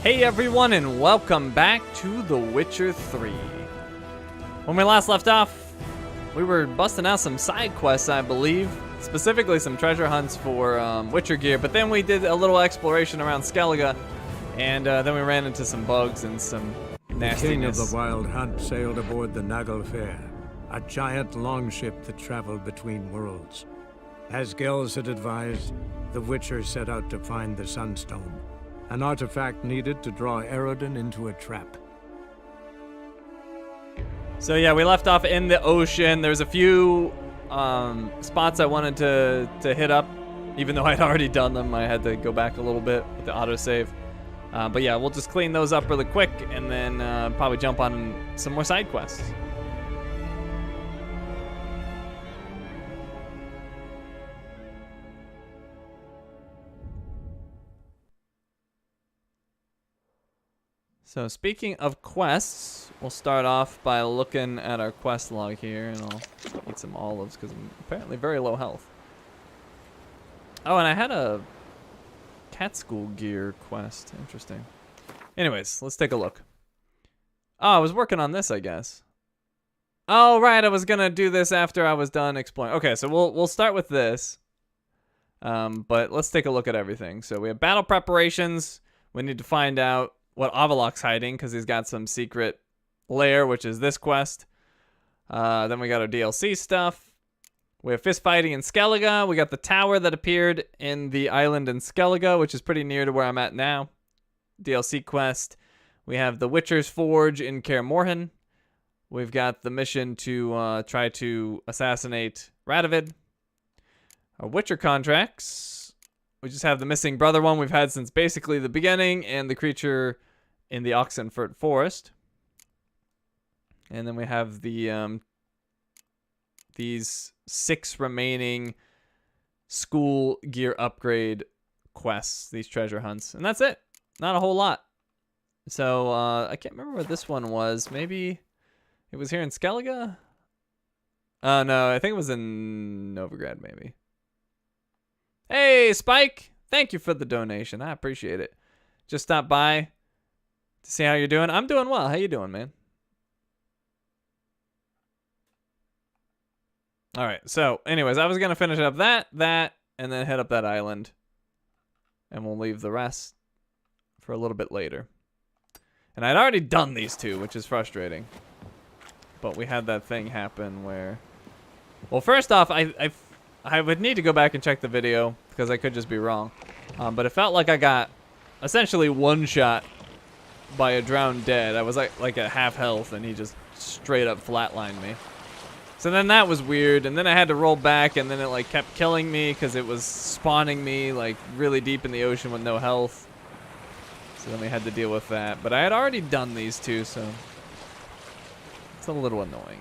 Hey everyone, and welcome back to The Witcher 3. When we last left off, we were busting out some side quests, I believe. Specifically some treasure hunts for Witcher gear, but then we did a little exploration around Skellige, and then we ran into some bugs and some nastiness. The king of the Wild Hunt sailed aboard the Naglfare, a giant longship that traveled between worlds. As Gels had advised, the Witcher set out to find the Sunstone, an artifact needed to draw Eredin into a trap. So yeah, we left off in the ocean. There's a few spots I wanted to hit up, even though I'd already done them. I had to go back a little bit with the autosave. But yeah, we'll just clean those up really quick and then probably jump on some more side quests. So speaking of quests, we'll start off by looking at our quest log here, and I'll eat some olives because I'm apparently very low health. Oh, and I had a cat school gear quest. Interesting. Anyways, let's take a look. Oh, I was working on this, I guess. Oh, right, I was gonna do this after I was done exploring. Okay, so we'll start with this. But let's take a look at everything. So we have battle preparations. We need to find out what Avallac's hiding, because he's got some secret lair, which is this quest. Then we got our DLC stuff. We have fist fighting in Skellige. We got the tower that appeared in the island in Skellige, which is pretty near to where I'm at now. DLC quest. We have the Witcher's Forge in Kaer Morhen. We've got the mission to try to assassinate Radovid. Our Witcher contracts. We just have the missing brother one we've had since basically the beginning, and the creature in the Oxenfurt Forest. And then we have the these 6 remaining school gear upgrade quests, these treasure hunts. And that's it. Not a whole lot. So I can't remember where this one was. Maybe it was here in Skellige? No, I think it was in Novigrad maybe. Hey, Spike! Thank you for the donation. I appreciate it. Just stopped by to see how you're doing. I'm doing well. How you doing, man? All right. So, anyways, I was going to finish up that, and then head up that island. And we'll leave the rest for a little bit later. And I'd already done these 2, which is frustrating. But we had that thing happen where... Well, first off, I would need to go back and check the video because I could just be wrong. But it felt like I got essentially one-shot by a drowned dead. I was like at half health, and he just straight up flatlined me. So then that was weird, and then I had to roll back, and then it like kept killing me because it was spawning me like really deep in the ocean with no health. So then we had to deal with that. But I had already done these 2, so it's a little annoying.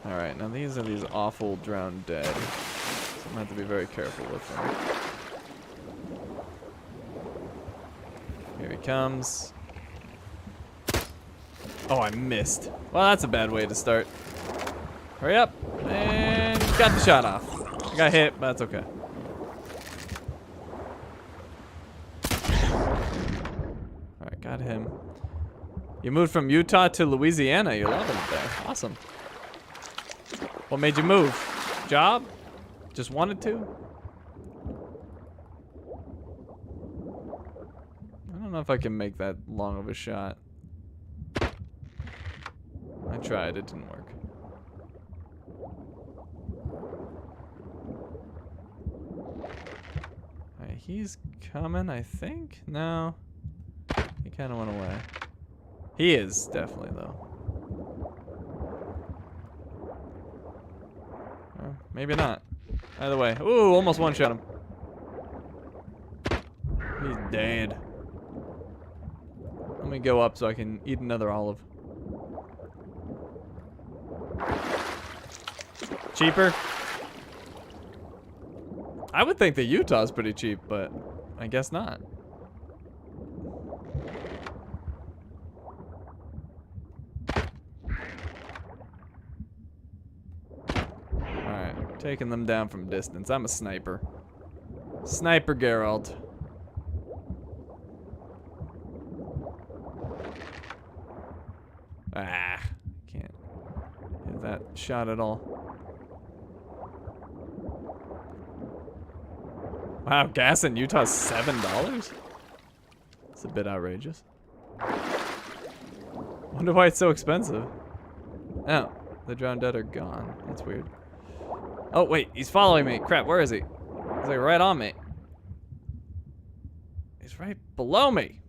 Alright, now these are these awful drowned dead. So I'm gonna have to be very careful with them. Here he comes. Oh, I missed. Well, that's a bad way to start. Hurry up. And got the shot off. I got hit, but that's okay. Alright, got him. You moved from Utah to Louisiana. You're loving it there. Awesome. What made you move? Job? Just wanted to? I don't know if I can make that long of a shot. I tried, it didn't work. Alright, he's coming, I think? No. He kind of went away. He is, definitely, though. Maybe not. Either way. Ooh, almost one-shot him. He's dead. Let me go up so I can eat another olive. Cheaper? I would think that Utah's pretty cheap, but I guess not. Alright. Taking them down from distance. I'm a sniper. Sniper Geralt. Ah, can't hit that shot at all. Wow, gas in Utah's $7? It's a bit outrageous. Wonder why it's so expensive. Oh, the drowned dead are gone. That's weird. Oh, wait, he's following me. Crap, where is he? He's like right on me. He's right below me.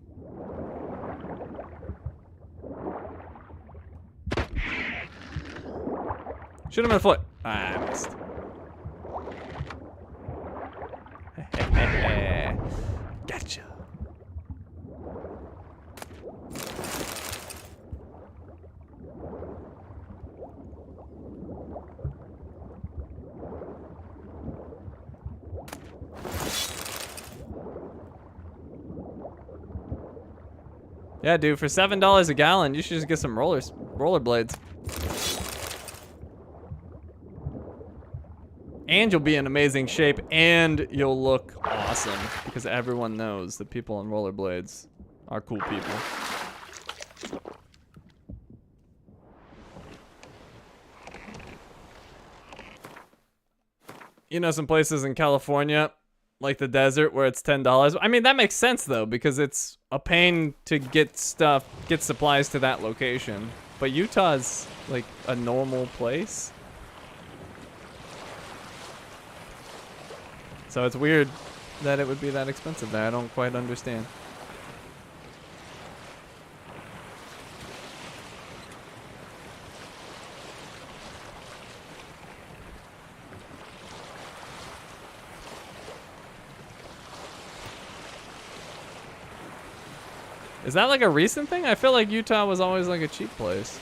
Shoot him in the foot. Ah, I missed. Gotcha. Yeah, dude, for $7 a gallon, you should just get some rollerblades. And you'll be in amazing shape, and you'll look awesome, because everyone knows that people on rollerblades are cool people. You know some places in California, like the desert, where it's $10? I mean, that makes sense, though, because it's a pain to get supplies to that location. But Utah's, like, a normal place. So it's weird that it would be that expensive there. I don't quite understand. Is that like a recent thing? I feel like Utah was always like a cheap place.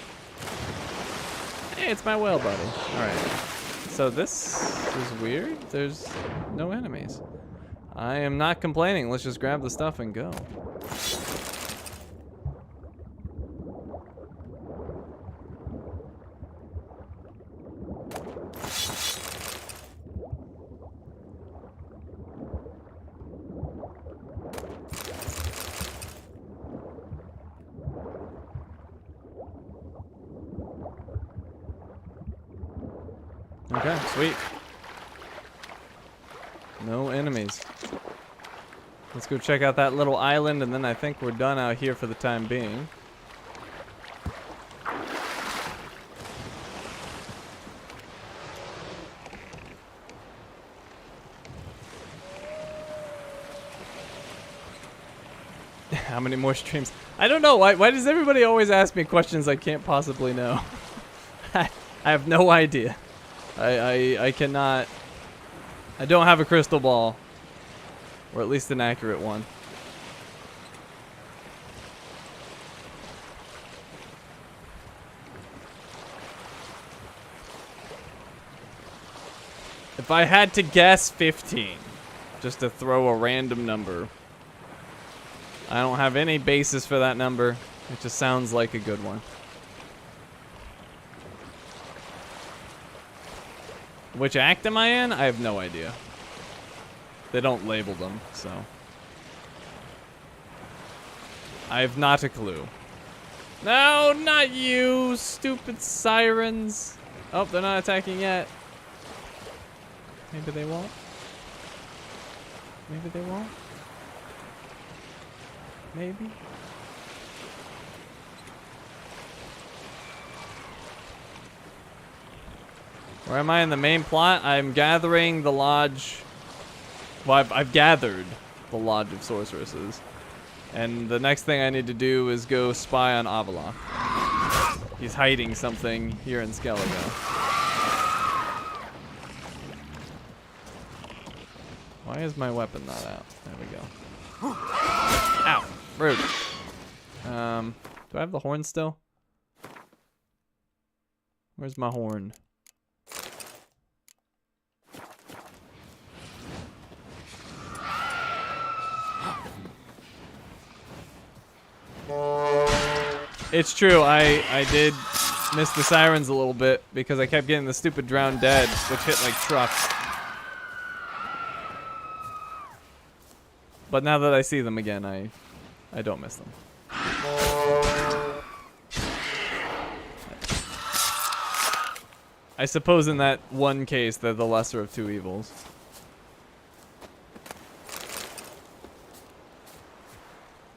Hey, it's my whale buddy. Alright. So this is weird. There's no enemies. I am not complaining. Let's just grab the stuff and go. Okay, sweet. No enemies. Let's go check out that little island, and then I think we're done out here for the time being. How many more streams? I don't know. Why does everybody always ask me questions I can't possibly know? I have no idea. I cannot. I don't have a crystal ball. Or at least an accurate one. If I had to guess 15, just to throw a random number. I don't have any basis for that number. It just sounds like a good one. Which act am I in? I have no idea. They don't label them, so. I have not a clue. No, not you, stupid sirens. Oh, they're not attacking yet. Maybe they won't. Maybe they won't. Maybe. Where am I in the main plot? I'm gathering the lodge. Well, I've gathered the Lodge of Sorceresses. And the next thing I need to do is go spy on Avila. He's hiding something here in Skellige. Why is my weapon not out? There we go. Ow! Rude. Do I have the horn still? Where's my horn? It's true, I did missed the sirens a little bit because I kept getting the stupid drowned dead, which hit like trucks. But now that I see them again, I don't miss them. I suppose in that one case, they're the lesser of two evils.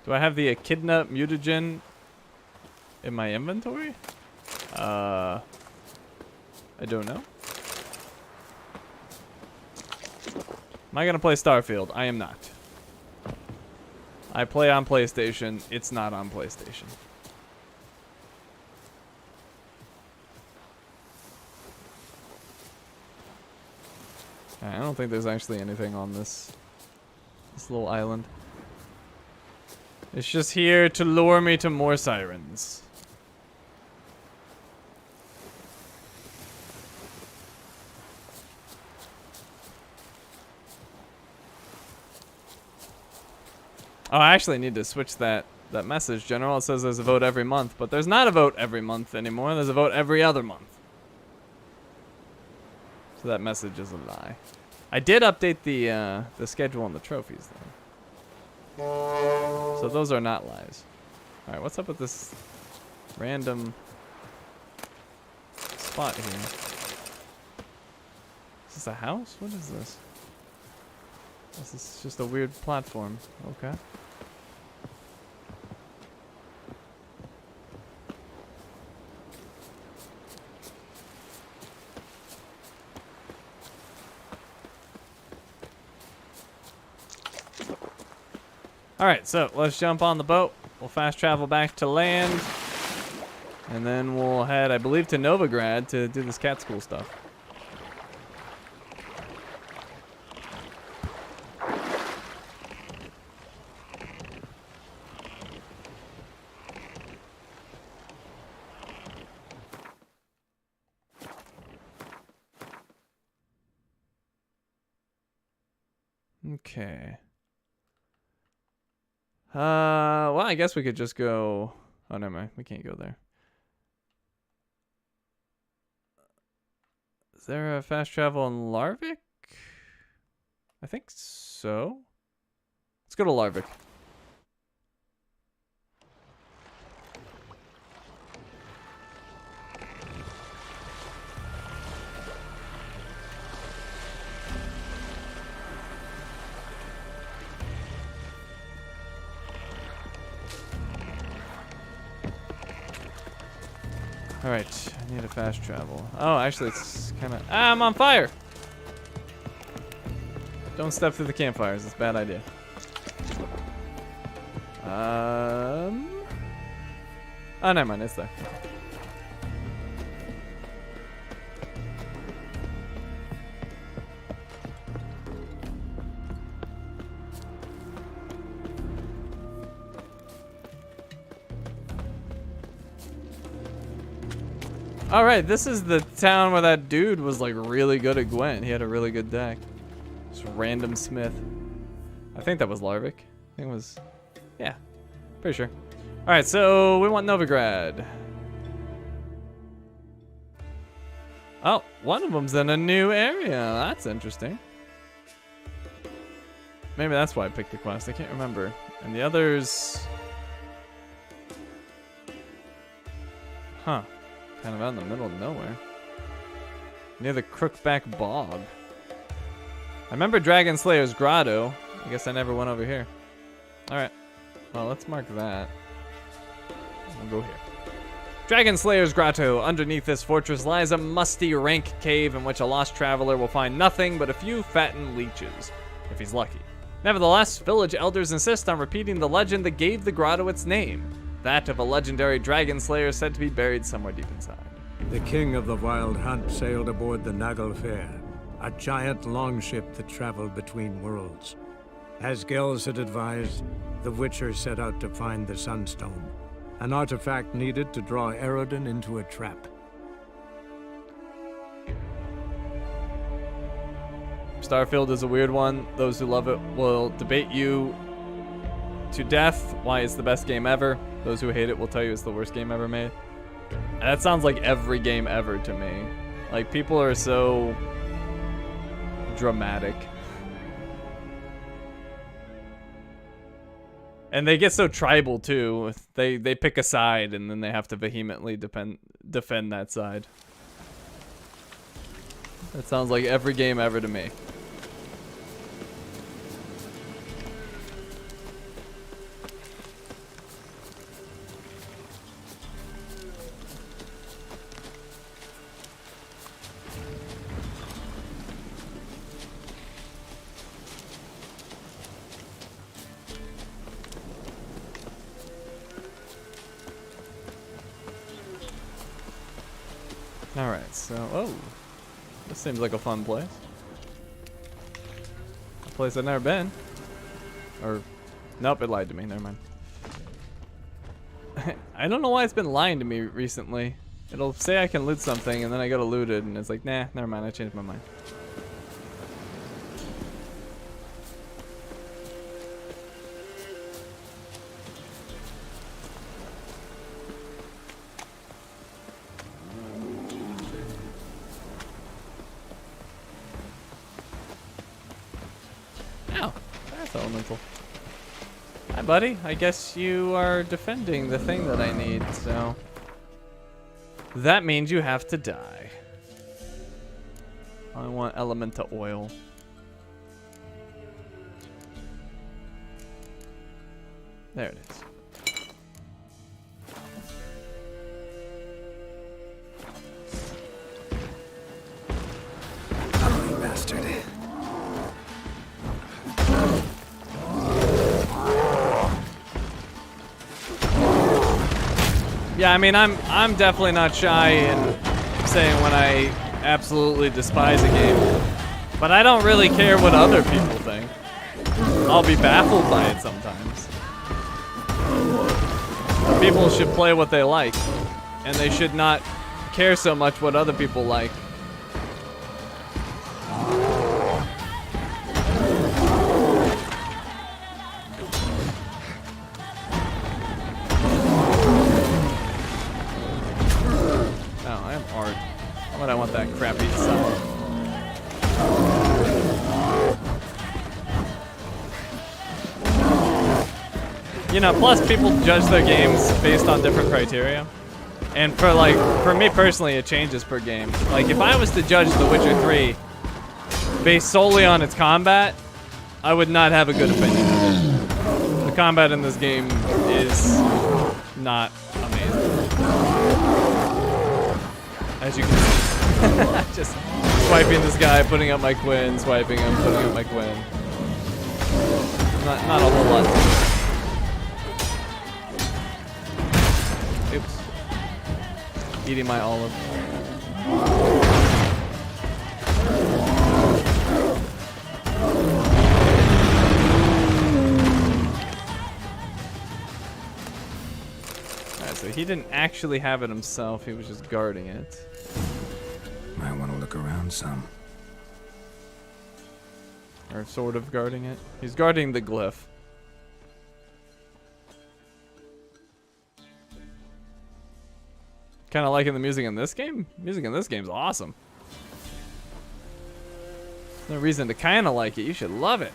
Do I have the Echidna mutagen in my inventory? I don't know. Am I gonna play Starfield? I am not. I play on PlayStation. It's not on PlayStation. I don't think there's actually anything on this little island. It's just here to lure me to more sirens. Oh, I actually need to switch that message, General. It says there's a vote every month, but there's not a vote every month anymore. There's a vote every other month. So that message is a lie. I did update the schedule on the trophies, though. So those are not lies. All right, what's up with this random spot here? Is this a house? What is this? This is just a weird platform. Okay. Alright, so let's jump on the boat. We'll fast travel back to land. And then we'll head, I believe, to Novigrad to do this cat school stuff. Okay. Well, I guess we could just go... Oh, never mind. We can't go there. Is there a fast travel in Larvik? I think so. Let's go to Larvik. Alright, I need a fast travel. Oh, actually, it's kind of... Ah, I'm on fire! Don't step through the campfires. It's a bad idea. Oh, never mind. It's there. All right, this is the town where that dude was like really good at Gwent. He had a really good deck. Just random Smith. I think that was Larvik. I think it was, yeah, pretty sure. All right, so we want Novigrad. Oh, one of them's in a new area. That's interesting. Maybe that's why I picked the quest. I can't remember. And the others, huh? Kind of out in the middle of nowhere. Near the Crookback Bog. I remember Dragon Slayer's Grotto. I guess I never went over here. Alright. Well, let's mark that. We'll go here. Dragon Slayer's Grotto. Underneath this fortress lies a musty, rank cave in which a lost traveler will find nothing but a few fattened leeches, if he's lucky. Nevertheless, village elders insist on repeating the legend that gave the grotto its name. That of a legendary dragon slayer said to be buried somewhere deep inside. The king of the wild hunt sailed aboard the Naglfare, a giant longship that traveled between worlds. As Gels had advised, the Witcher set out to find the Sunstone, an artifact needed to draw Eredin into a trap. Starfield is a weird one. Those who love it will debate you to death why it's the best game ever. Those who hate it will tell you it's the worst game ever made. That sounds like every game ever to me. Like, people are so dramatic. And they get so tribal too. They pick a side and then they have to vehemently defend that side. That sounds like every game ever to me. Alright, so, oh, this seems like a fun place. A place I've never been. Or, nope, it lied to me, never mind. I don't know why it's been lying to me recently. It'll say I can loot something, and then I go to loot it, and it's like, nah, never mind, I changed my mind. Elemental. Hi, buddy. I guess you are defending the thing that I need, so that means you have to die. I want elemental oil. There it is. Oh, you bastard. Yeah, I mean, I'm definitely not shy in saying when I absolutely despise a game, but I don't really care what other people think. I'll be baffled by it sometimes. People should play what they like, and they should not care so much what other people like. I want that crappy stuff. You know, plus people judge their games based on different criteria. And for me personally, it changes per game. Like, if I was to judge The Witcher 3 based solely on its combat, I would not have a good opinion of it. The combat in this game is not amazing. As you can see. Just swiping this guy, putting up my Quinn, swiping him, putting up my Quinn. Not a whole lot. Oops. Eating my olive. Alright, so he didn't actually have it himself, he was just guarding it. Might want to look around some. Or sort of guarding it. He's guarding the glyph. Kind of liking the music in this game? Music in this game's awesome. No reason to kind of like it. You should love it.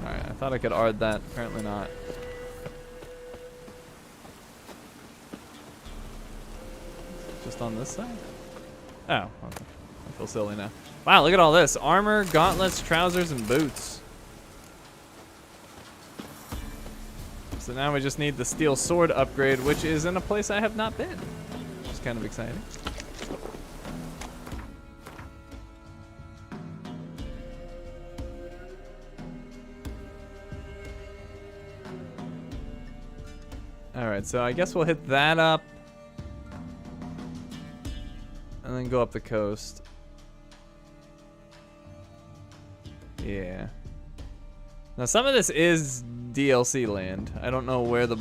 Alright, I thought I could ard that. Apparently not. Just on this side? Oh, okay. I feel silly now. Wow, look at all this. Armor, gauntlets, trousers, and boots. So now we just need the steel sword upgrade, which is in a place I have not been. Which is kind of exciting. Alright, so I guess we'll hit that up. And then go up the coast. Yeah. Now some of this is DLC land. I don't know where the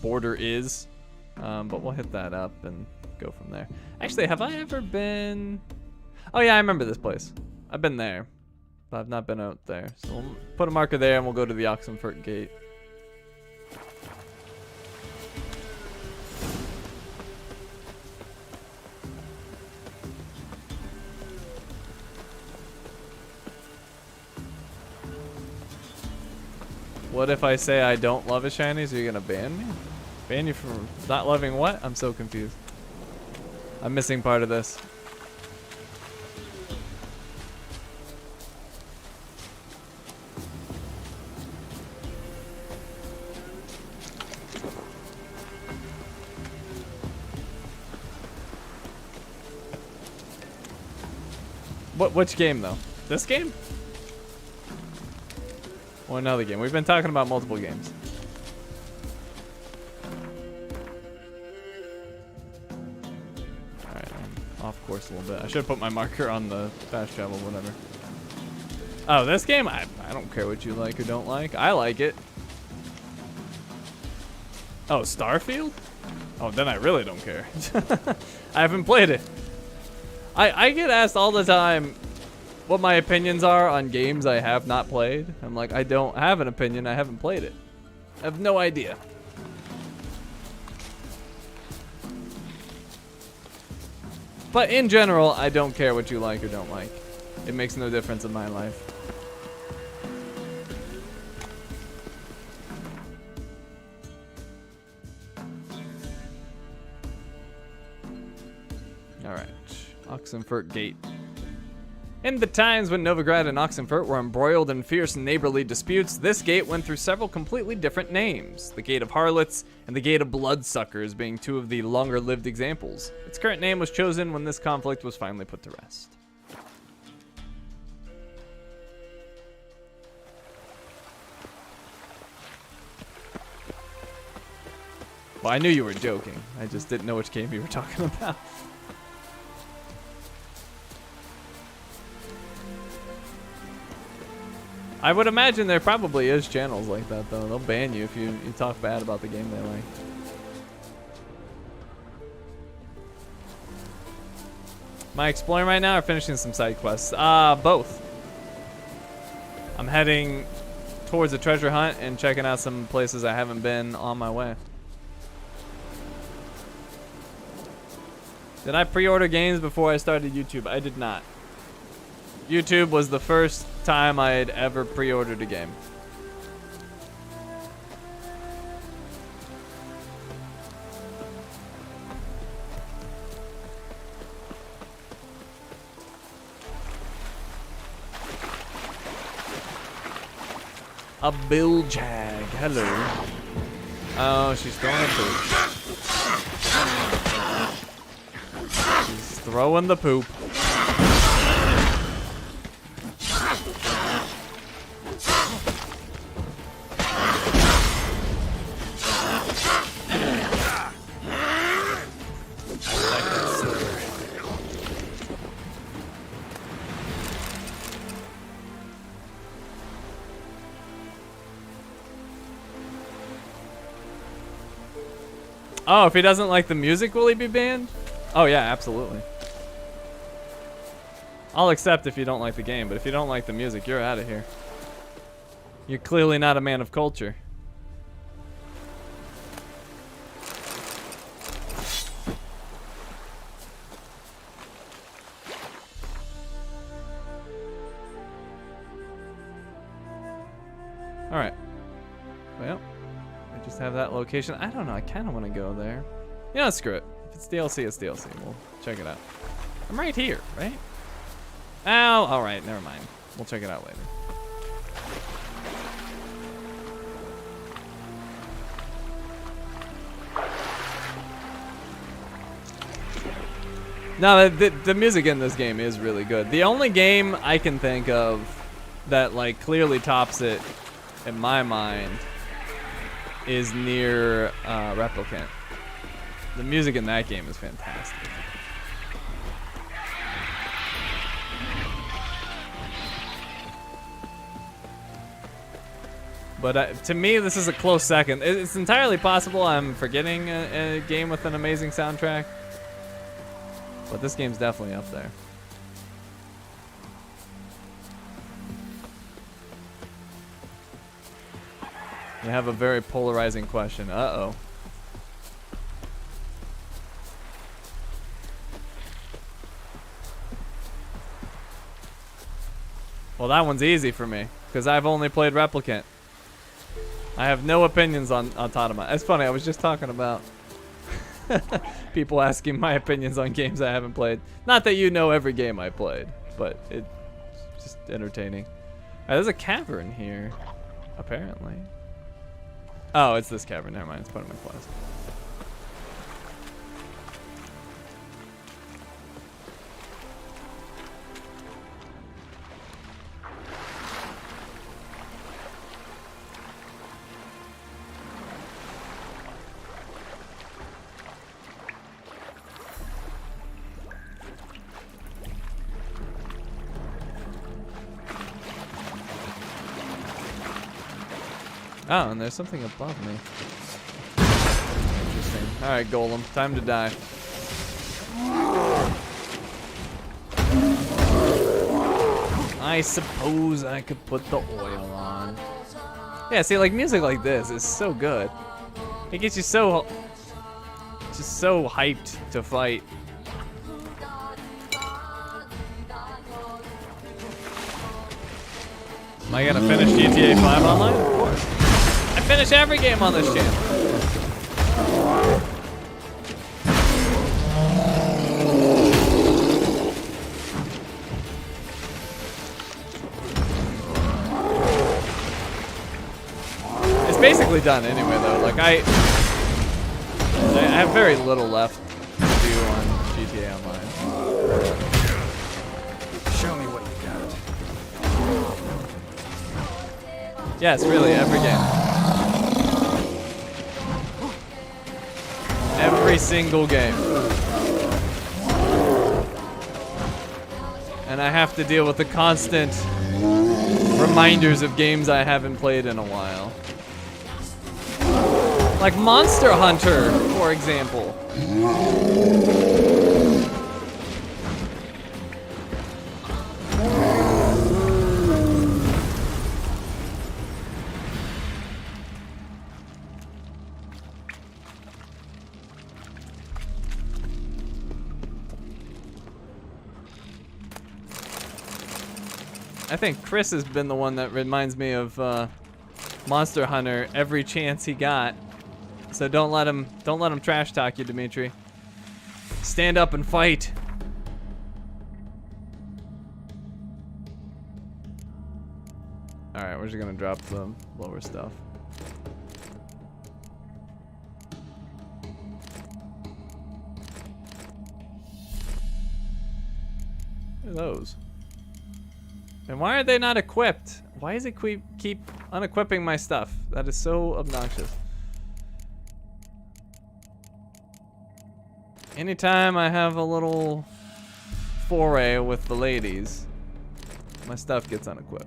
border is, but we'll hit that up and go from there. Actually, have I ever been? Oh yeah, I remember this place. I've been there, but I've not been out there. So we'll put a marker there, and we'll go to the Oxenfurt Gate. What if I say I don't love a shinies? Are you gonna ban me? Ban you for not loving what? I'm so confused. I'm missing part of this. Which game though? This game? Or another game? We've been talking about multiple games. Alright, I'm off course a little bit. I should have put my marker on the fast travel, whatever. Oh, this game? I don't care what you like or don't like. I like it. Oh, Starfield? Oh, then I really don't care. I haven't played it. I get asked all the time what my opinions are on games I have not played. I'm like, I don't have an opinion. I haven't played it. I have no idea. But in general, I don't care what you like or don't like. It makes no difference in my life. Alright. Oxenfurt Gate. In the times when Novigrad and Oxenfurt were embroiled in fierce neighborly disputes, this gate went through several completely different names. The Gate of Harlots and the Gate of Bloodsuckers being two of the longer-lived examples. Its current name was chosen when this conflict was finally put to rest. Well, I knew you were joking. I just didn't know which game you were talking about. I would imagine there probably is channels like that, though. They'll ban you if you talk bad about the game they like. Am I exploring right now or finishing some side quests? Both. I'm heading towards a treasure hunt and checking out some places I haven't been on my way. Did I pre-order games before I started YouTube? I did not. YouTube was the first time I had ever pre-ordered a game. A Billjag. Hello. Oh, she's throwing the poop. She's throwing the poop. Oh, if he doesn't like the music, will he be banned? Oh yeah, absolutely. I'll accept if you don't like the game, but if you don't like the music, you're out of here. You're clearly not a man of culture. All right. Well, I just have that location. I don't know. I kind of want to go there. You know, screw it. If it's DLC, it's DLC. We'll check it out. I'm right here, right? Oh, all right. Never mind. We'll check it out later. No, the music in this game is really good. The only game I can think of that like clearly tops it in my mind is near Replicant. The music in that game is fantastic. But to me, this is a close second. It's entirely possible I'm forgetting a game with an amazing soundtrack. But this game's definitely up there. You have a very polarizing question. Uh-oh. Well, that one's easy for me, because I've only played Replicant. I have no opinions on Totema. It's funny, I was just talking about people asking my opinions on games I haven't played. Not that you know every game I played, but it's just entertaining. There's a cavern here, apparently. Oh, it's this cavern. Never mind. It's part of my quest. Oh, and there's something above me. Interesting. Alright, Golem. Time to die. I suppose I could put the oil on. Yeah, see, like, music like this is so good. It gets you so... just so hyped to fight. Am I gonna finish GTA 5 online? Of course. I finish every game on this channel. It's basically done anyway, though. Like I have very little left to do on GTA Online. Show me what you got. Yes, really, every game. Every single game. And I have to deal with the constant reminders of games I haven't played in a while. Like Monster Hunter, for example. I think Chris has been the one that reminds me of Monster Hunter every chance he got. So don't let him trash talk you, Dimitri. Stand up and fight. All right, we're just gonna drop the lower stuff. What are those? And why are they not equipped? Why does it keep unequipping my stuff? That is so obnoxious. Anytime I have a little foray with the ladies, my stuff gets unequipped.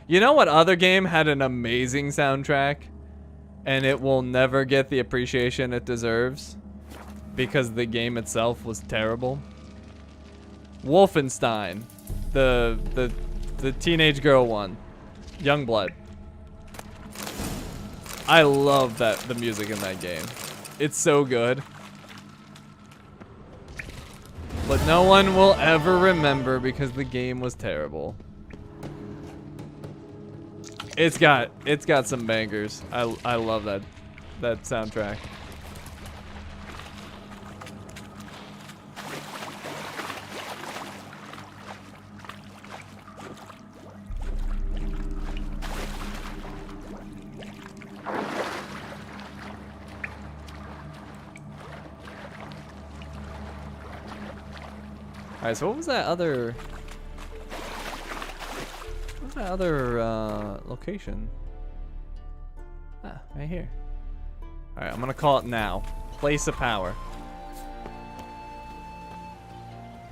You know what other game had an amazing soundtrack and it will never get the appreciation it deserves because the game itself was terrible? Wolfenstein, the teenage girl one, Youngblood. I love the music in that game. It's so good. But no one will ever remember because the game was terrible. It's got some bangers. I love that soundtrack. All right, so what was that other? That other location? Ah, right here. Alright, I'm gonna call it now. Place of power.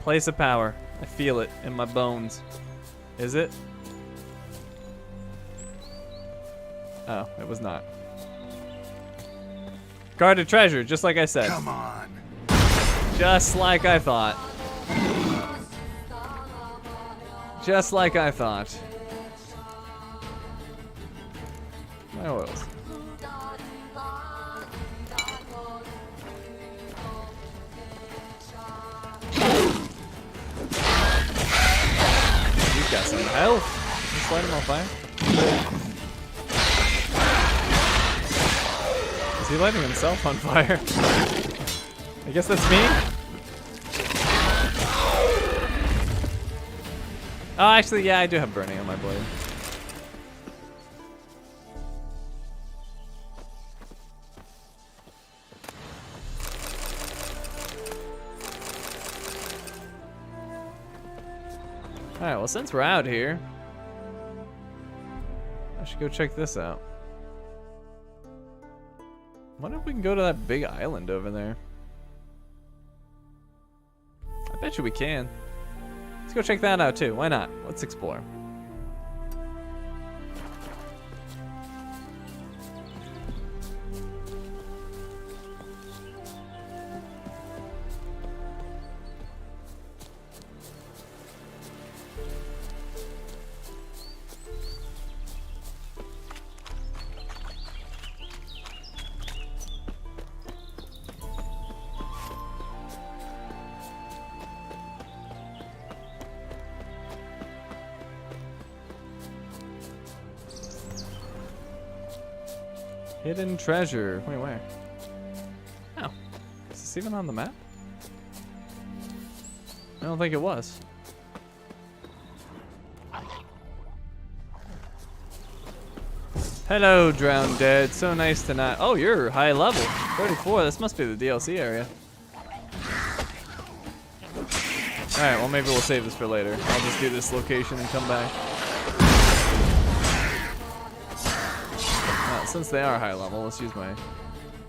Place of power. I feel it in my bones. Is it? Oh, it was not. Guarded treasure, just like I said. Come on. Just like I thought. Just like I thought. My oils. He's got some health. Just light him on fire. Is he lighting himself on fire? I guess that's me. Oh, actually, yeah, I do have burning on my blade. Alright, well, since we're out here, I should go check this out. Wonder if we can go to that big island over there. I bet you we can. Let's go check that out too. Why not? Let's explore. Hidden treasure. Wait, where? Oh. Is this even on the map? I don't think it was. Hello, drowned dead. So nice to not. Oh, you're high level. 34. This must be the DLC area. Alright, well, maybe we'll save this for later. I'll just do this location and come back. Since they are high level, let's use my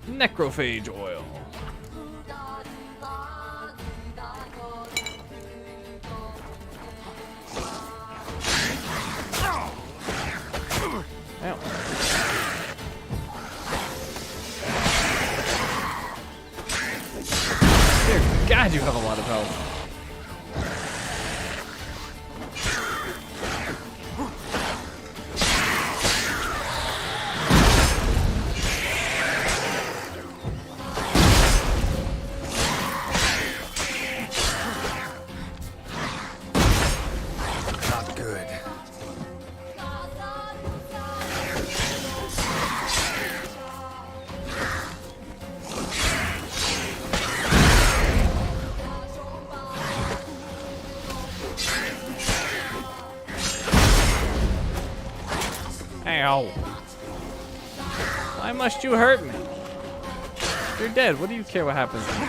necrophage oil. Ow. Dear God, you have a lot of health. Ow. Why must you hurt me? You're dead. What do you care what happens to me?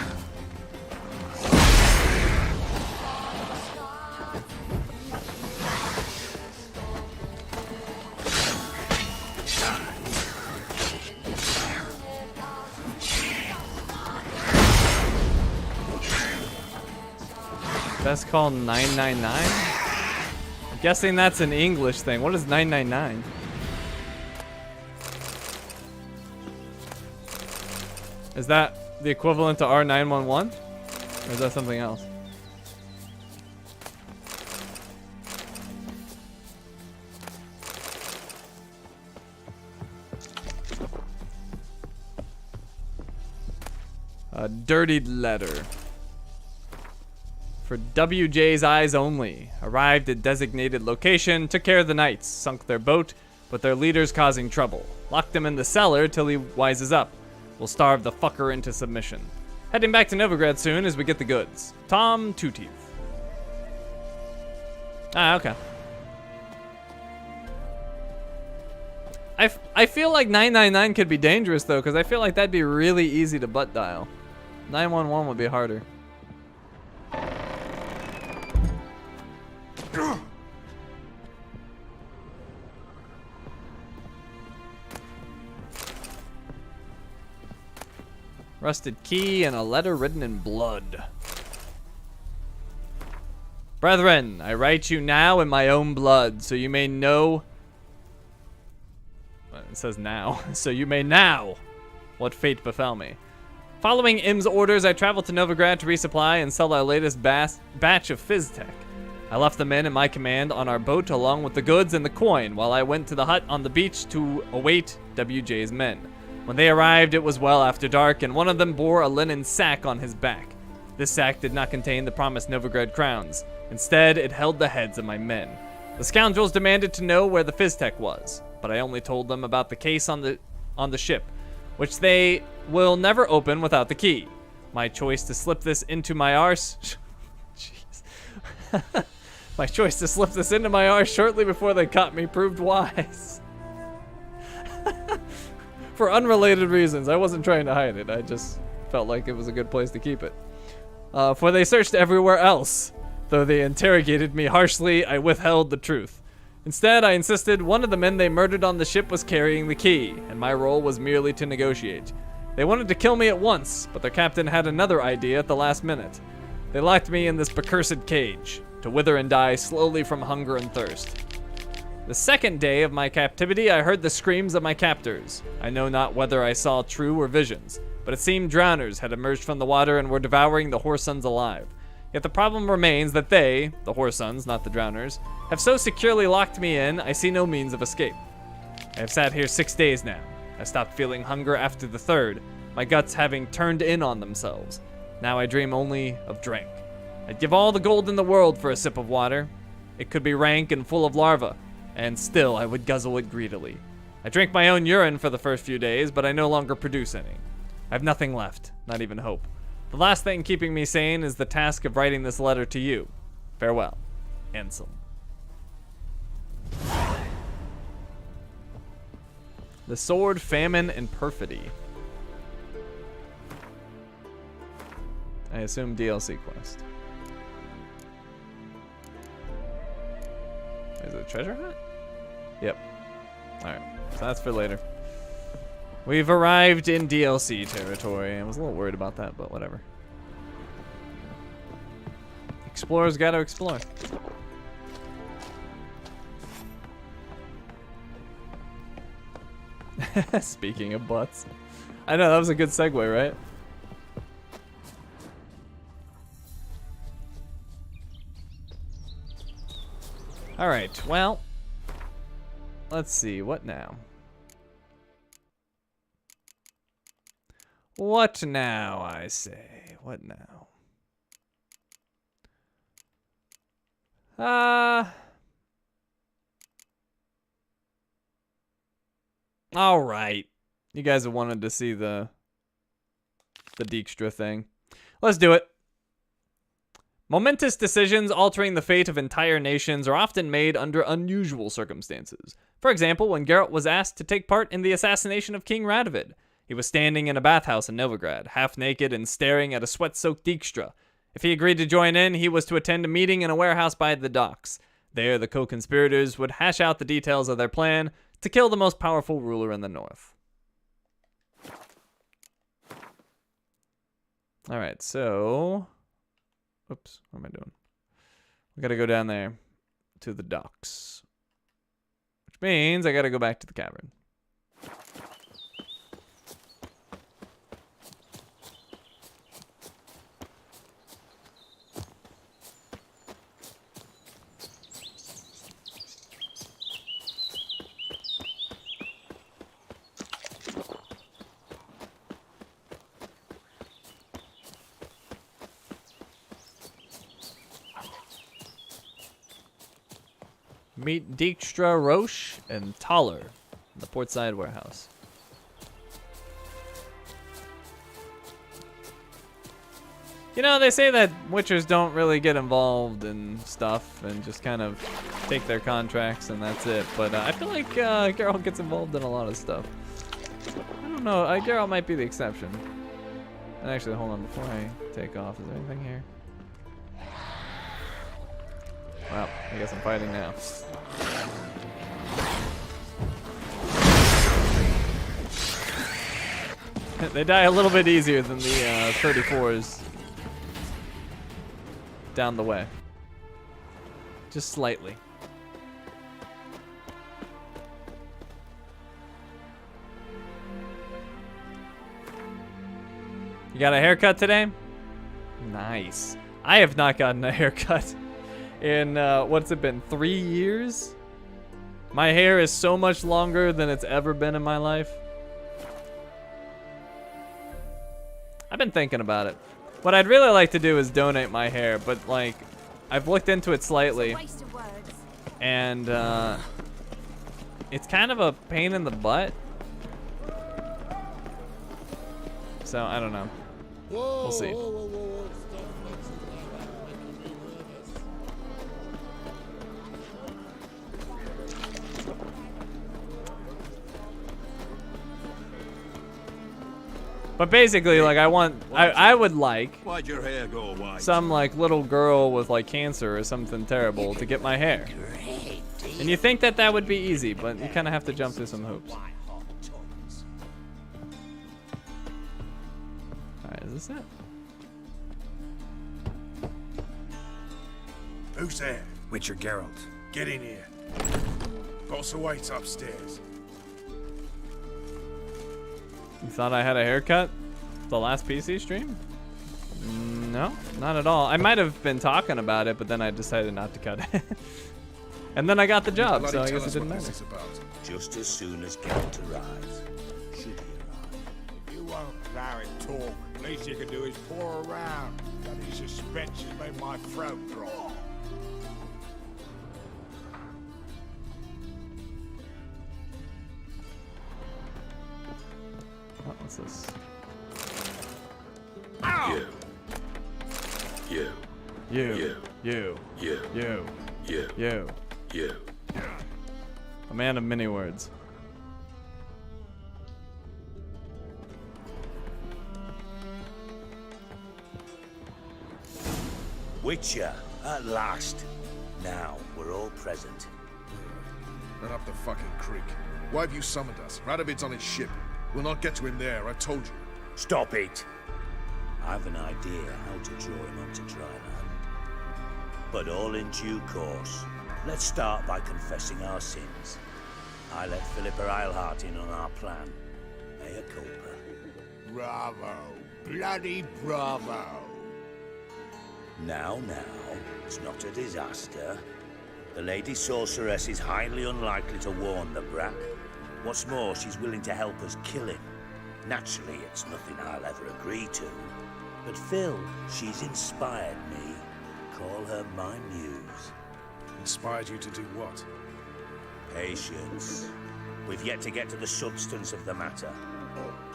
Best call 999? I'm guessing that's an English thing. What is 999? Is that the equivalent to R911? Or is that something else? A dirtied letter. For WJ's eyes only. Arrived at designated location, took care of the knights, sunk their boat, but their leader's causing trouble. Locked him in the cellar till he wises up. We'll starve the fucker into submission. Heading back to Novigrad soon as we get the goods. Tom Two Teeth. Ah, okay. I feel like 999 could be dangerous though, because I feel like that'd be really easy to butt dial. 911 would be harder. Rusted key and a letter written in blood. Brethren, I write you now in my own blood, so you may know. It says now. So you may now what fate befell me. Following Im's orders, I traveled to Novigrad to resupply and sell our latest batch of Fizztech. I left the men in my command on our boat along with the goods and the coin while I went to the hut on the beach to await WJ's men. When they arrived, it was well after dark, and one of them bore a linen sack on his back. This sack did not contain the promised Novigrad crowns. Instead, it held the heads of my men. The scoundrels demanded to know where the Fizztech was, but I only told them about the case on the ship, which they will never open without the key. My choice to slip this into my arse... Jeez. My choice to slip this into my arse shortly before they caught me proved wise. For unrelated reasons. I wasn't trying to hide it. I just felt like it was a good place to keep it. For they searched everywhere else. Though they interrogated me harshly, I withheld the truth. Instead, I insisted one of the men they murdered on the ship was carrying the key, and my role was merely to negotiate. They wanted to kill me at once, but their captain had another idea at the last minute. They locked me in this accursed cage, to wither and die slowly from hunger and thirst. The second day of my captivity, I heard the screams of my captors. I know not whether I saw true or visions, but it seemed drowners had emerged from the water and were devouring the Whoresons alive. Yet the problem remains that they, the Whoresons, not the drowners, have so securely locked me in, I see no means of escape. I have sat here 6 days now. I stopped feeling hunger after the third, my guts having turned in on themselves. Now I dream only of drink. I'd give all the gold in the world for a sip of water. It could be rank and full of larvae, and still I would guzzle it greedily. I drank my own urine for the first few days, but I no longer produce any. I have nothing left, not even hope. The last thing keeping me sane is the task of writing this letter to you. Farewell, Anselm. The Sword, Famine, and Perfidy. I assume DLC quest. Is it a treasure hunt? Yep. Alright, so that's for later. We've arrived in DLC territory. I was a little worried about that, but whatever. Explorers gotta explore. Speaking of butts. I know, that was a good segue, right? Alright, well. Let's see, what now? What now, I say? What now? Alright. You guys have wanted to see the Dijkstra thing. Let's do it. Momentous decisions altering the fate of entire nations are often made under unusual circumstances. For example, when Geralt was asked to take part in the assassination of King Radovid, he was standing in a bathhouse in Novigrad, half naked and staring at a sweat-soaked Dijkstra. If he agreed to join in, he was to attend a meeting in a warehouse by the docks. There, the co-conspirators would hash out the details of their plan to kill the most powerful ruler in the north. Alright, so... Oops, what am I doing? We gotta go down there to the docks. Which means I gotta go back to the cavern. Meet Dijkstra, Roche, and Taller in the portside warehouse. You know, they say that Witchers don't really get involved in stuff and just kind of take their contracts and that's it. But I feel like Geralt gets involved in a lot of stuff. I don't know, Geralt might be the exception. And actually, hold on, before I take off, is there anything here? Well, I guess I'm fighting now. They die a little bit easier than the 34s down the way. Just slightly. You got a haircut today? Nice. I have not gotten a haircut in what's it been, 3 years? My hair is so much longer than it's ever been in my life. I've been thinking about it. What I'd really like to do is donate my hair, but like, I've looked into it slightly, and it's kind of a pain in the butt. So I don't know. We'll see. But basically, like, I would like Why'd your hair go white? some like little girl with like cancer or something terrible to get my hair. And you think that would be easy, but you kind of have to jump through some hoops. Alright, is this it? Who's there? Witcher Geralt. Get in here. Boss awaits upstairs. You thought I had a haircut the last PC stream? No, not at all. I might have been talking about it, but then I decided not to cut it. And then I got the job, Bloody so I tell guess it us didn't what matter. this is about. Just as soon as Geralt arrives. Should he arrive? If you won't allow it talk, least you can do is pour around. Bloody suspense has made my throat dry. Oh, what's this? You. You. You. You. You. You. You. You. You. You. A man of many words. Witcher, at last. Now we're all present. Run up the fucking creek. Why have you summoned us? Radovid's on his ship. We'll not get to him there, I told you. Stop it! I've an idea how to draw him onto dry land. But all in due course. Let's start by confessing our sins. I let Philippa Eilhart in on our plan. Mea culpa. Bravo. Bloody bravo. Now, it's not a disaster. The Lady Sorceress is highly unlikely to warn the brat. What's more, she's willing to help us kill him. Naturally, it's nothing I'll ever agree to. But Phil, she's inspired me. Call her my muse. Inspired you to do what? Patience. We've yet to get to the substance of the matter.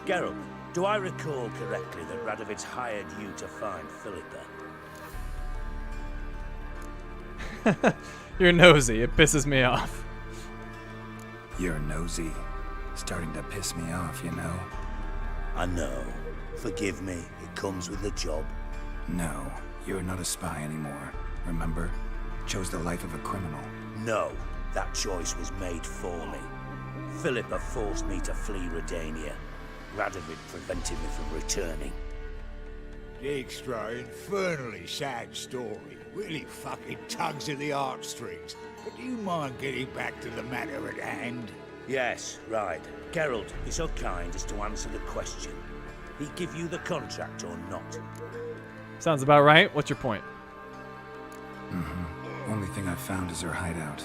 Geralt, do I recall correctly that Radovid's hired you to find Philippa? You're nosy. It pisses me off. You're nosy. Starting to piss me off, you know? I know. Forgive me. It comes with the job. No, you're not a spy anymore. Remember? Chose the life of a criminal. No, that choice was made for me. Philippa forced me to flee Redania. Radovid prevented me from returning. Extra infernally sad story. Really fucking tugs at the heartstrings. But do you mind getting back to the matter at hand? Yes, right. Geralt, be so kind as to answer the question. He give you the contract or not? Sounds about right. What's your point? Only thing I've found is her hideout.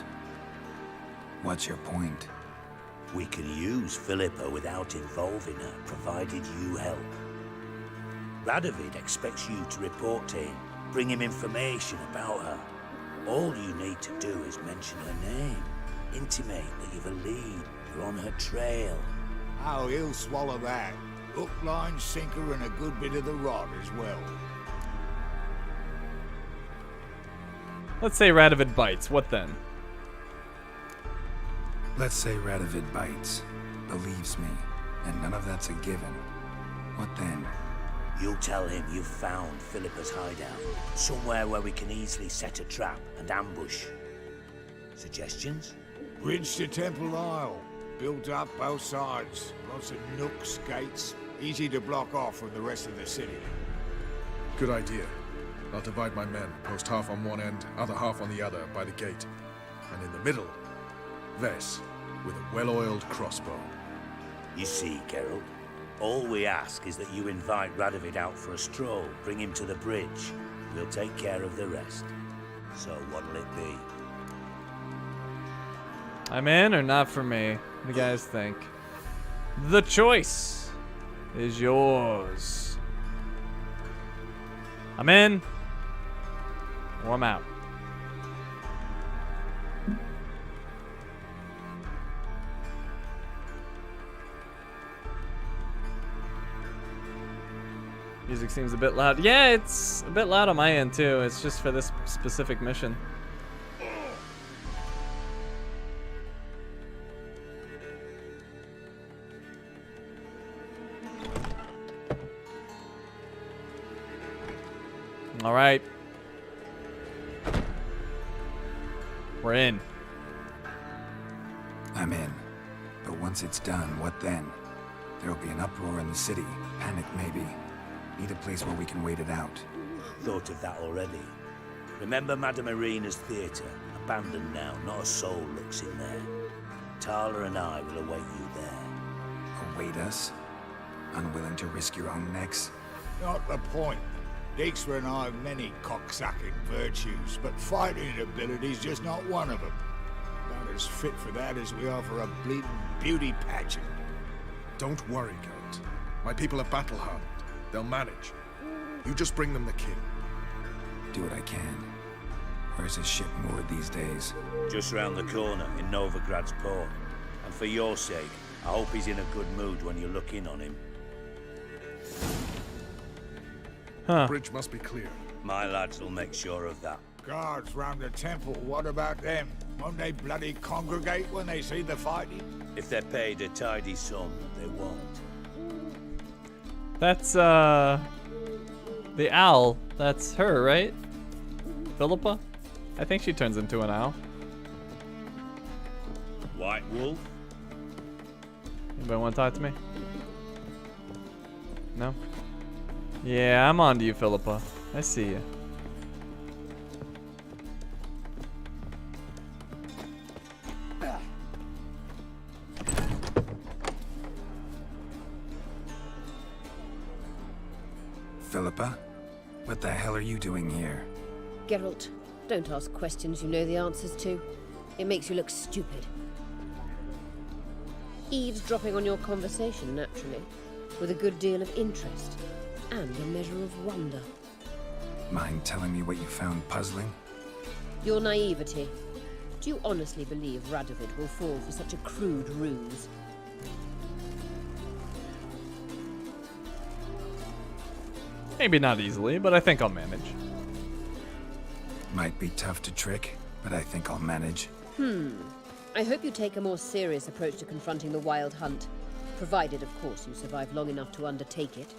What's your point? We can use Philippa without involving her, provided you help. Radovid expects you to report to him, bring him information about her. All you need to do is mention her name, intimate that you've a lead, you're on her trail. Oh, he'll swallow that. Hook, line, sinker, and a good bit of the rod as well. Let's say Radovid bites. What then? Let's say Radovid bites, believes me, and none of that's a given. What then? You'll tell him you've found Philippa's hideout, somewhere where we can easily set a trap and ambush. Suggestions? Bridge to Temple Isle. Built up both sides. Lots of nooks, gates. Easy to block off from the rest of the city. Good idea. I'll divide my men, post half on one end, other half on the other, by the gate. And in the middle, Ves, with a well-oiled crossbow. You see, Geralt, all we ask is that you invite Radovid out for a stroll, bring him to the bridge. We'll take care of the rest. So what'll it be? I'm in or not for me? What do you guys think? The choice is yours. I'm in or I'm out. Music seems a bit loud. Yeah, it's a bit loud on my end too. It's just for this specific mission. All right. We're in. I'm in. But once it's done, what then? There'll be an uproar in the city. Panic, maybe. Need a place where we can wait it out. Thought of that already. Remember Madame Irina's theatre? Abandoned now, not a soul looks in there. Tala and I will await you there. Await us? Unwilling to risk your own necks? Not the point. Dijkstra and I have many cocksucking virtues, but fighting ability's just not one of them. Not as fit for that as we are for a bleeding beauty pageant. Don't worry, Count. My people are battle-hardened. They'll manage. You just bring them the king. Do what I can. Where's his ship moored these days? Just round the corner in Novigrad's port. And for your sake, I hope he's in a good mood when you look in on him. Huh. Bridge must be clear. My lads will make sure of that. Guards round the temple, what about them? Won't they bloody congregate when they see the fighting? If they're paid a tidy sum, they won't. That's the owl. That's her, right? Philippa? I think she turns into an owl. White Wolf? Anybody want to talk to me? No? Yeah, I'm on to you, Philippa. I see you. Philippa? What the hell are you doing here? Geralt, don't ask questions you know the answers to. It makes you look stupid. Eavesdropping on your conversation, naturally, with a good deal of interest and a measure of wonder. Mind telling me what you found puzzling? Your naivety. Do you honestly believe Radovid will fall for such a crude ruse? Maybe not easily, but I think I'll manage. Might be tough to trick, but I think I'll manage. I hope you take a more serious approach to confronting the Wild Hunt, provided, of course, you survive long enough to undertake it.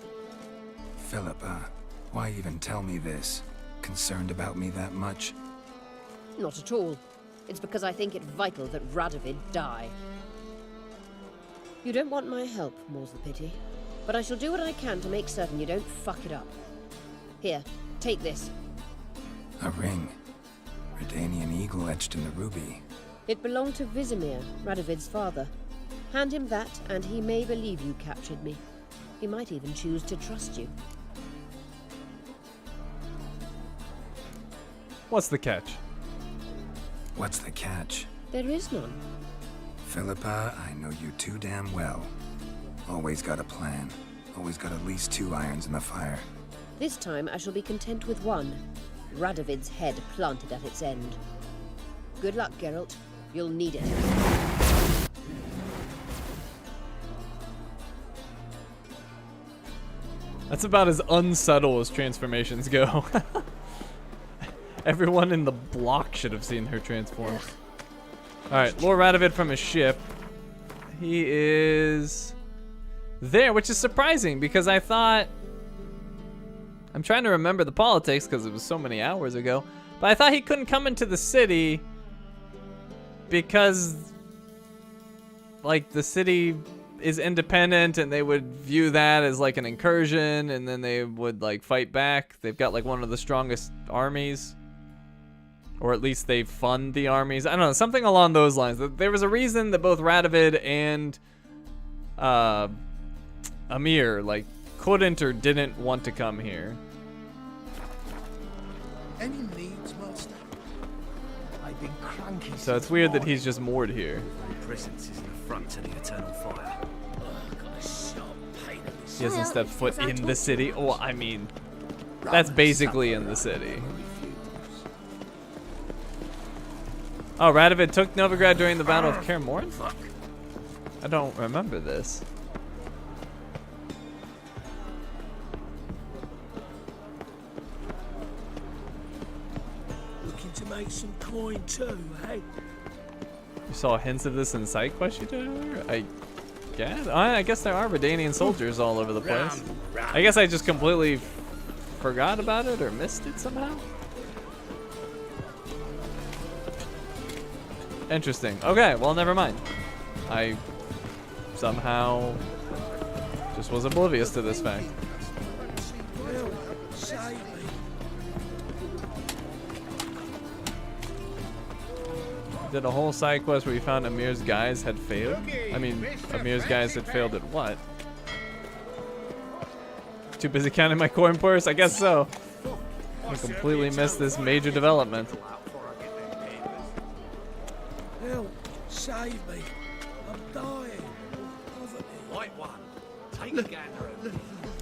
Philippa, why even tell me this? Concerned about me that much? Not at all. It's because I think it vital that Radovid die. You don't want my help, more's the pity. But I shall do what I can to make certain you don't fuck it up. Here, take this. A ring. Redanian eagle etched in the ruby. It belonged to Vizimir, Radovid's father. Hand him that, and he may believe you captured me. He might even choose to trust you. What's the catch? What's the catch? There is none. Philippa, I know you too damn well. Always got a plan. Always got at least 2 irons in the fire. This time I shall be content with one. Radovid's head planted at its end. Good luck, Geralt. You'll need it. That's about as unsubtle as transformations go. Everyone in the block should have seen her transform. Alright, Lord Radovid from his ship. He is there, which is surprising because I thought... I'm trying to remember the politics because it was so many hours ago. But I thought he couldn't come into the city because, like, the city is independent and they would view that as like an incursion and then they would like fight back. They've got like one of the strongest armies, or at least they fund the armies. I don't know, something along those lines. There was a reason that both Radovid and Amir like couldn't or didn't want to come here. Any needs, Master? been cranky. So it's weird that he's just moored here. Presence is an affront to the eternal fire. He hasn't stepped foot in the city. Oh, I mean, that's basically in the city. Oh, Radovid took Novigrad during the Battle of Kaer Morhen? I don't remember this. Looking to make some coin too, eh? You saw hints of this in the side quest you did earlier? I guess there are Redanian soldiers all over the place. I guess I just completely forgot about it or missed it somehow. Interesting. Okay, well, never mind. I somehow just was oblivious to this fact. Did a whole side quest where you found Amir's guys had failed? I mean, Amir's guys had failed at what? Too busy counting my coin purse? I guess so. I completely missed this major development. Help, save me. I'm dying. White one. Take a gander.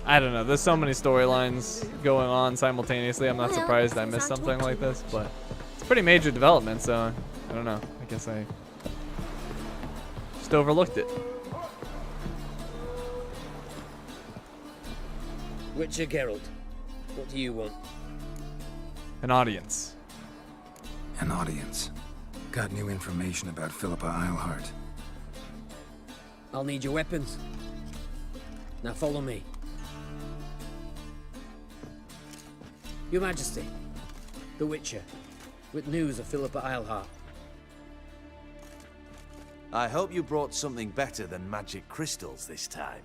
I don't know. There's so many storylines going on simultaneously. I'm not surprised I missed something like this, but it's a pretty major development, so I don't know. I guess I just overlooked it. Witcher Geralt, what do you want? An audience. An audience. Got new information about Philippa Eilhart. I'll need your weapons. Now follow me. Your Majesty, the Witcher, with news of Philippa Eilhart. I hope you brought something better than magic crystals this time.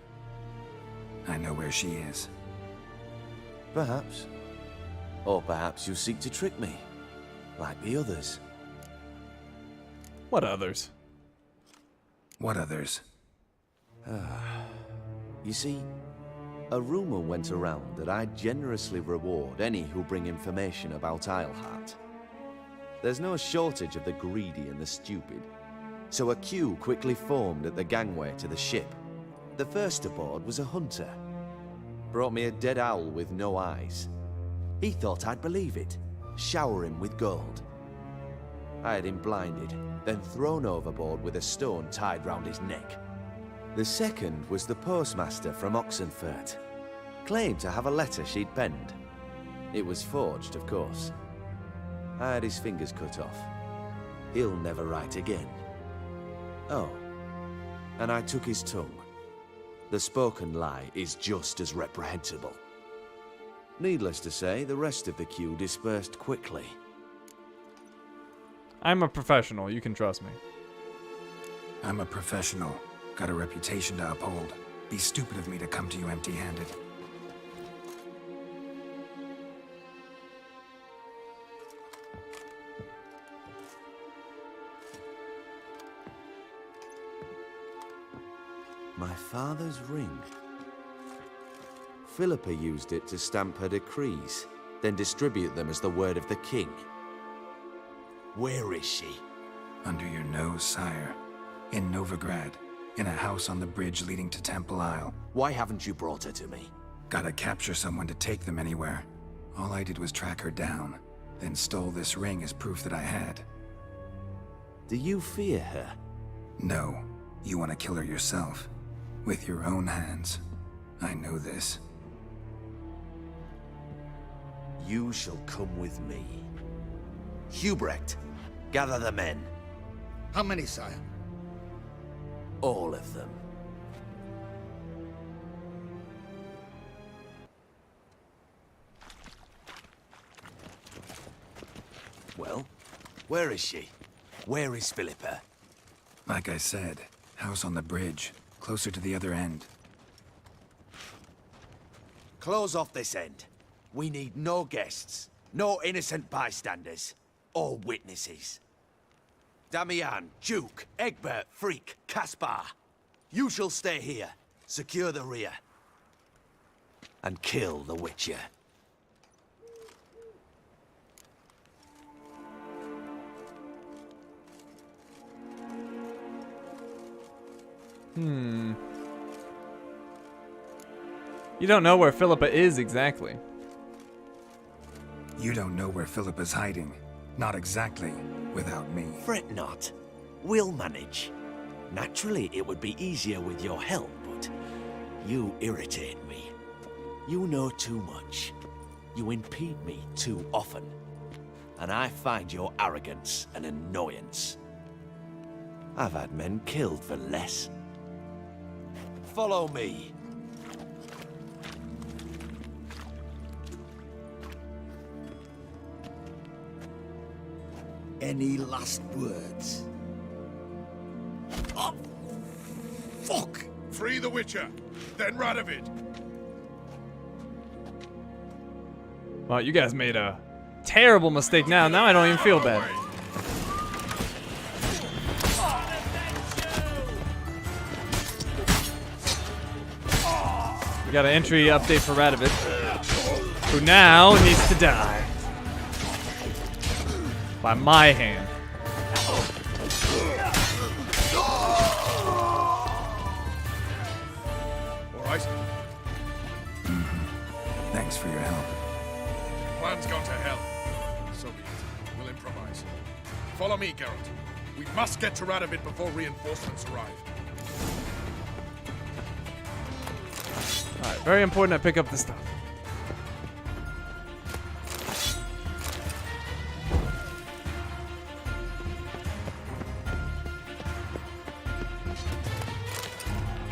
I know where she is. Perhaps. Or perhaps you seek to trick me, like the others. What others? What others? You see, a rumor went around that I generously reward any who bring information about Eilhart. There's no shortage of the greedy and the stupid, so a queue quickly formed at the gangway to the ship. The first aboard was a hunter. Brought me a dead owl with no eyes. He thought I'd believe it, shower him with gold. I had him blinded, then thrown overboard with a stone tied round his neck. The second was the postmaster from Oxenfurt. Claimed to have a letter she'd penned. It was forged, of course. I had his fingers cut off. He'll never write again. Oh, and I took his tongue. The spoken lie is just as reprehensible. Needless to say, the rest of the queue dispersed quickly. I'm a professional. You can trust me. I'm a professional. Got a reputation to uphold. Be stupid of me to come to you empty-handed. My father's ring. Philippa used it to stamp her decrees, then distribute them as the word of the king. Where is she? Under your nose, sire. In Novigrad. In a house on the bridge leading to Temple Isle. Why haven't you brought her to me? Gotta capture someone to take them anywhere. All I did was track her down, then stole this ring as proof that I had. Do you fear her? No. You want to kill her yourself. With your own hands. I know this. You shall come with me. Hubrecht, gather the men. How many, sire? All of them. Well, where is she? Where is Philippa? Like I said, house on the bridge, closer to the other end. Close off this end. We need no guests, no innocent bystanders, or witnesses. Damian, Duke, Egbert, Freak, Caspar. You shall stay here, secure the rear, and kill the Witcher. You don't know where Philippa is exactly. You don't know where Philippa's hiding. Not exactly, without me. Fret not. We'll manage. Naturally, it would be easier with your help, but you irritate me. You know too much. You impede me too often. And I find your arrogance an annoyance. I've had men killed for less. Follow me. Any last words? Oh, fuck! Free the Witcher, then Radovid. Well, you guys made a terrible mistake now. Now I don't even feel bad. We got an entry update for Radovid, who now needs to die. By my hand. All right? Thanks for your help. Plan's gone to hell. So be it. We'll improvise. Follow me, Geralt. We must get to Radovid before reinforcements arrive. Alright, very important I pick up the stuff.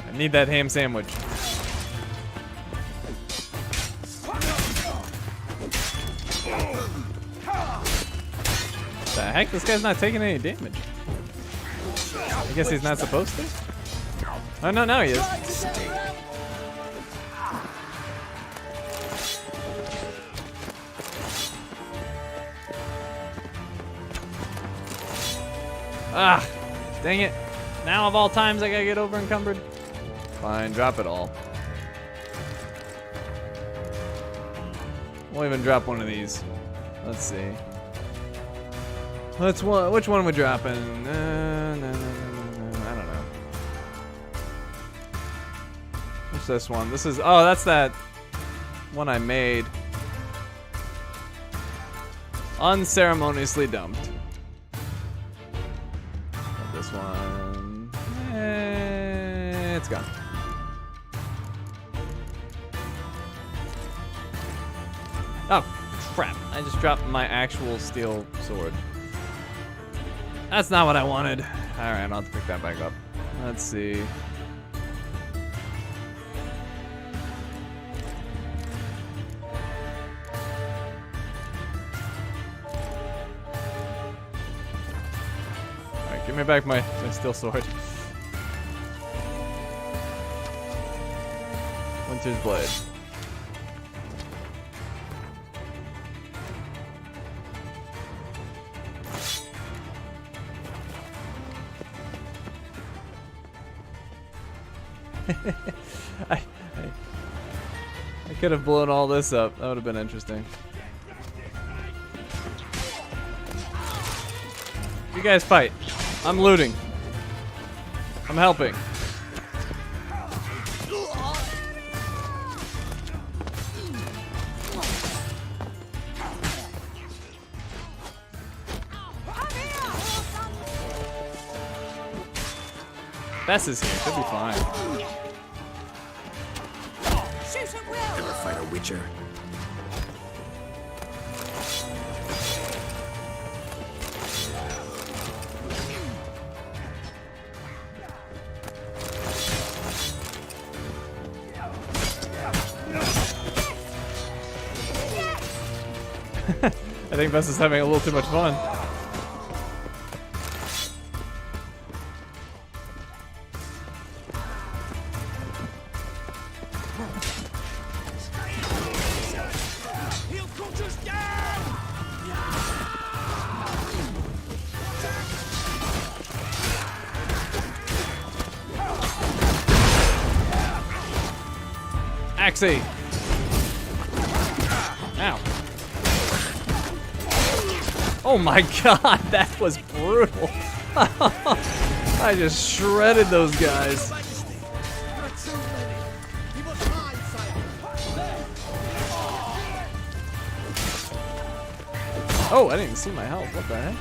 I need that ham sandwich. The heck? This guy's not taking any damage. I guess he's not supposed to? Oh no, now he is. Ah, dang it. Now of all times I gotta get over encumbered. Fine, drop it all. We'll even drop one of these. Let's see. Which one we dropping? No, I don't know. What's this one? This is, oh, that's that one I made. Unceremoniously dumped. This one, it's gone. Oh, crap. I just dropped my actual steel sword. That's not what I wanted. Alright, I'll have to pick that back up. Let's see. Alright, give me back my steel sword. Winter's Blade. I could have blown all this up. That would have been interesting. You guys fight. I'm looting. I'm helping. Bess is here. Should be fine. Ever fight a Witcher? I think Bess is having a little too much fun. Axie! Ow. Oh my god, that was brutal. I just shredded those guys. Oh, I didn't even see my health. What the heck?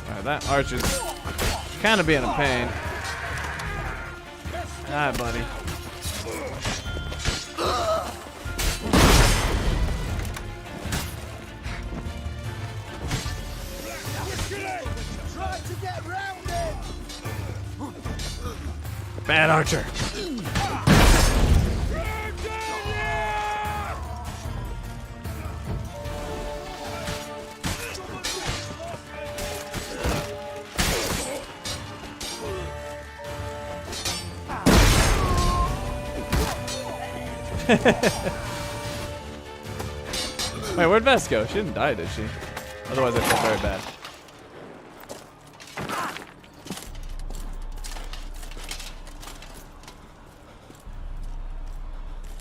Alright, that arch is kind of being a pain. Hi, buddy. Bad archer. Wait, where'd Vess go? She didn't die, did she? Otherwise, I feel very bad.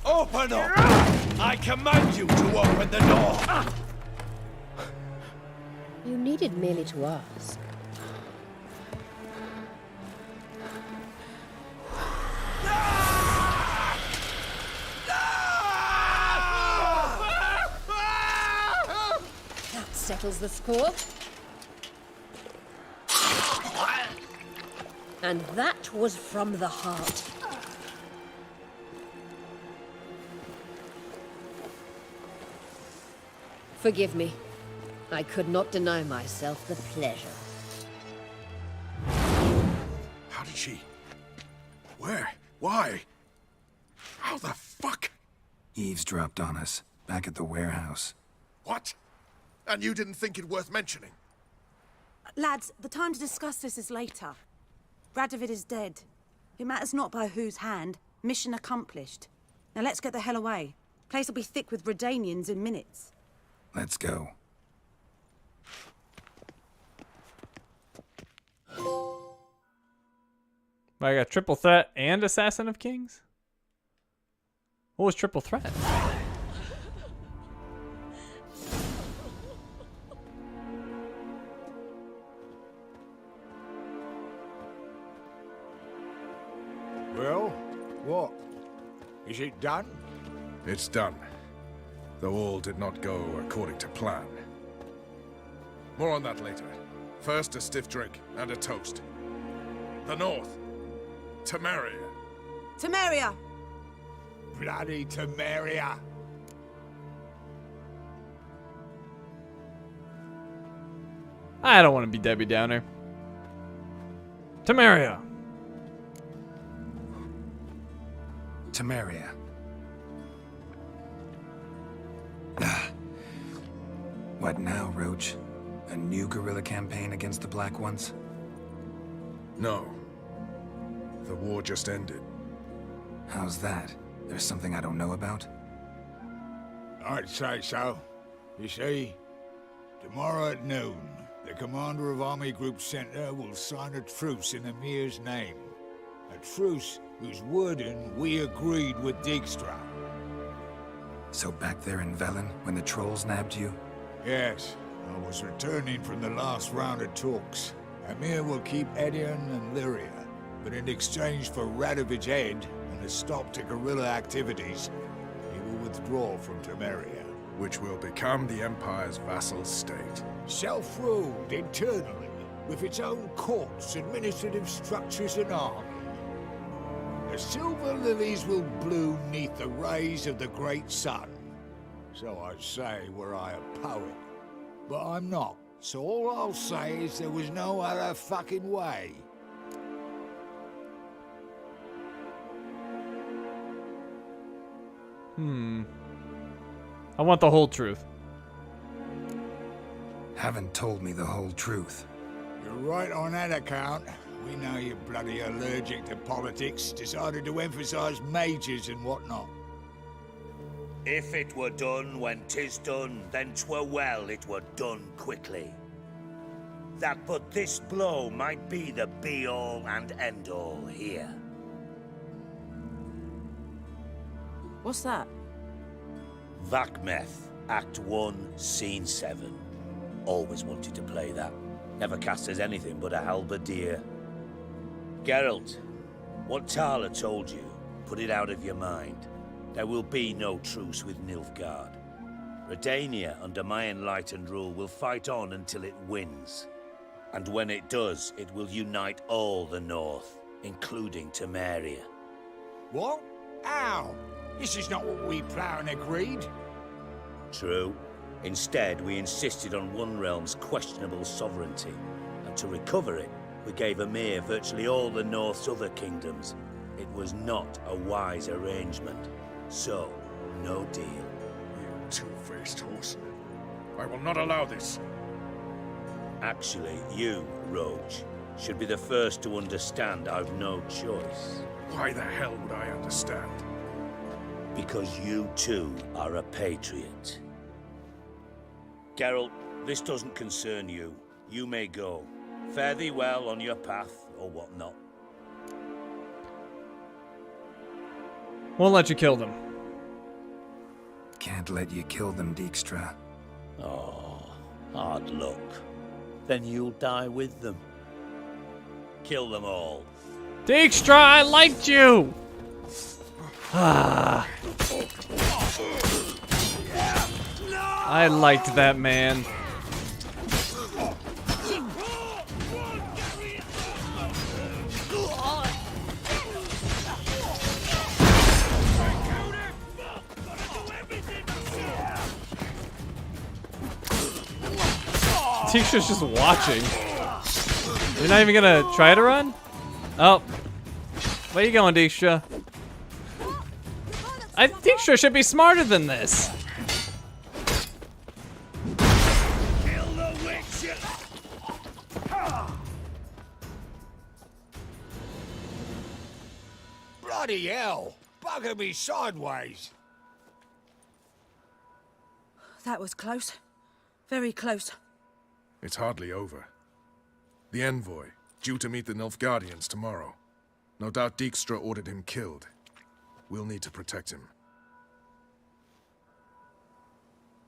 Open up! I command you to open the door! You needed merely to ask. That settles the score. And that was from the heart. Forgive me. I could not deny myself the pleasure. How did she? Where? Why? How the fuck? Eavesdropped on us, back at the warehouse. What? And you didn't think it worth mentioning? Lads, the time to discuss this is later. Radovid is dead. It matters not by whose hand. Mission accomplished. Now let's get the hell away. Place will be thick with Redanians in minutes. Let's go. I got triple threat and assassin of kings? What was triple threat? Well, what? Is it done? It's done. Though all did not go according to plan. More on that later. First, a stiff drink and a toast. The North. Temeria. Temeria! Bloody Temeria! I don't want to be Debbie Downer. Temeria. Temeria. What now, Roach? A new guerrilla campaign against the Black Ones? No. The war just ended. How's that? There's something I don't know about? I'd say so. You see, tomorrow at noon, the commander of Army Group Center will sign a truce in Emir's name. A truce whose wording we agreed with Dijkstra. So back there in Velen, when the trolls nabbed you? Yes, I was returning from the last round of talks. Emir will keep Edion and Lyria, but in exchange for Radovid's head and a stop to guerrilla activities, he will withdraw from Temeria. Which will become the Empire's vassal state. Self-ruled internally, with its own courts, administrative structures and army. The silver lilies will bloom neath the rays of the great sun. So I say were I a poet. But I'm not. So all I'll say is there was no other fucking way. I want the whole truth. Haven't told me the whole truth. You're right on that account. We know you're bloody allergic to politics, decided to emphasize majors and whatnot. If it were done when 'tis done, then 'twere well it were done quickly. That but this blow might be the be-all and end-all here. What's that? Vakmeth, Act 1, Scene 7. Always wanted to play that. Never cast as anything but a halberdier. Geralt, what Tala told you, put it out of your mind. There will be no truce with Nilfgaard. Redania, under my enlightened rule, will fight on until it wins. And when it does, it will unite all the North, including Temeria. What? How? This is not what we plowed and agreed. True. Instead, we insisted on one realm's questionable sovereignty, and to recover it, we gave Emir virtually all the North's other kingdoms. It was not a wise arrangement. So, no deal. You two-faced horse. I will not allow this. Actually, you, Roach, should be the first to understand I've no choice. Why the hell would I understand? Because you too are a patriot. Geralt, this doesn't concern you. You may go. Fare thee well on your path, or whatnot. Won't let you kill them. Can't let you kill them, Dijkstra. Oh, hard luck. Then you'll die with them. Kill them all. Dijkstra, I liked you! Ah. I liked that man. Dijkstra's just watching. You're not even gonna try to run? Oh. Where you going, Dijkstra? Dijkstra should be smarter than this. Kill the witch! Bloody hell! Bugger me sideways! That was close. Very close. It's hardly over. The envoy, due to meet the Nilfgaardians tomorrow. No doubt Dijkstra ordered him killed. We'll need to protect him.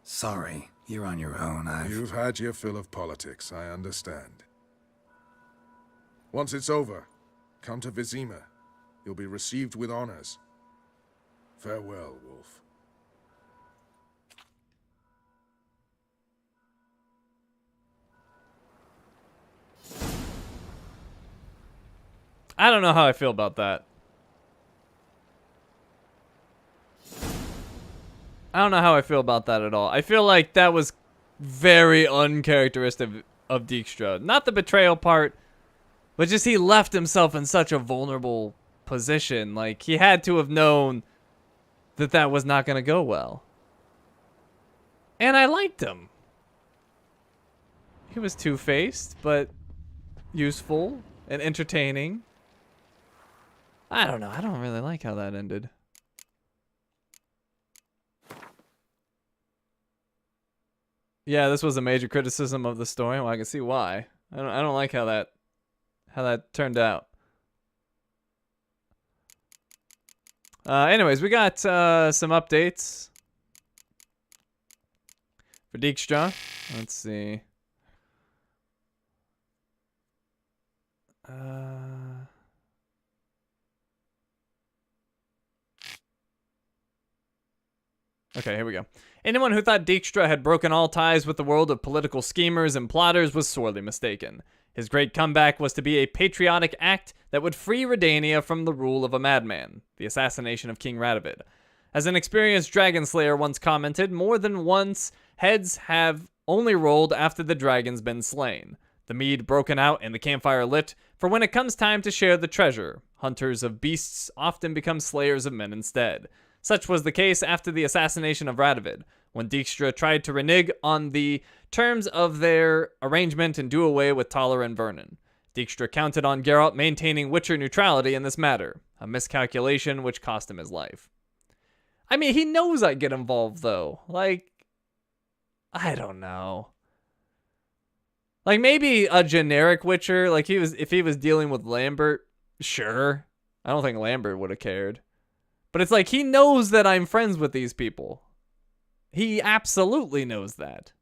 Sorry, you're on your own. You've had your fill of politics, I understand. Once it's over, come to Vizima. You'll be received with honors. Farewell, Wolf. I don't know how I feel about that. I don't know how I feel about that at all. I feel like that was very uncharacteristic of Dijkstra. Not the betrayal part, but just he left himself in such a vulnerable position. Like, he had to have known that that was not going to go well. And I liked him. He was two-faced, but useful and entertaining. I don't know. I don't really like how that ended. Yeah, this was a major criticism of the story. Well, I can see why. I don't like how that turned out. Anyways, we got some updates for Dijkstra. Let's see. Okay, here we go. Anyone who thought Dijkstra had broken all ties with the world of political schemers and plotters was sorely mistaken. His great comeback was to be a patriotic act that would free Redania from the rule of a madman, the assassination of King Radovid. As an experienced dragon slayer once commented, more than once, heads have only rolled after the dragon's been slain. The mead broken out and the campfire lit, for when it comes time to share the treasure, hunters of beasts often become slayers of men instead. Such was the case after the assassination of Radovid, when Dijkstra tried to renege on the terms of their arrangement and do away with Talar and Vernon. Dijkstra counted on Geralt maintaining Witcher neutrality in this matter, a miscalculation which cost him his life. I mean, he knows I get involved, though. Like, I don't know. Like, maybe a generic Witcher, like if he was dealing with Lambert, sure. I don't think Lambert would have cared. But it's like, he knows that I'm friends with these people. He absolutely knows that.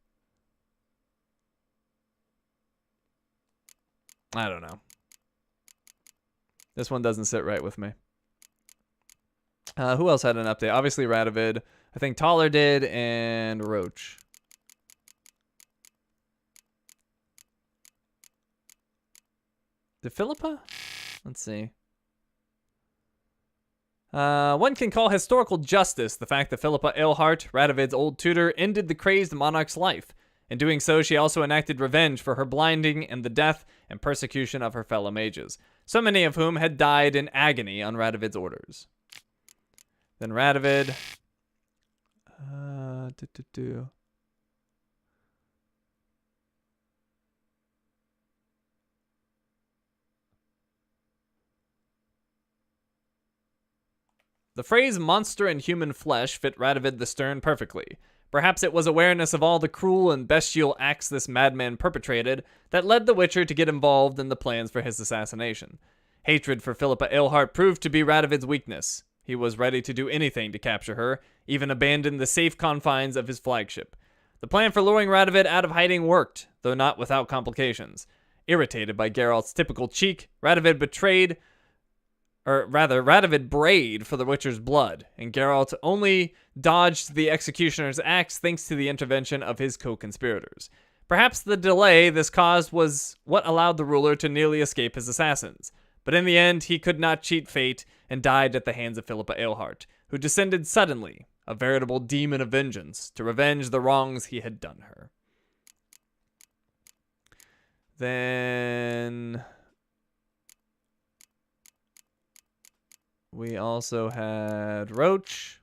I don't know. This one doesn't sit right with me. Who else had an update? Obviously Radovid. I think Taller did, and Roach. Did Philippa? Let's see. One can call historical justice the fact that Philippa Eilhart, Radovid's old tutor, ended the crazed monarch's life. In doing so, she also enacted revenge for her blinding and the death and persecution of her fellow mages, so many of whom had died in agony on Radovid's orders. Then Radovid... The phrase monster in human flesh fit Radovid the Stern perfectly. Perhaps it was awareness of all the cruel and bestial acts this madman perpetrated that led the Witcher to get involved in the plans for his assassination. Hatred for Philippa Eilhart proved to be Radovid's weakness. He was ready to do anything to capture her, even abandon the safe confines of his flagship. The plan for luring Radovid out of hiding worked, though not without complications. Irritated by Geralt's typical cheek, Radovid brayed for the Witcher's blood, and Geralt only dodged the executioner's axe thanks to the intervention of his co-conspirators. Perhaps the delay this caused was what allowed the ruler to nearly escape his assassins, but in the end he could not cheat fate and died at the hands of Philippa Eilhart, who descended suddenly, a veritable demon of vengeance, to revenge the wrongs he had done her. Then... we also had Roach.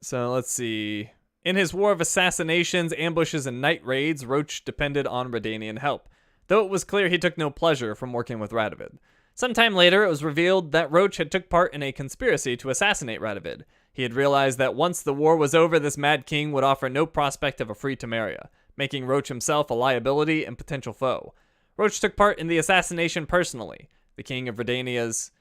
So let's see. In his war of assassinations, ambushes, and night raids, Roach depended on Redanian help, though it was clear he took no pleasure from working with Radovid. Sometime later, it was revealed that Roach had took part in a conspiracy to assassinate Radovid. He had realized that once the war was over, this mad king would offer no prospect of a free Temeria, making Roach himself a liability and potential foe. Roach took part in the assassination personally. The King of Redania's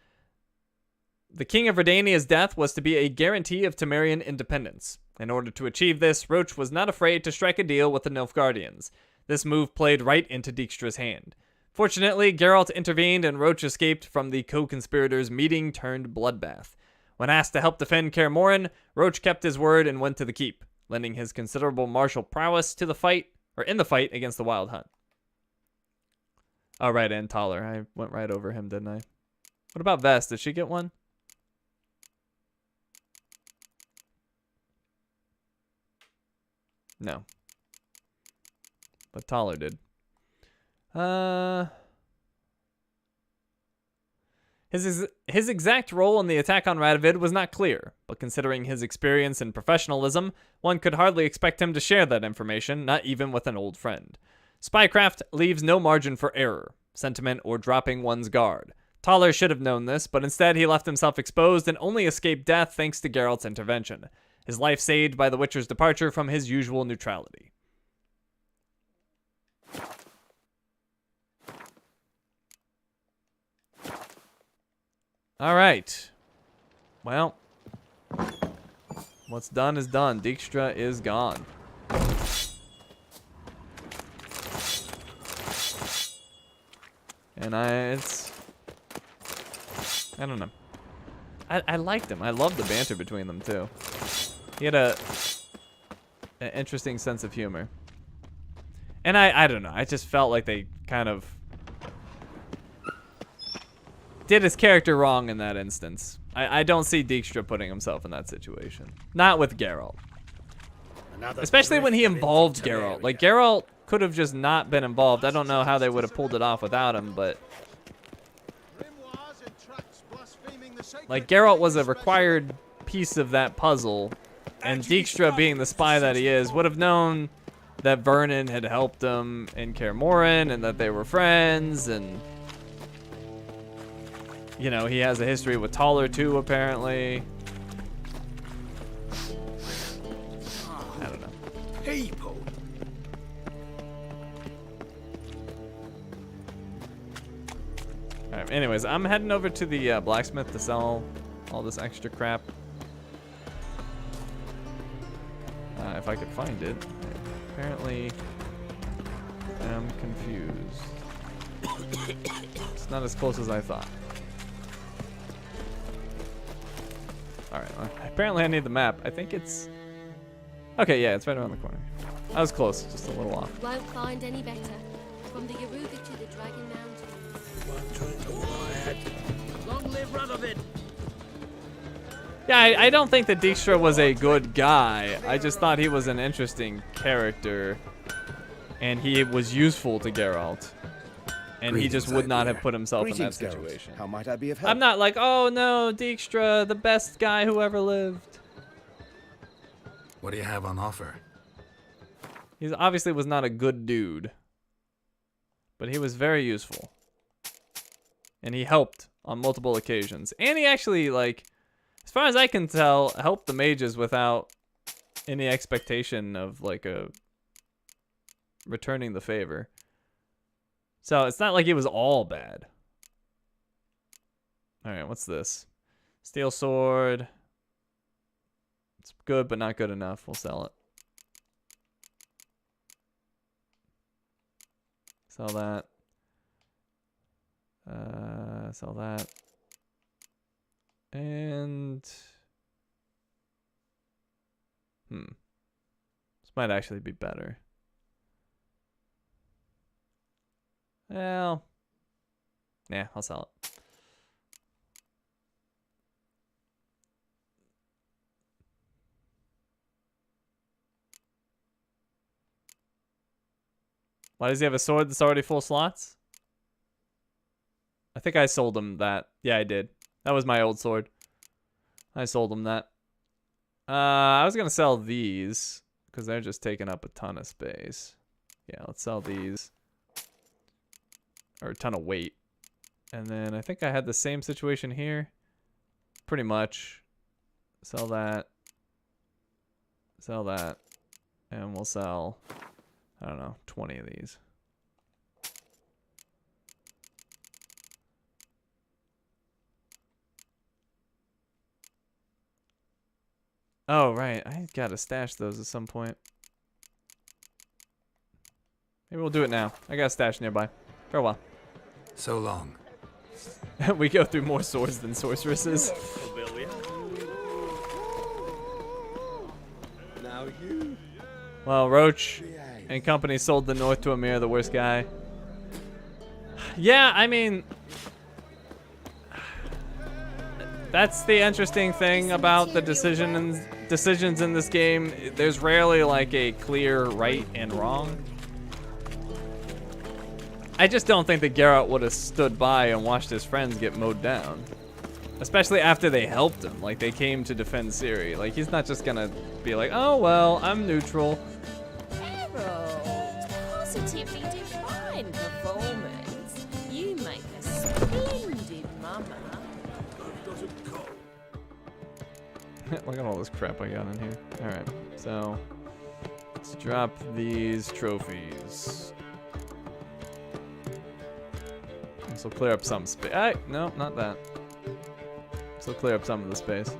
death was to be a guarantee of Temerian independence. In order to achieve this, Roach was not afraid to strike a deal with the Nilfgaardians. This move played right into Dijkstra's hand. Fortunately, Geralt intervened and Roach escaped from the co-conspirators' meeting-turned-bloodbath. When asked to help defend Kaer Morhen, Roach kept his word and went to the keep, lending his considerable martial prowess to the fight against the Wild Hunt. Oh, right, and Taller. I went right over him, didn't I? What about Vest? Did she get one? No. But Taller did. His exact role in the attack on Radovid was not clear, but considering his experience and professionalism, one could hardly expect him to share that information, not even with an old friend. Spycraft leaves no margin for error, sentiment, or dropping one's guard. Taller should have known this, but instead he left himself exposed and only escaped death thanks to Geralt's intervention, his life saved by the Witcher's departure from his usual neutrality. All right. Well, what's done is done. Dijkstra is gone. And I don't know. I liked him. I loved the banter between them too. He had an interesting sense of humor. And I don't know. I just felt like they kind of did his character wrong in that instance. I don't see Dijkstra putting himself in that situation. Not with Geralt. Especially when he involved Geralt. Like, Geralt could have just not been involved. I don't know how they would have pulled it off without him, but... like, Geralt was a required piece of that puzzle, and Dijkstra, being the spy that he is, would have known that Vernon had helped him in Kaer Morhen, and that they were friends, and... you know, he has a history with Taller too, apparently. I don't know. People. Alright, anyways, I'm heading over to the blacksmith to sell all this extra crap. if I could find it. Apparently, I'm confused. It's not as close as I thought. Alright, apparently I need the map. I think it's... Okay, yeah, it's right around the corner. I was close, just a little off. Won't find any better. From the Yaruga to the Dragon Mountain. Long live Radovid! Yeah, I don't think that Dijkstra was a good guy. I just thought he was an interesting character. And he was useful to Geralt. And he just would not have put himself in that situation. How might I be of help? I'm not like, oh no, Dijkstra, the best guy who ever lived. What do you have on offer? He obviously was not a good dude. But he was very useful. And he helped on multiple occasions. And he actually, like, as far as I can tell, helped the mages without any expectation of, like, a returning the favor. So it's not like he was all bad. Alright, what's this? Steel sword. It's good, but not good enough. We'll sell it. Sell that. Sell that. And... This might actually be better. Well... Yeah, I'll sell it. Why does he have a sword that's already full slots? I think I sold him that. Yeah, I did. That was my old sword. I sold him that. I was gonna sell these because they're just taking up a ton of space. Yeah, let's sell these. Or a ton of weight. And then I think I had the same situation here. Pretty much. Sell that. Sell that. And we'll sell, I don't know, 20 of these. Oh, right. I gotta stash those at some point. Maybe we'll do it now. I got a stash nearby. Farewell. So long. We go through more swords than sorceresses. Now you. Well, Roach and company sold the North to Amir, the worst guy. Yeah, I mean... That's the interesting thing about the decisions in this game. There's rarely like a clear right and wrong. I just don't think that Geralt would have stood by and watched his friends get mowed down. Especially after they helped him, like they came to defend Ciri. Like he's not just gonna be like, oh well, I'm neutral. Geralt, positively divine performance. You make a splendid mama. Look at all this crap I got in here. Alright, so let's drop these trophies. This will clear up some space. No, not that. This will clear up some of the space.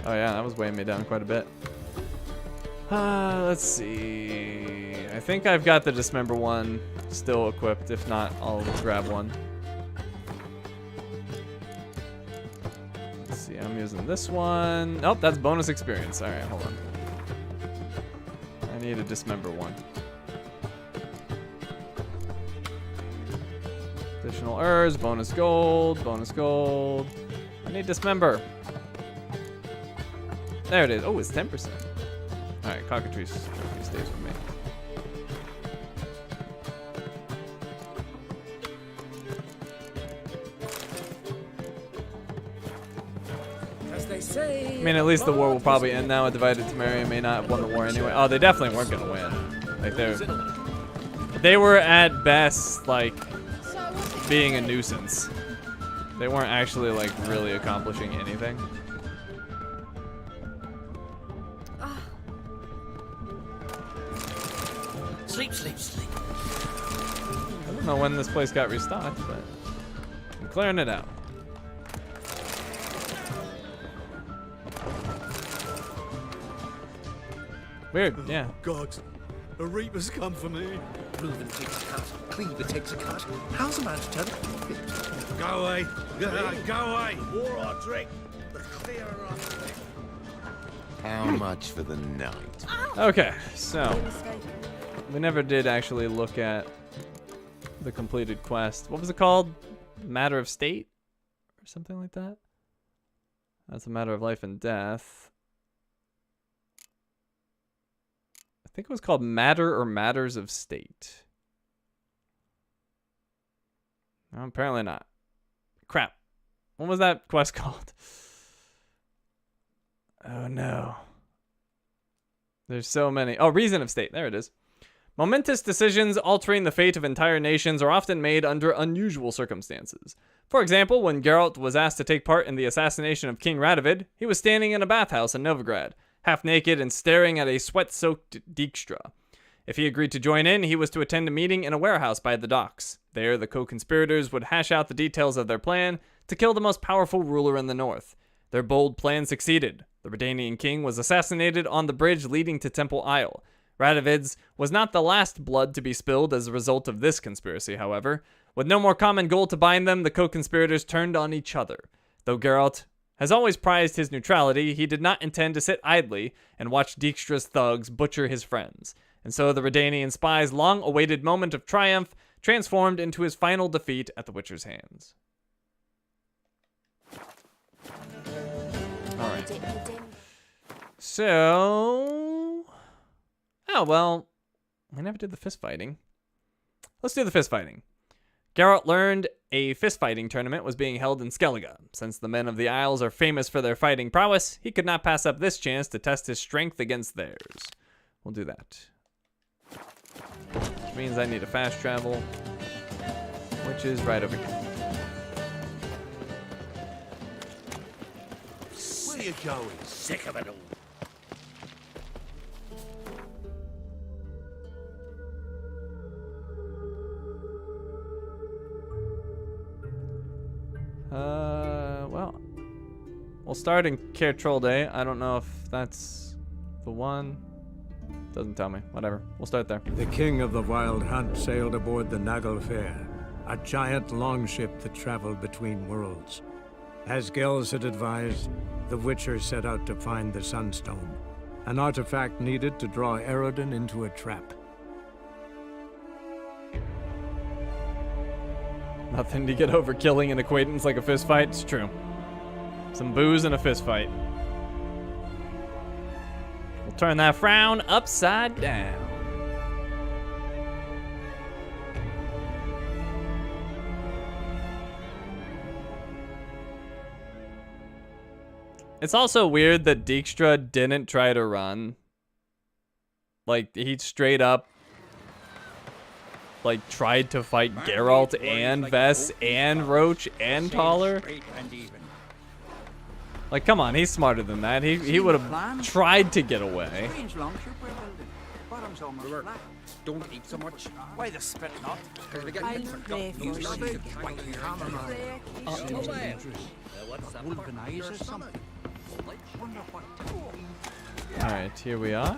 Oh yeah, that was weighing me down quite a bit. Let's see. I think I've got the Dismember one still equipped. If not, I'll grab one. Let's see, I'm using this one. Nope, that's bonus experience. Alright, hold on. I need a Dismember one. Additional herbs, bonus gold, bonus gold. I need Dismember. There it is. Oh, it's 10%. Alright, Cockatrice stays with me. As they say, I mean, at least the war will probably end now. A divided Temeria may not have won the war anyway. Oh, they definitely weren't gonna win. Like they were at best like being a nuisance. They weren't actually like really accomplishing anything. Sleep, sleep, sleep. don't know when this place got restocked, but I'm clearing it out. Weird, yeah. God, a reaper's come for me. Reuben takes a cut. Cleaver takes a cut. How's a man to tell it? Go away. Go away. War or drink, the clearer our drink. How much for the night? Okay, so we never did actually look at the completed quest. What was it called? Matter of State? Or something like that? That's a matter of life and death. I think it was called Matter or Matters of State. No, apparently not. Crap. What was that quest called? Oh no. There's so many. Oh, Reason of State. There it is. Momentous decisions altering the fate of entire nations are often made under unusual circumstances. For example, when Geralt was asked to take part in the assassination of King Radovid, he was standing in a bathhouse in Novigrad, half naked and staring at a sweat-soaked Dijkstra. If he agreed to join in, he was to attend a meeting in a warehouse by the docks. There, the co-conspirators would hash out the details of their plan to kill the most powerful ruler in the north. Their bold plan succeeded. The Redanian king was assassinated on the bridge leading to Temple Isle. Radovid's was not the last blood to be spilled as a result of this conspiracy, however. With no more common goal to bind them, the co-conspirators turned on each other. Though Geralt has always prized his neutrality, he did not intend to sit idly and watch Dijkstra's thugs butcher his friends. And so the Redanian spy's long-awaited moment of triumph transformed into his final defeat at the Witcher's hands. Alright. So... oh, well, we never did the fist fighting. Let's do the fist fighting. Geralt learned a fist fighting tournament was being held in Skellige. Since the men of the Isles are famous for their fighting prowess, he could not pass up this chance to test his strength against theirs. We'll do that. Which means I need a fast travel, which is right over here. Where you going? Sick of it all. Well, we'll start in Kaer Day. I don't know if that's the one. Doesn't tell me. Whatever. We'll start there. The king of the Wild Hunt sailed aboard the Naglfare, a giant longship that traveled between worlds. As Gels had advised, the Witcher set out to find the Sunstone, an artifact needed to draw Eredin into a trap. Nothing to get over killing an acquaintance like a fist fight. It's true. Some booze and a fist fight. We'll turn that frown upside down. It's also weird that Dijkstra didn't try to run. Like, he straight up like tried to fight Geralt and Vess and Roach and Taller. Like, come on, he's smarter than that. He would have tried to get away. Don't eat so much. Why the spit not? I'll play for you. Alright, here we are.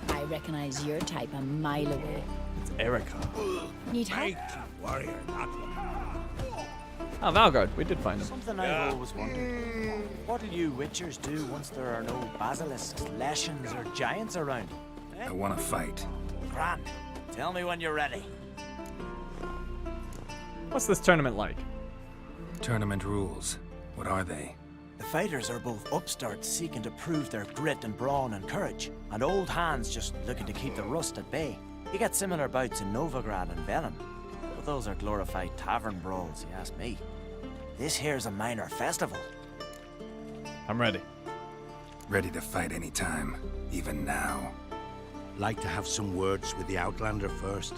I recognize your type a mile away. It's Erica. Need help? Warrior, that one. Oh, Valgard. We did find him. Something I've always wondered. What do you Witchers do once there are no basilisks, leshens, or giants around? I want to fight. Grand. Tell me when you're ready. What's this tournament like? Tournament rules. What are they? The fighters are both upstarts seeking to prove their grit and brawn and courage, and old hands just looking to keep the rust at bay. You get similar bouts in Novigrad and Velen, but those are glorified tavern brawls, you ask me. This here's a minor festival. I'm ready. Ready to fight anytime, even now. Like to have some words with the Outlander first?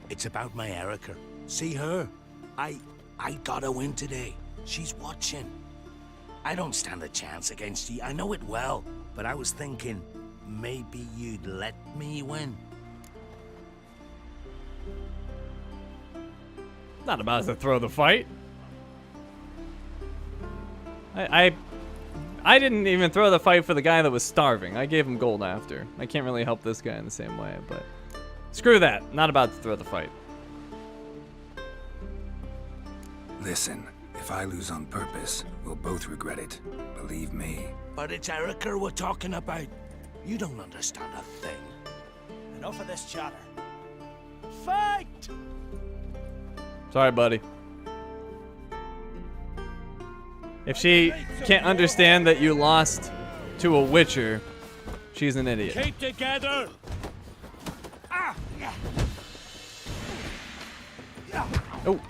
It's about my Erica. See her? I gotta win today. She's watching. I don't stand a chance against ye, I know it well, but I was thinking maybe you'd let me win. Not about to throw the fight. I didn't even throw the fight for the guy that was starving. I gave him gold after. I can't really help this guy in the same way, but screw that. Not about to throw the fight. Listen, if I lose on purpose, we'll both regret it. Believe me. But it's Erica we're talking about. You don't understand a thing. Enough of this chatter. Fight! Sorry, buddy. If she can't understand that you lost to a Witcher, she's an idiot. Keep together! Oh.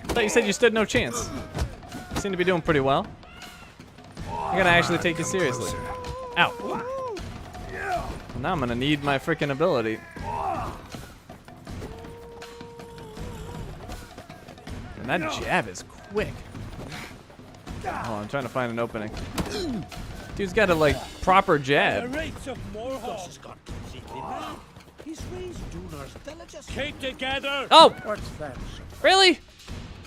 I thought you said you stood no chance. You seem to be doing pretty well. I'm gonna actually take you seriously. Ow. Well, now I'm gonna need my freaking ability. And that jab is quick. Oh, I'm trying to find an opening. Dude's got a like proper jab. Keep together! Oh! Really?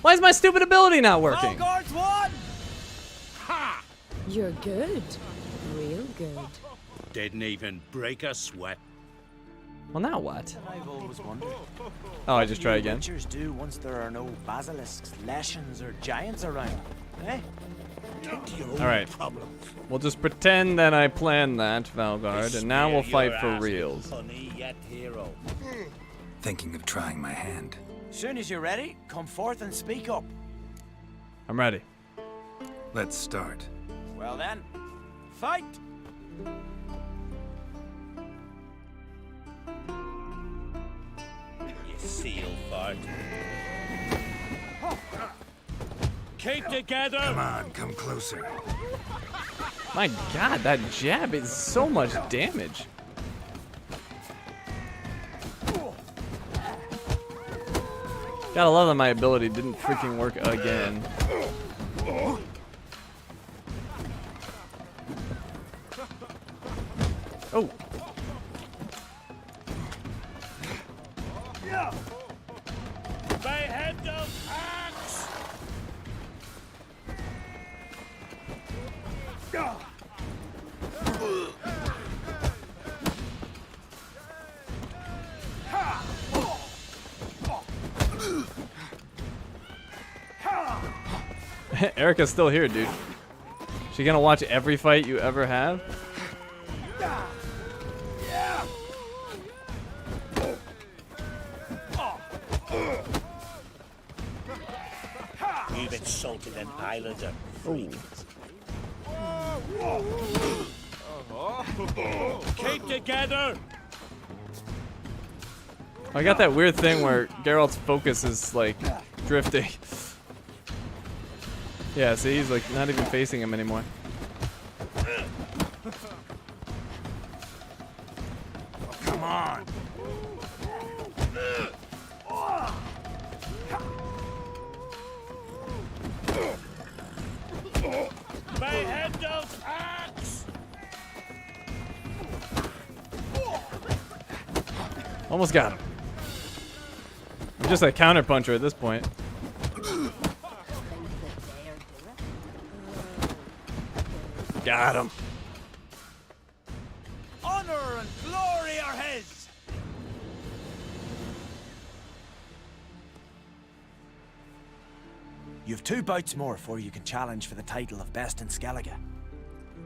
Why is my stupid ability not working? Guards won! Ha! You're good. Real good. Didn't even break a sweat. Well, now what? I've always wondered. Oh, I just try again. What do Witchers do once there are no basilisks, leshens, or giants around? Eh? All right. We'll just pretend that I planned that, Valgard, and now we'll fight for reals. Thinking of trying my hand. Soon as you're ready, come forth and speak up. I'm ready. Let's start. Well then, fight! You seal fart. Keep together! Come on, come closer. My God, that jab is so much damage. Gotta love that my ability didn't freaking work again. Oh. Behead those hacks! Erica's still here, dude. She gonna watch every fight you ever have? You've insulted an islander. Keep together! I got that weird thing where Geralt's focus is like drifting. Yeah, see, he's like not even facing him anymore. Come on. Behead those hacks! Almost got him. I'm just a counter puncher at this point. Got him. Honor and glory are his! You've 2 bouts more before you can challenge for the title of Best in Skellige.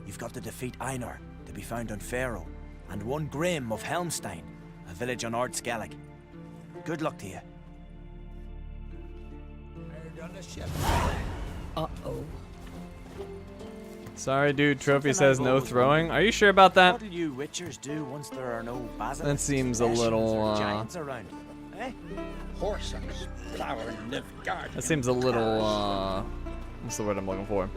You've got to defeat Einar, to be found on Faroe, and 1 Grim of Helmstein, a village on Ard Skellige. Good luck to you. Uh-oh. Sorry, dude. Trophy says no throwing. Are you sure about that? What do you Witchers do once there are no basilisks, That seems a little, giants around? Eh? That seems a little, what's the word I'm looking for?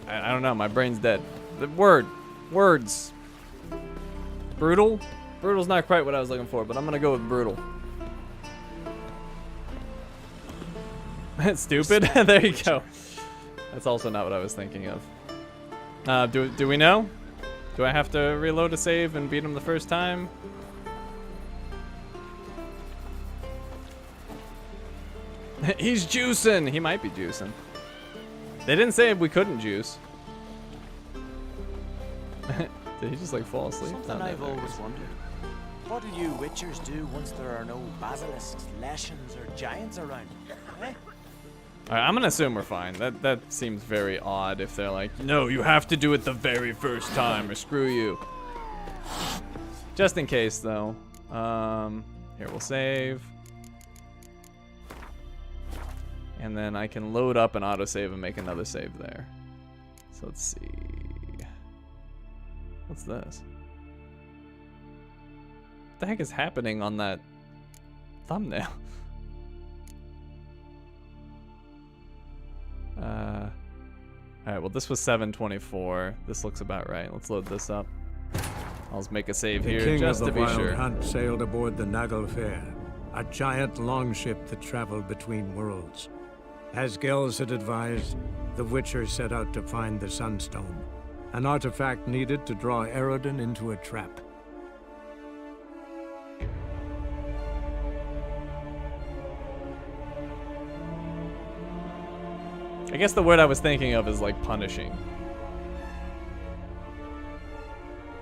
I don't know. My brain's dead. The words. Brutal? Brutal's not quite what I was looking for, but I'm gonna go with brutal. Stupid? There you go. That's also not what I was thinking of. Do we know? Do I have to reload a save and beat him the first time? He's juicing! He might be juicing. They didn't say we couldn't juice. Did he just like fall asleep? Something I've always wondered. What do you witchers do once there are no basilisks, leshens, or giants around? Eh? Alright, I'm gonna assume we're fine. That seems very odd if they're like, no, you have to do it the very first time or screw you. Just in case though. Here we'll save. And then I can load up an autosave and make another save there. So let's see. What's this? What the heck is happening on that thumbnail? Alright, well this was 724. This looks about right. Let's load this up. I'll just make a save here just to be sure. The king of the Wild Hunt sailed aboard the Naglfare, a giant longship that traveled between worlds. As Gels had advised, the Witcher set out to find the Sunstone, an artifact needed to draw Eredin into a trap. I guess the word I was thinking of is like punishing.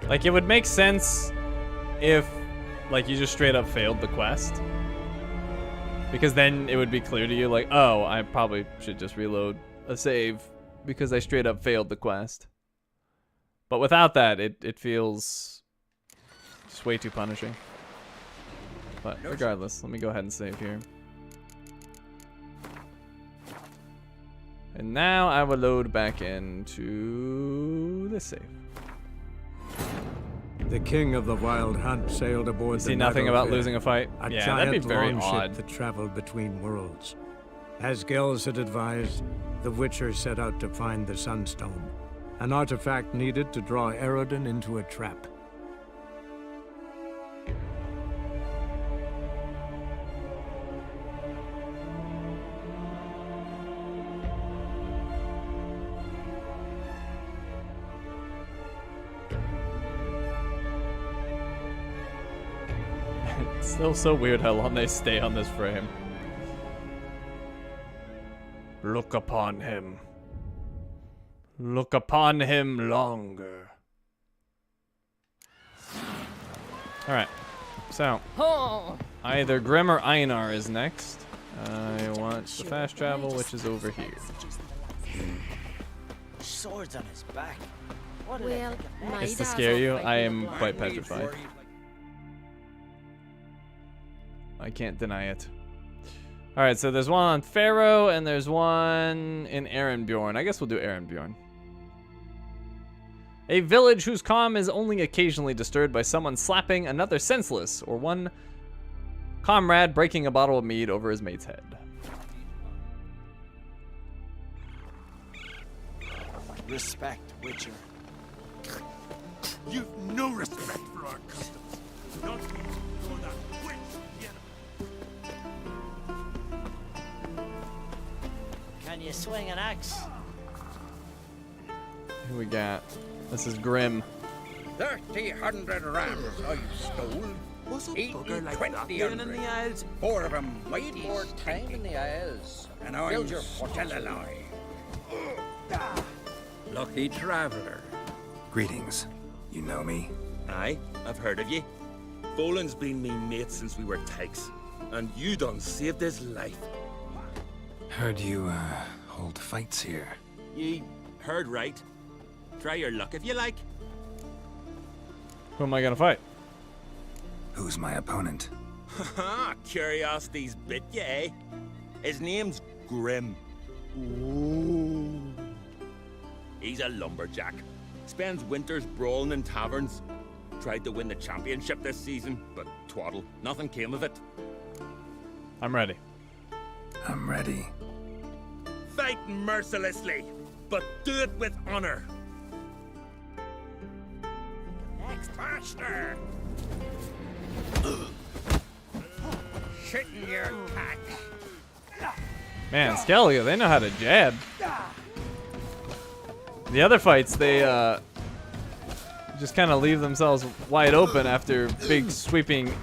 Like it would make sense if like you just straight up failed the quest. Because then it would be clear to you like, oh, I probably should just reload a save because I straight up failed the quest. But without that, it feels just way too punishing. But regardless, let me go ahead and save here. And now I will load back into this save. The king of the Wild Hunt sailed aboard the See nothing about Naglfare, losing a fight? a Yeah, giant that'd be very longship odd. that traveled between worlds. As Gels had advised, the Witcher set out to find the Sunstone, an artifact needed to draw Eredin into a trap. It's still so weird how long they stay on this frame. Look upon him. Look upon him longer. Alright. So, either Grim or Einar is next. I want the fast travel, which is over here. Swords on his back. What Well, my It's to dad's scare you. off I fighting am the quite black. petrified. I can't deny it. Alright, so there's one on Pharaoh, and there's one in Erenbjorn. I guess we'll do Erenbjorn. A village whose calm is only occasionally disturbed by someone slapping another senseless, or one comrade breaking a bottle of mead over his mate's head. Respect, Witcher. You've no respect for our customs. Not for that witch, Can you swing an axe? Who we got? This is Grim. 300 rams I stole. What's a 80, bugger like 20 that doing in the Isles? 4 of them mighty more time in the Isles. And I'm Build your still alive. Lucky traveler. Greetings. You know me? Aye, I've heard of ye. Boland's been me mate since we were tykes, and you done saved his life. Heard you, hold fights here. Ye heard right. Try your luck if you like. Who am I gonna fight? Who's my opponent? Haha, curiosity's bit ya, eh? His name's Grim. Ooh. He's a lumberjack. Spends winters brawling in taverns. Tried to win the championship this season, but twaddle, nothing came of it. I'm ready. I'm ready. Fight mercilessly, but do it with honor. Next faster. Shitting your cat. Man, Skellige, they know how to jab. The other fights, they just kind of leave themselves wide open after big sweeping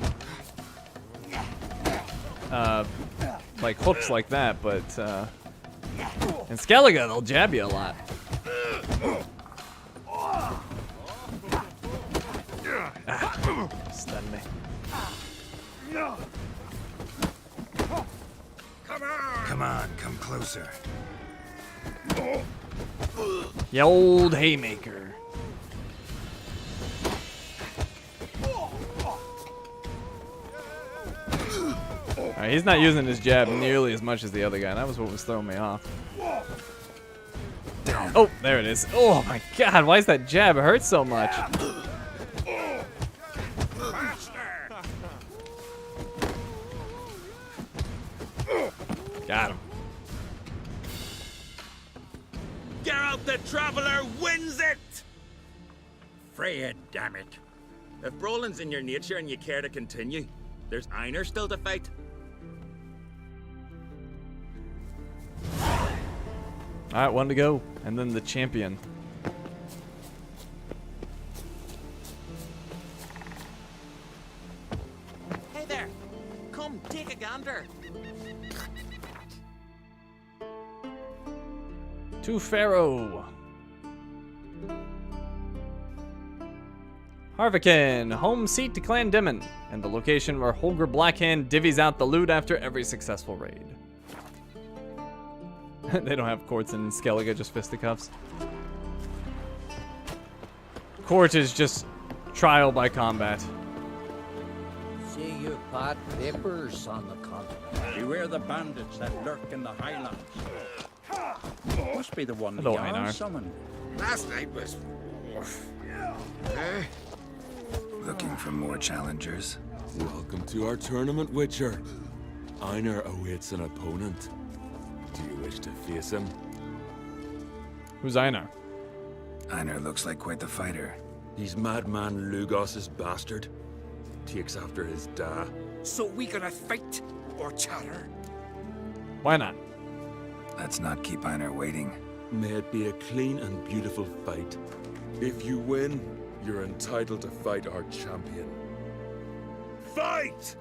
like hooks like that, but in Skellige they'll jab you a lot. Stun me. Come on, come closer. The old haymaker. Alright, he's not using his jab nearly as much as the other guy. That was what was throwing me off. Oh, there it is. Oh my god, why is that jab hurt so much? Got him. Geralt the Traveler wins it! Freya, damn it. If brawling's in your nature and you care to continue, there's Einar still to fight. Alright, one to go. And then the champion. Hey there! Come, take a gander. To Pharaoh. Harviken, home seat to Clan Demon, and the location where Holger Blackhand divvies out the loot after every successful raid. They don't have courts in Skellige, just fisticuffs. Court is just trial by combat. See you bad papers on the continent. Beware the bandits that lurk in the highlands. Must be the one Hello, Jarl Einar. summoned. Last night was... Looking for more challengers? Welcome to our tournament, Witcher. Einar awaits an opponent. Do you wish to face him? Who's Einar? Einar looks like quite the fighter. He's madman Lugos's bastard. Takes after his da. So we gonna fight or chatter? Why not? Let's not keep Einar waiting. May it be a clean and beautiful fight. If you win, you're entitled to fight our champion. Fight!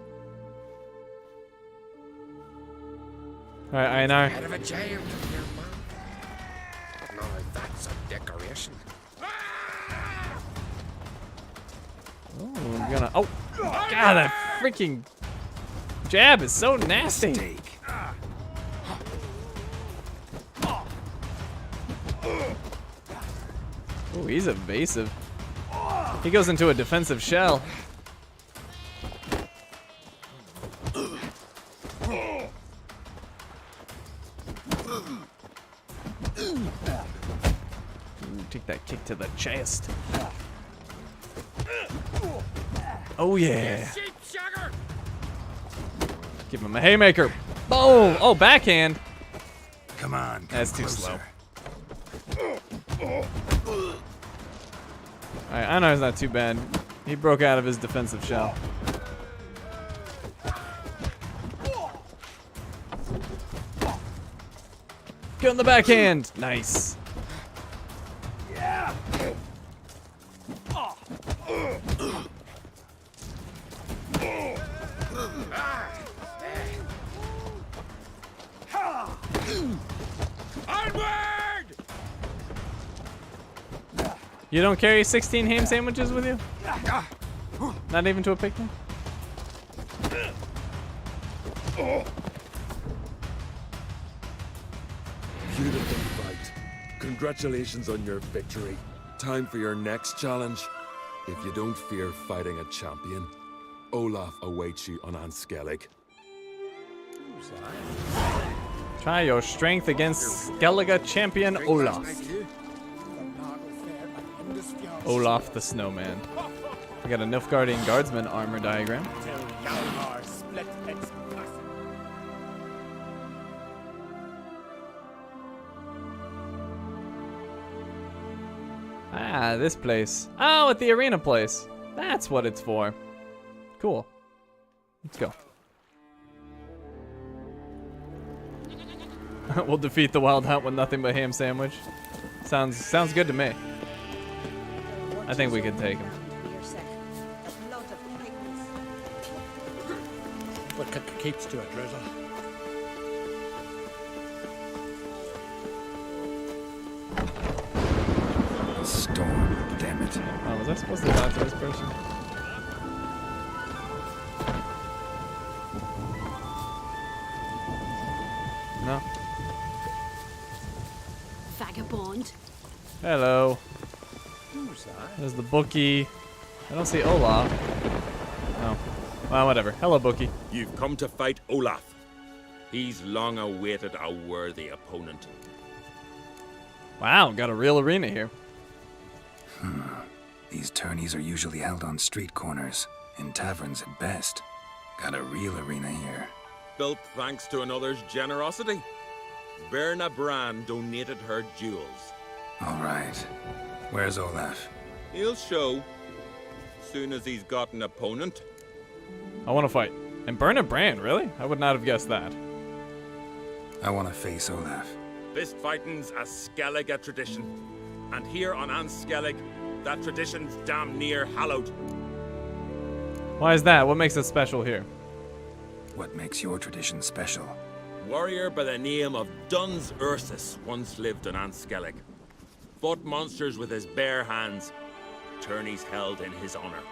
Alright, Einar. Head of a giant up here, man. But no, that's a decoration. Oh, we're gonna. Oh, God, that freaking jab is so nasty. Oh, he's evasive. He goes into a defensive shell. Ooh, take that kick to the chest. Oh yeah. Give him a haymaker. Boom. Oh, backhand. Come on. That's too slow. Alright, Einar's not too bad. He broke out of his defensive shell. Get on the backhand. Nice. Yeah. Onward! You don't carry 16 ham sandwiches with you? Not even to a picnic? Beautiful fight. Congratulations on your victory. Time for your next challenge. If you don't fear fighting a champion, Olaf awaits you on Skellige. Try your strength against Skellige champion Olaf. Olaf the Snowman. We got a Nilfgaardian Guardsman armor diagram. Ah, this place. Oh, at the arena place. That's what it's for. Cool. Let's go. We'll defeat the Wild Hunt with nothing but ham sandwich. Sounds good to me. I think we can take him. What keeps to it, Reza? Storm, damn it. Oh, was I supposed to talk to this person? No. Vagabond. Hello. Who's that? There's the bookie. I don't see Olaf. Oh. Well, whatever. Hello, bookie. You've come to fight Olaf. He's long awaited a worthy opponent. Wow, got a real arena here. These tourneys are usually held on street corners, in taverns at best. Got a real arena here. Built thanks to another's generosity. Verna Brand donated her jewels. All right. Where's Olaf? He'll show. Soon as he's got an opponent. I want to fight. And burn a brand, really? I would not have guessed that. I want to face Olaf. Fist fighting's a Skellige tradition. And here on Skellige, that tradition's damn near hallowed. Why is that? What makes it special here? What makes your tradition special? Warrior by the name of Duns Ursus once lived on Skellige. Fought monsters with his bare hands. Tourneys held in his honor.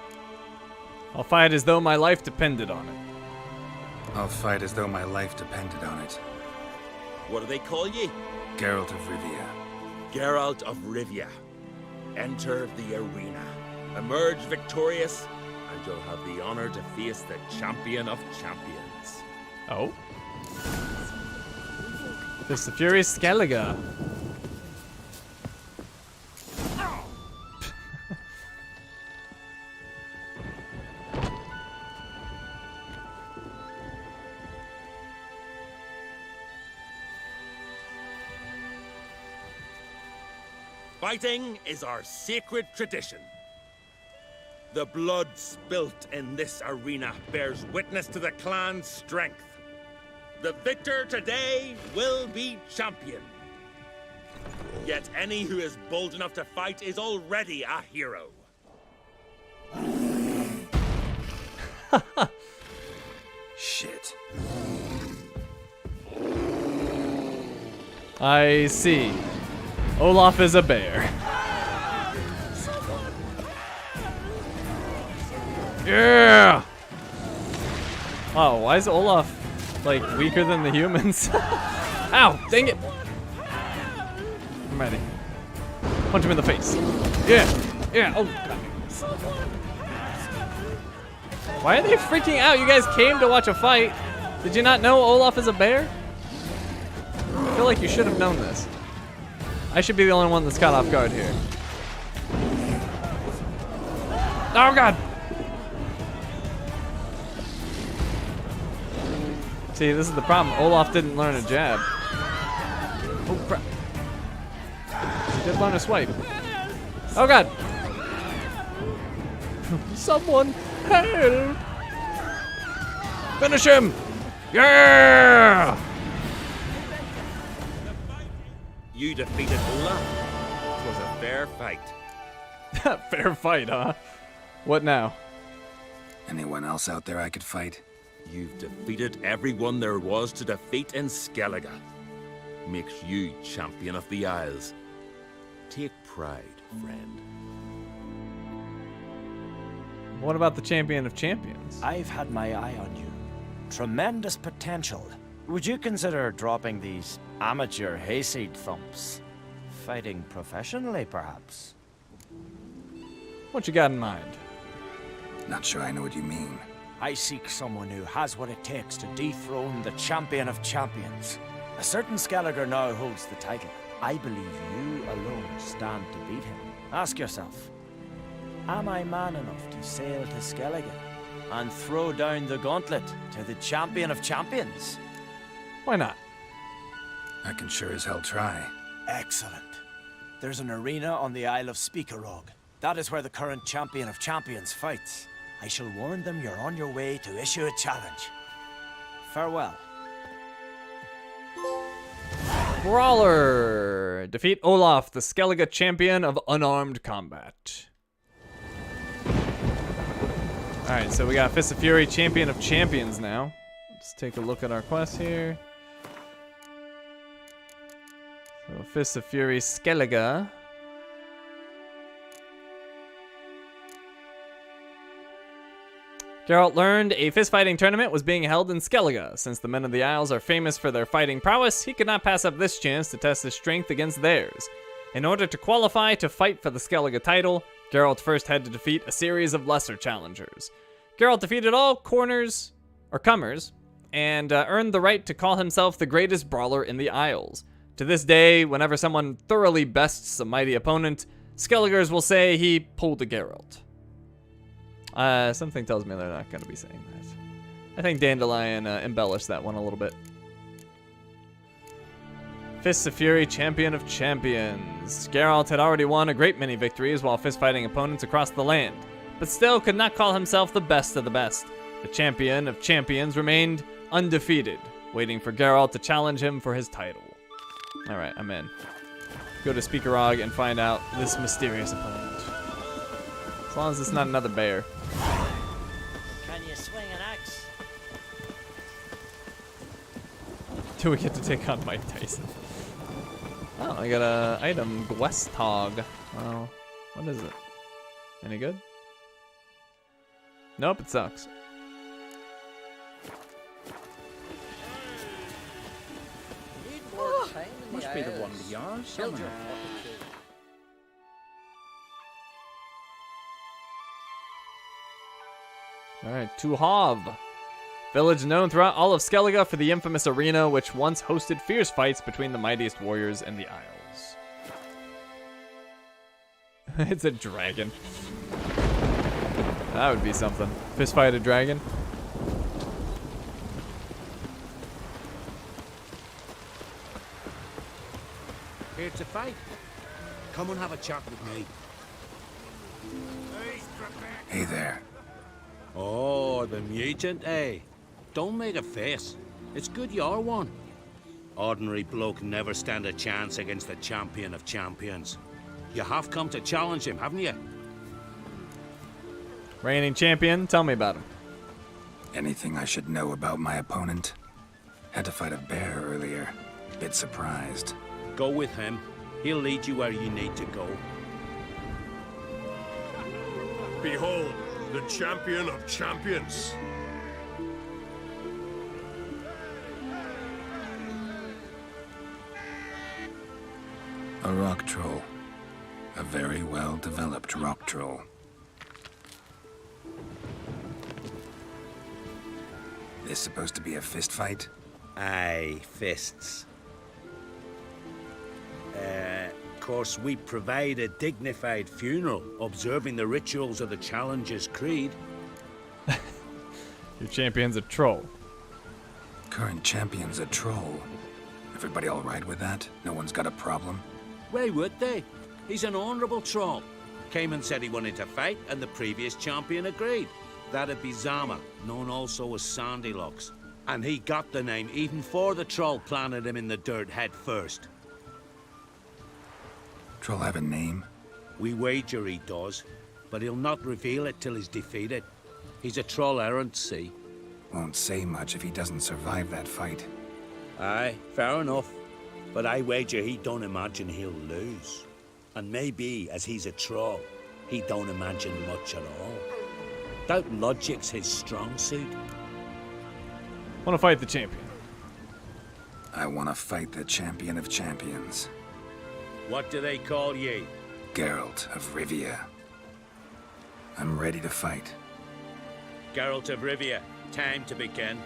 I'll fight as though my life depended on it. I'll fight as though my life depended on it. What do they call ye? Geralt of Rivia. Geralt of Rivia. Enter the arena. Emerge victorious, and you'll have the honor to face the champion of champions. Oh? It's the furious Skellige. Fighting is our sacred tradition. The blood spilt in this arena bears witness to the clan's strength. The victor today will be champion. Yet any who is bold enough to fight is already a hero. Shit. I see. Olaf is a bear. Yeah! Oh, why is Olaf, like, weaker than the humans? Ow! Dang it! I'm ready. Punch him in the face. Yeah! Yeah! Oh, God. Why are they freaking out? You guys came to watch a fight. Did you not know Olaf is a bear? I feel like you should have known this. I should be the only one that's caught off guard here. Oh, God! See, this is the problem. Olaf didn't learn a jab. Oh, crap. He did learn a swipe. Oh, God! Someone help! Finish him! Yeah! You defeated Olaf. It was a fair fight. Fair fight, huh? What now? Anyone else out there I could fight? You've defeated everyone there was to defeat in Skellige. Makes you champion of the Isles. Take pride, friend. What about the champion of champions? I've had my eye on you. Tremendous potential. Would you consider dropping these amateur hayseed thumps? Fighting professionally, perhaps? What you got in mind? Not sure I know what you mean. I seek someone who has what it takes to dethrone the champion of champions. A certain Skellige now holds the title. I believe you alone stand to beat him. Ask yourself, am I man enough to sail to Skellige and throw down the gauntlet to the champion of champions? Why not? I can sure as hell try. Excellent. There's an arena on the Isle of Speakerog. That is where the current champion of champions fights. I shall warn them you're on your way to issue a challenge. Farewell. Brawler. Defeat Olaf, the Skellige champion of unarmed combat. Alright, so we got Fist of Fury, champion of champions now. Let's take a look at our quest here. So Fist of Fury, Skellige. Geralt learned a fist-fighting tournament was being held in Skellige. Since the men of the Isles are famous for their fighting prowess, he could not pass up this chance to test his strength against theirs. In order to qualify to fight for the Skellige title, Geralt first had to defeat a series of lesser challengers. Geralt defeated all comers, and earned the right to call himself the greatest brawler in the Isles. To this day, whenever someone thoroughly bests a mighty opponent, Skelligers will say he pulled a Geralt. Something tells me they're not going to be saying that. I think Dandelion embellished that one a little bit. Fists of Fury, champion of champions. Geralt had already won a great many victories while fist-fighting opponents across the land, but still could not call himself the best of the best. The champion of champions remained undefeated, waiting for Geralt to challenge him for his title. Alright, I'm in. Go to Speakerog and find out this mysterious opponent. As long as it's not another bear. Can you swing an axe? Do we get to take on Mike Tyson? Oh, I got a item, Gwestog. Well, what is it? Any good? Nope, it sucks. Must be the one to yours somewhere. Alright, Tuhov. Village known throughout all of Skellige for the infamous arena which once hosted fierce fights between the mightiest warriors in the Isles. It's a dragon. That would be something. Fist fight a dragon. Here to fight. Come and have a chat with me. Hey there. Oh, the mutant, eh? Don't make a face. It's good you're one. Ordinary bloke never stand a chance against the champion of champions. You have come to challenge him, haven't you? Reigning champion, tell me about him. Anything I should know about my opponent? Had to fight a bear earlier. Bit surprised. Go with him. He'll lead you where you need to go. Behold, the champion of champions. A rock troll. A very well-developed rock troll. This supposed to be a fist fight? Aye, fists. Of course, we provide a dignified funeral, observing the rituals of the Challenger's Creed. Your champion's a troll. Current champion's a troll. Everybody all right with that? No one's got a problem? Why would they? He's an honourable troll. Came and said he wanted to fight, and the previous champion agreed. That'd be Zama, known also as Sandylocks. And he got the name even before the troll planted him in the dirt head first. Troll have a name? We wager he does, but he'll not reveal it till he's defeated. He's a troll errant, see? Won't say much if he doesn't survive that fight. Aye, fair enough. But I wager he don't imagine he'll lose. And maybe, as he's a troll, he don't imagine much at all. Doubt logic's his strong suit. Want to fight the champion? I want to fight the champion of champions. What do they call ye? Geralt of Rivia. I'm ready to fight. Geralt of Rivia, time to begin.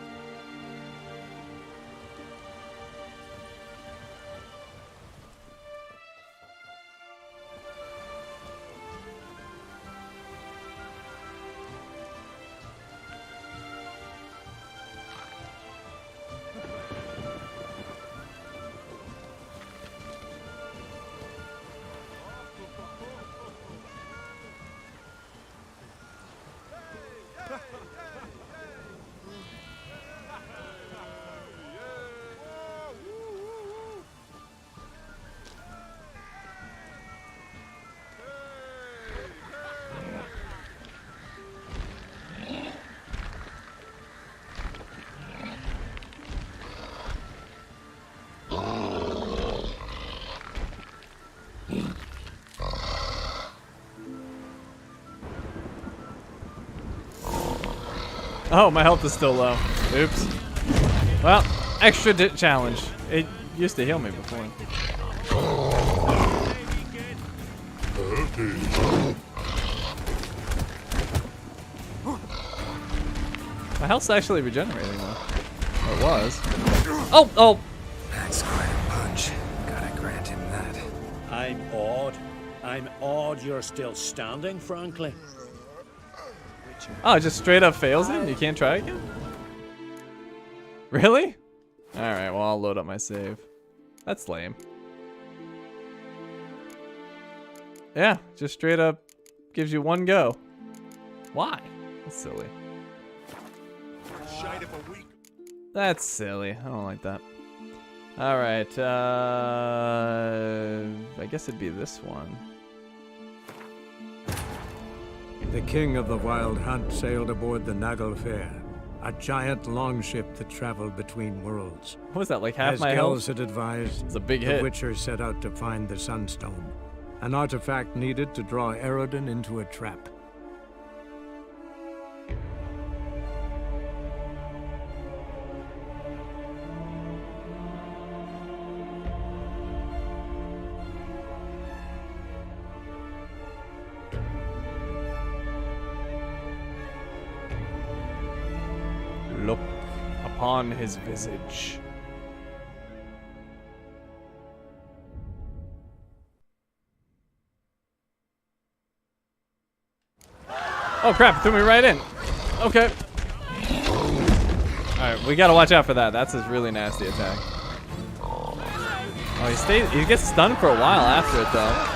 Oh, my health is still low. Oops. Well, extra challenge. It used to heal me before. My health's actually regenerating though. Or it was. Oh, oh! That's quite a punch. Gotta grant him that. I'm awed. I'm awed you're still standing, frankly. Oh, it just straight up fails him? You can't try again? Really? Alright, well, I'll load up my save. That's lame. Yeah, just straight up gives you one go. Why? That's silly. That's silly. I don't like that. Alright, I guess it'd be this one. The king of the Wild Hunt sailed aboard the Naglfar, a giant longship that traveled between worlds. What was that, like half As my health? Gels had advised, it's a big the hit. Witcher set out to find the Sunstone, an artifact needed to draw Eredin into a trap. Look upon his visage. Oh crap, it threw me right in. Okay. Alright, we gotta watch out for that. That's a really nasty attack. Oh, he gets stunned for a while after it though.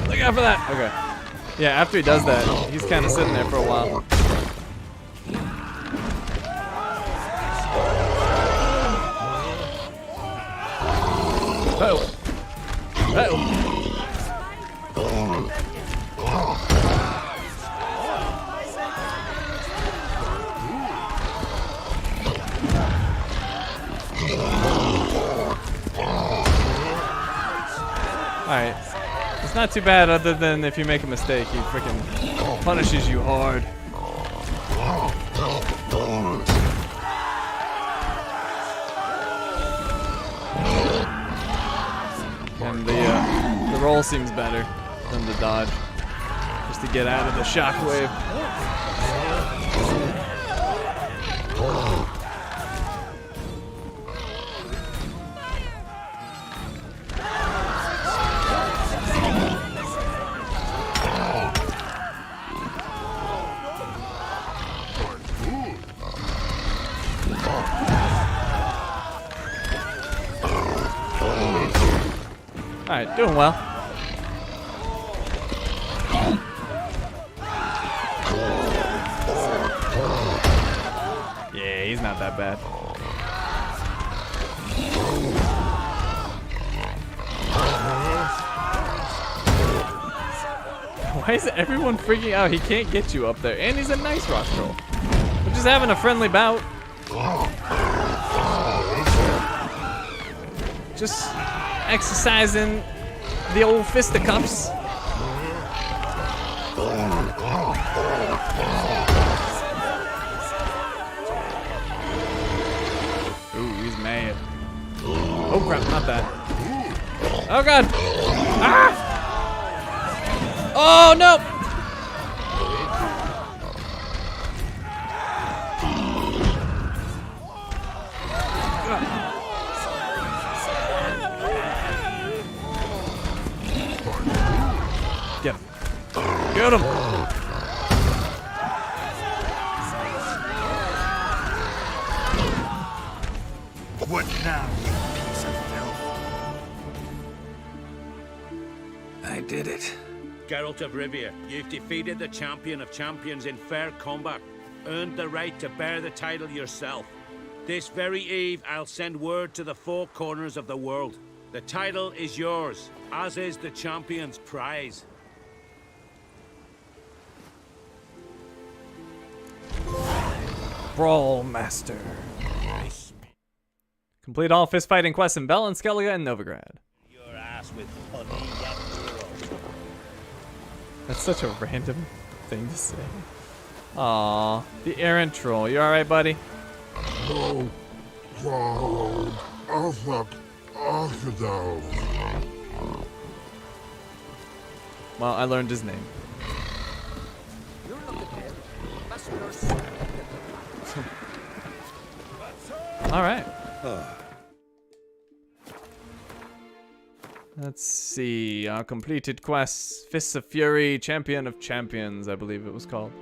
Look out for that. Okay. Yeah, after he does that, he's kind of sitting there for a while. Uh-oh. Uh-oh. Alright. It's not too bad other than if you make a mistake, he freaking punishes you hard. And the roll seems better than the dodge. Just to get out of the shockwave. Alright, doing well. Yeah, he's not that bad. Why is everyone freaking out? He can't get you up there. And he's a nice rock troll. We're just having a friendly bout. Just exercising the old fisticuffs. Ooh, he's mad. Oh crap, not that. Oh god! Ah! Oh no! Get him. Get him! What now, you piece of filth? I did it. Geralt of Rivia, you've defeated the champion of champions in fair combat, earned the right to bear the title yourself. This very eve, I'll send word to the four corners of the world. The title is yours, as is the champion's prize. Brawl Master. Complete all fist fighting quests in Bel and Skellige and Novigrad. Your ass with honey, that girl. That's such a random thing to say. Aw, the errant troll. You alright, buddy? No. Well, I learned his name. Alright. Let's see. Completed quests. Fists of Fury, Champion of Champions, I believe it was called.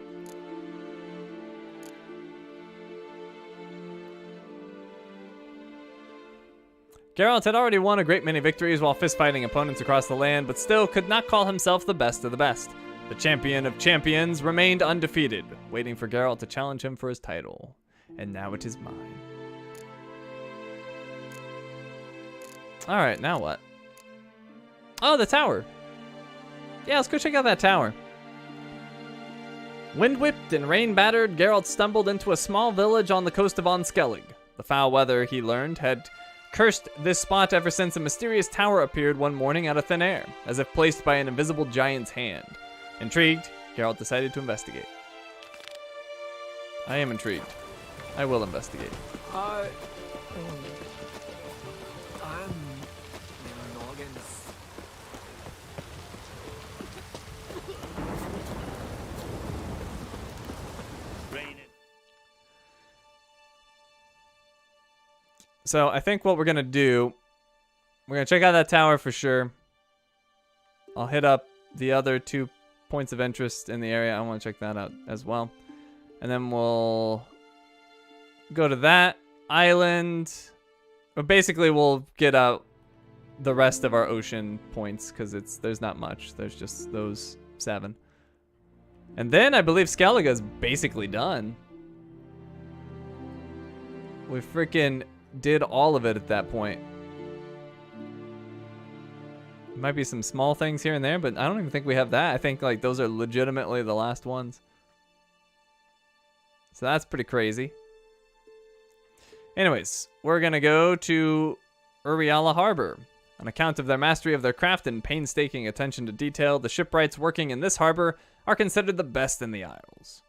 Geralt had already won a great many victories while fist-fighting opponents across the land, but still could not call himself the best of the best. The Champion of Champions remained undefeated, waiting for Geralt to challenge him for his title. And now it is mine. Alright, now what? Oh, the tower. Yeah, let's go check out that tower. Wind-whipped and rain-battered, Geralt stumbled into a small village on the coast of Skellige. The foul weather, he learned, had cursed this spot ever since a mysterious tower appeared one morning out of thin air, as if placed by an invisible giant's hand. Intrigued, Geralt decided to investigate. I am intrigued. I will investigate. I'm Noggins. So I think what we're gonna do, we're gonna check out that tower for sure. I'll hit up the other 2 points of interest in the area. I want to check that out as well. And then we'll go to that island. But basically we'll get out the rest of our ocean points because there's not much. There's just those 7. And then I believe Skellige is basically done. We freaking did all of it at that point. Might be some small things here and there, but I don't even think we have that. I think like those are legitimately the last ones. So that's pretty crazy. Anyways, we're gonna go to Uriala Harbor. On account of their mastery of their craft and painstaking attention to detail, the shipwrights working in this harbor are considered the best in the Isles.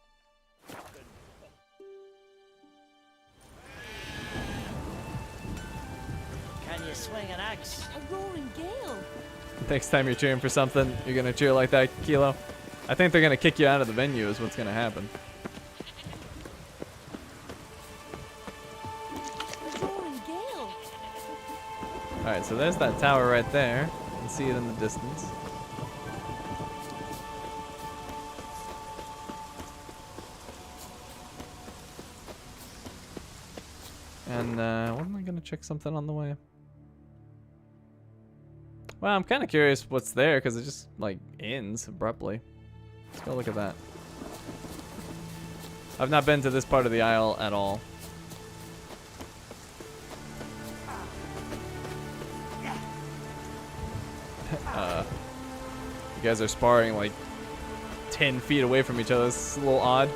Can you swing an axe? A roaring gale. Next time you're cheering for something, you're gonna cheer like that, Kilo. I think they're gonna kick you out of the venue is what's gonna happen. A roaring gale. Alright, so there's that tower right there. You can see it in the distance. And wasn't I gonna check something on the way? Well, I'm kind of curious what's there because it just like ends abruptly. Let's go look at that. I've not been to this part of the isle at all. You guys are sparring like 10 feet away from each other. It's a little odd.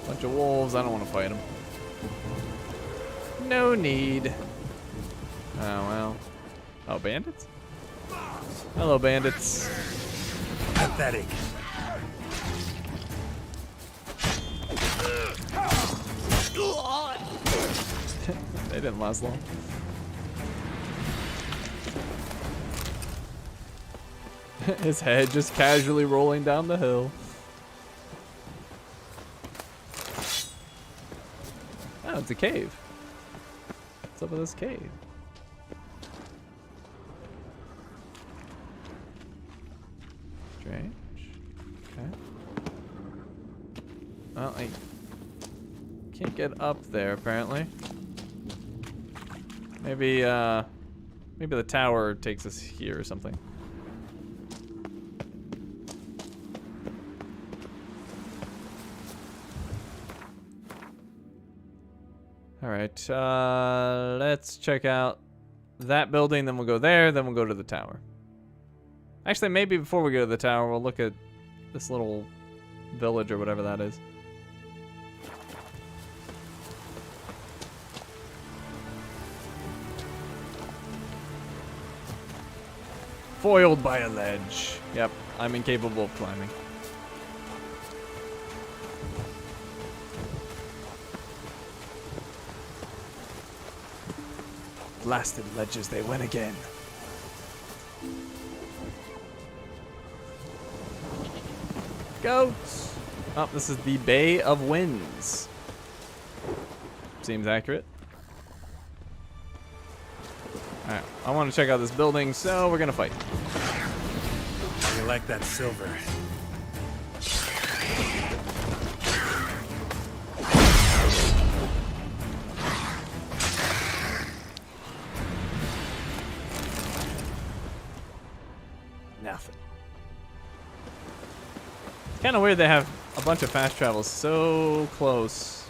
Bunch of wolves. I don't want to fight them. No need. Oh, well. Oh, bandits? Hello, bandits. Pathetic. They didn't last long. His head just casually rolling down the hill. Oh, it's a cave. What's up with this cave? Strange. Okay. Well, I can't get up there apparently. Maybe maybe the tower takes us here or something. All right, let's check out that building, then we'll go there, then we'll go to the tower. Actually, maybe before we go to the tower, we'll look at this little village or whatever that is. Foiled by a ledge. Yep, I'm incapable of climbing. Blasted ledges, they win again. Goats! Oh, this is the Bay of Winds. Seems accurate. Alright, I want to check out this building, so we're gonna fight. You like that silver? Nothing. Kind of weird they have a bunch of fast travel so close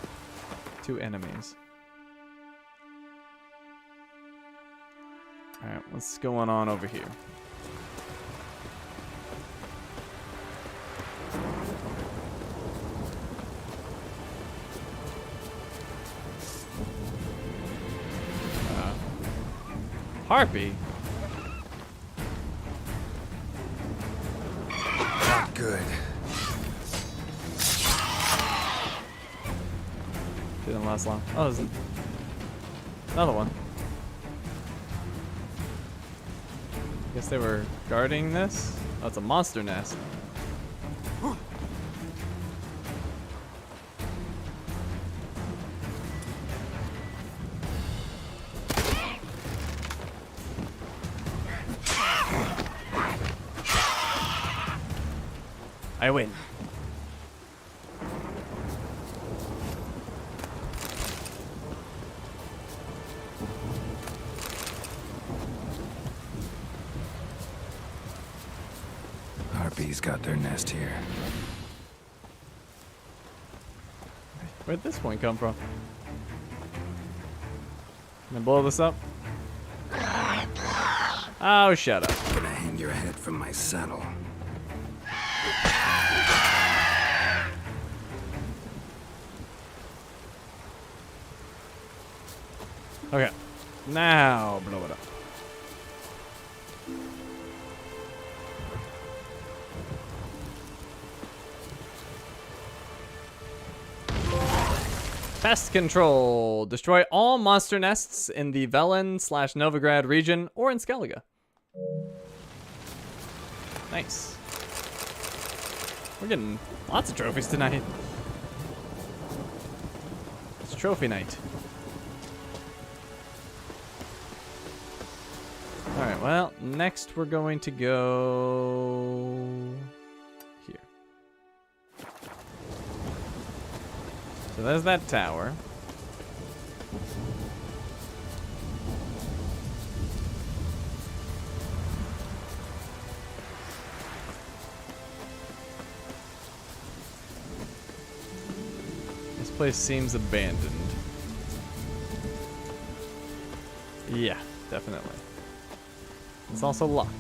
to enemies. Alright, what's going on over here? Harpy? Not good. Didn't last long. Oh, there's another one. Guess they were guarding this? Oh, it's a monster nest. I win. Harpies got their nest here. Where'd this one come from? Can I blow this up? Oh, shut up. I'm gonna hang your head from my saddle. Okay. Now blow it up. Pest control. Destroy all monster nests in the Velen/Novigrad region or in Skellige. Nice. We're getting lots of trophies tonight. It's trophy night. Alright, well, next we're going to go here. So there's that tower. This place seems abandoned. Yeah, definitely. It's also locked.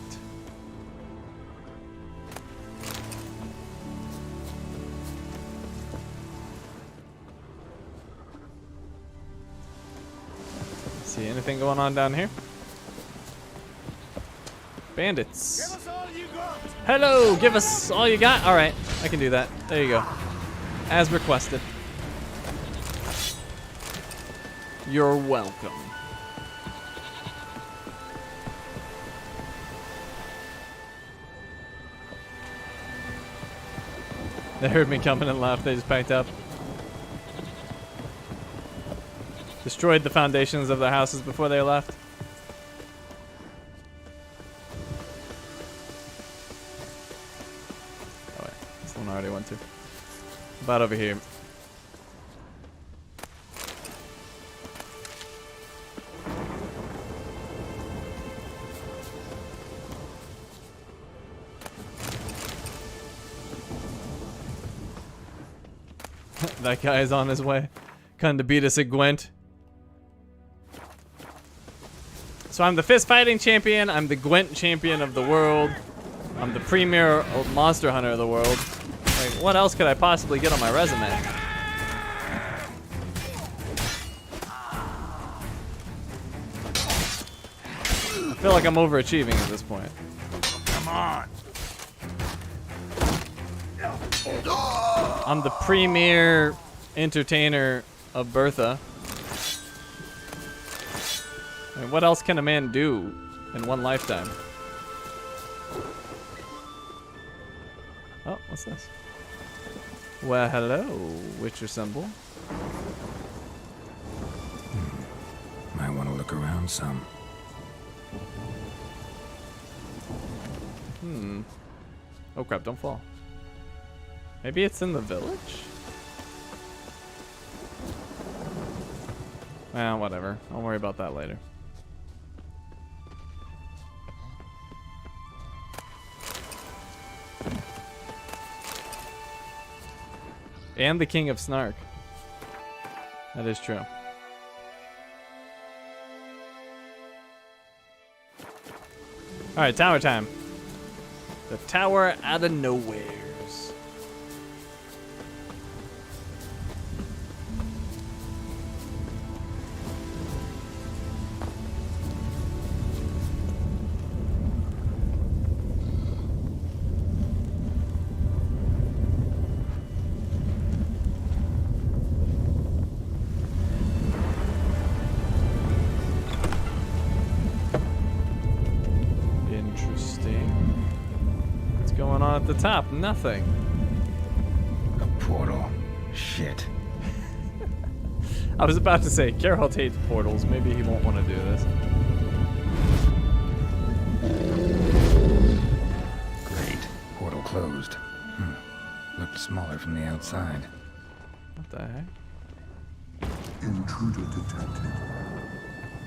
See anything going on down here? Bandits. Give us all you got. Hello, give us all you got. All right, I can do that. There you go. As requested. You're welcome. They heard me coming and left. They just packed up. Destroyed the foundations of their houses before they left. Oh wait, this one I already went to. About over here. That guy is on his way. Come to beat us at Gwent. So I'm the fist fighting champion. I'm the Gwent champion of the world. I'm the premier monster hunter of the world. Like, what else could I possibly get on my resume? I feel like I'm overachieving at this point. Come on. I'm the premier entertainer of Bertha. I mean, what else can a man do in one lifetime? Oh, what's this? Well, hello, Witcher symbol. Might want to look around some. Oh crap, don't fall. Maybe it's in the village? Well, whatever. I'll worry about that later. And the King of Snark. That is true. Alright, tower time. The tower out of nowheres. At the top, nothing. A portal. Shit. I was about to say, Geralt hates portals. Maybe he won't want to do this. Great. Portal closed. Looked smaller from the outside. What the heck? Intruder detected.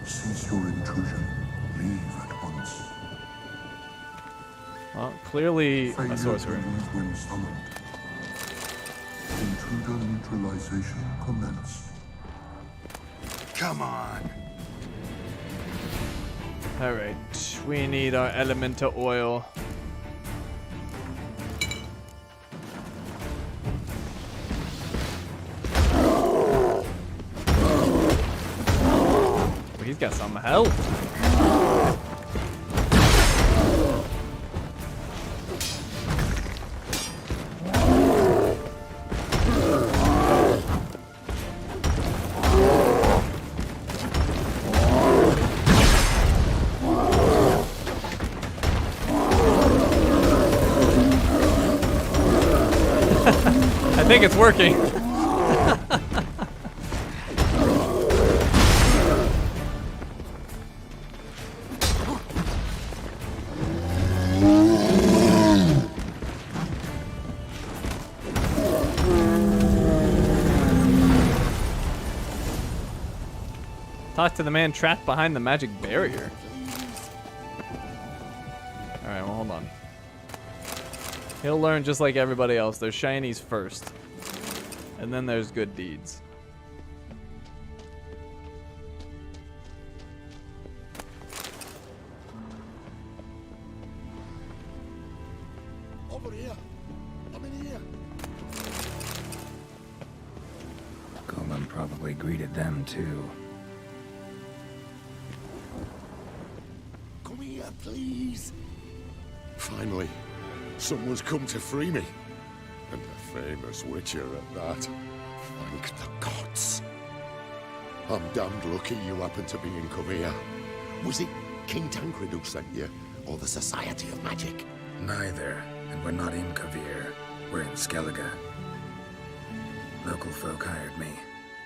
Cease your intrusion. Leave at once. Well, clearly a sorcerer. When summoned. Intruder neutralization commenced. Come on. Alright, we need our elemental oil. Well, he's got some health. I think it's working. Talk to the man trapped behind the magic barrier. Alright, well, hold on. He'll learn just like everybody else. There's shinies first. And then there's good deeds. Over here. I'm in here. Golem probably greeted them too. Come here, please. Finally, someone's come to free me. And a famous witcher at that. Thank the gods. I'm damned lucky you happened to be in Kaer. Was it King Tancred who sent you? Or the Society of Magic? Neither. And we're not in Kaer. We're in Skellige. Local folk hired me.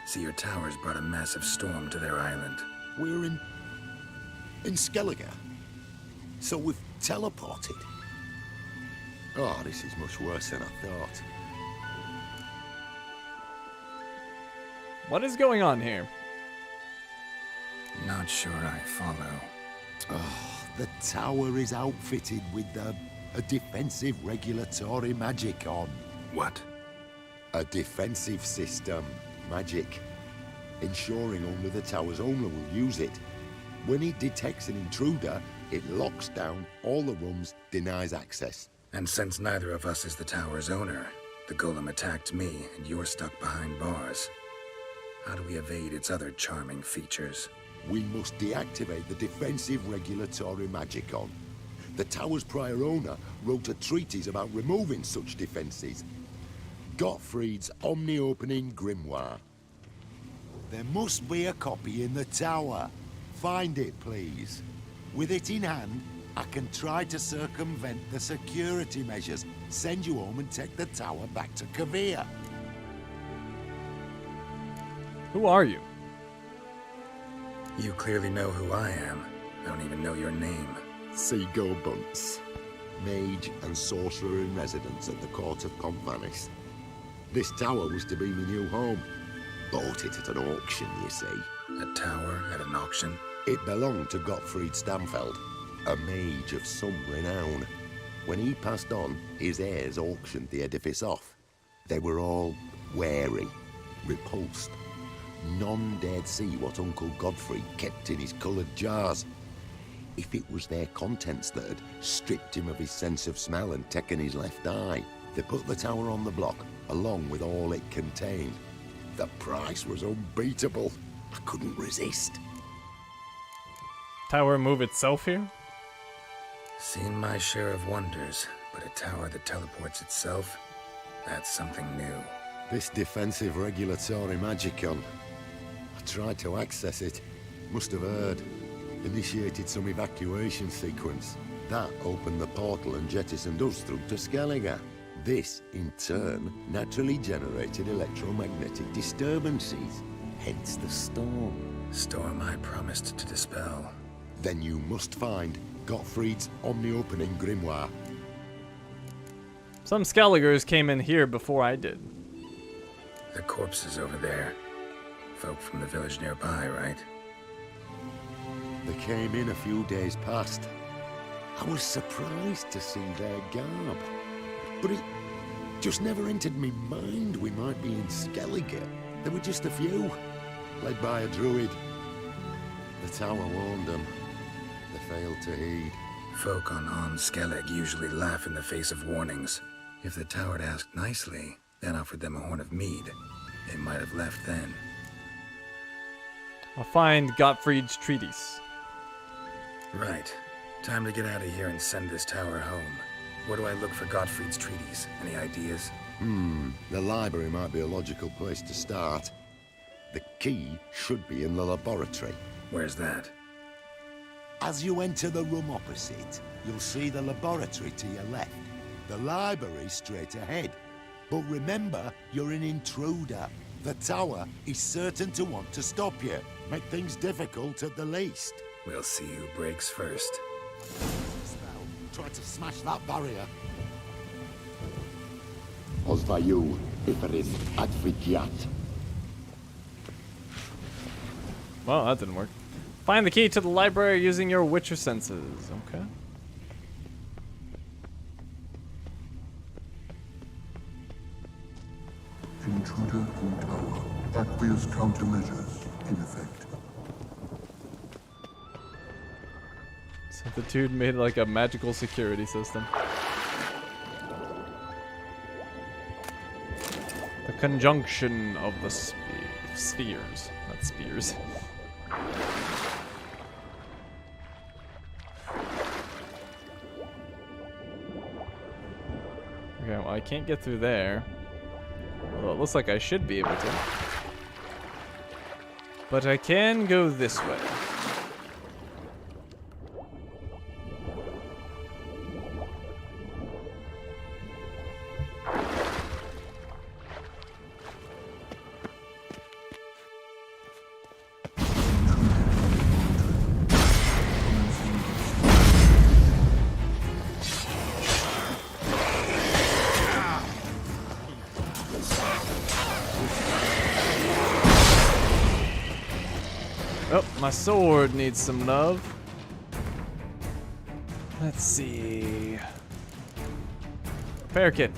See, your towers brought a massive storm to their island. We're in Skellige? So we've teleported? Oh, this is much worse than I thought. What is going on here? Not sure I follow. Oh, the tower is outfitted with a defensive regulatory magic on. What? A defensive system magic, ensuring only the tower's owner will use it. When it detects an intruder, it locks down all the rooms, denies access. And since neither of us is the tower's owner, the golem attacked me and you're stuck behind bars. How do we evade its other charming features? We must deactivate the defensive regulatory magicon. The tower's prior owner wrote a treatise about removing such defenses. Gottfried's omni-opening grimoire. There must be a copy in the tower. Find it, please. With it in hand, I can try to circumvent the security measures, send you home and take the tower back to Kaer. Who are you? You clearly know who I am. I don't even know your name. Seagull Bunce, mage and sorcerer in residence at the court of Confronting. This tower was to be my new home. Bought it at an auction, you see. A tower at an auction? It belonged to Gottfried Stamfeld, a mage of some renown. When he passed on, his heirs auctioned the edifice off. They were all wary, repulsed. None dared see what Uncle Godfrey kept in his coloured jars. If it was their contents that had stripped him of his sense of smell and taken his left eye, they put the tower on the block, along with all it contained. The price was unbeatable. I couldn't resist. Tower move itself here? Seen my share of wonders, but a tower that teleports itself? That's something new. This defensive regulatory magicon. I tried to access it. Must have heard. Initiated some evacuation sequence. That opened the portal and jettisoned us through to Skellige. This, in turn, naturally generated electromagnetic disturbances. Hence the storm. Storm I promised to dispel. Then you must find Gottfried's omni-opening grimoire. Some Skelligers came in here before I did. The corpses over there. Folk from the village nearby, right? They came in a few days past. I was surprised to see their garb. But it just never entered me mind we might be in Skellige. There were just a few, led by a druid. The tower warned them. They failed to heed. Folk on Skellige usually laugh in the face of warnings. If the tower had asked nicely, then offered them a horn of mead, they might have left then. I'll find Gottfried's treatise. Right. Time to get out of here and send this tower home. Where do I look for Gottfried's treatise? Any ideas? The library might be a logical place to start. The key should be in the laboratory. Where's that? As you enter the room opposite, you'll see the laboratory to your left. The library straight ahead. But remember, you're an intruder. The tower is certain to want to stop you. Make things difficult at the least. We'll see who breaks first. Try to smash that barrier. Ozvaju, Iferin, Advigiat. Well, that didn't work. Find the key to the library using your Witcher senses. Okay. Intruder in tower. Aqueous countermeasures in effect. So the dude made like a magical security system. The conjunction of the spheres, not spears. Okay, well I can't get through there. Although it looks like I should be able to. But I can go this way. Oh, my sword needs some love. Let's see. Repair kit.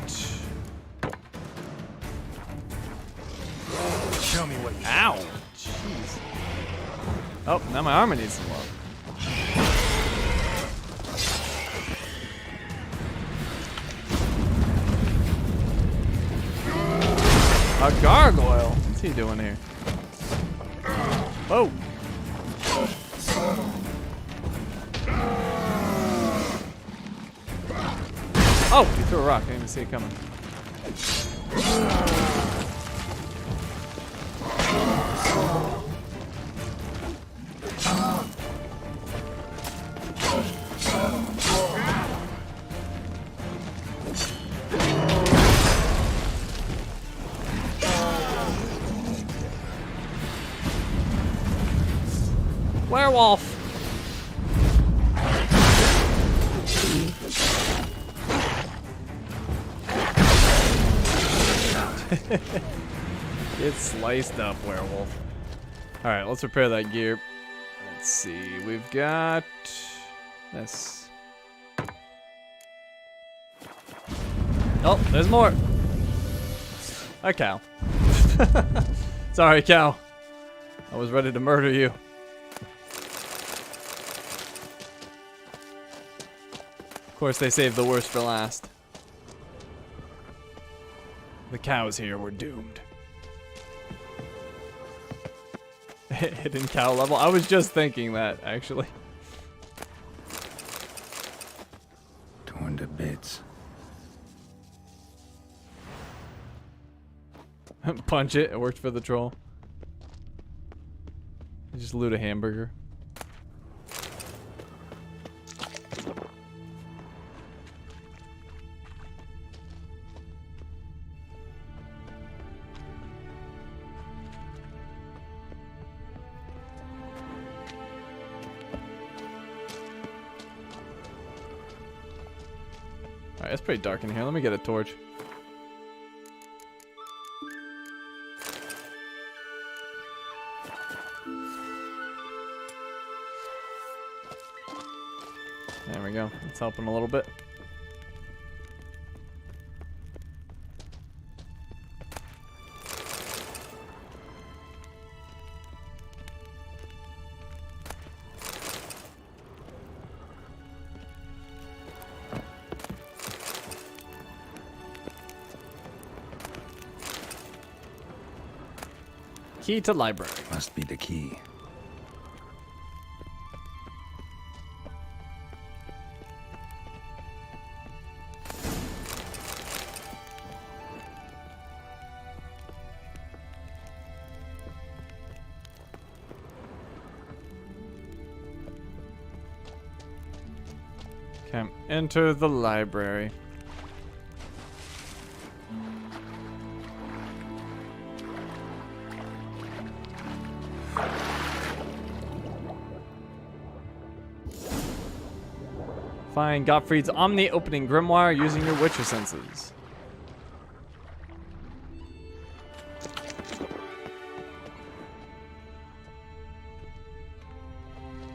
Show me what you Ow! Jeez. Oh, now my armor needs some love. A gargoyle? What's he doing here? Oh! Oh! He threw a rock. I didn't even see it coming. Werewolf! Get sliced up, werewolf. Alright, let's repair that gear. Let's see, we've got this. Oh, there's more. A cow. Sorry, cow. I was ready to murder you. Of course, they saved the worst for last. The cows here were doomed. Hidden cow level? I was just thinking that, actually. Torn to bits. Punch it. It worked for the troll. Just loot a hamburger. Alright, it's pretty dark in here. Let me get a torch. There we go. It's helping a little bit. Key to library. Must be the key. Okay, enter the library. Find Gottfried's Omni opening grimoire using your Witcher senses.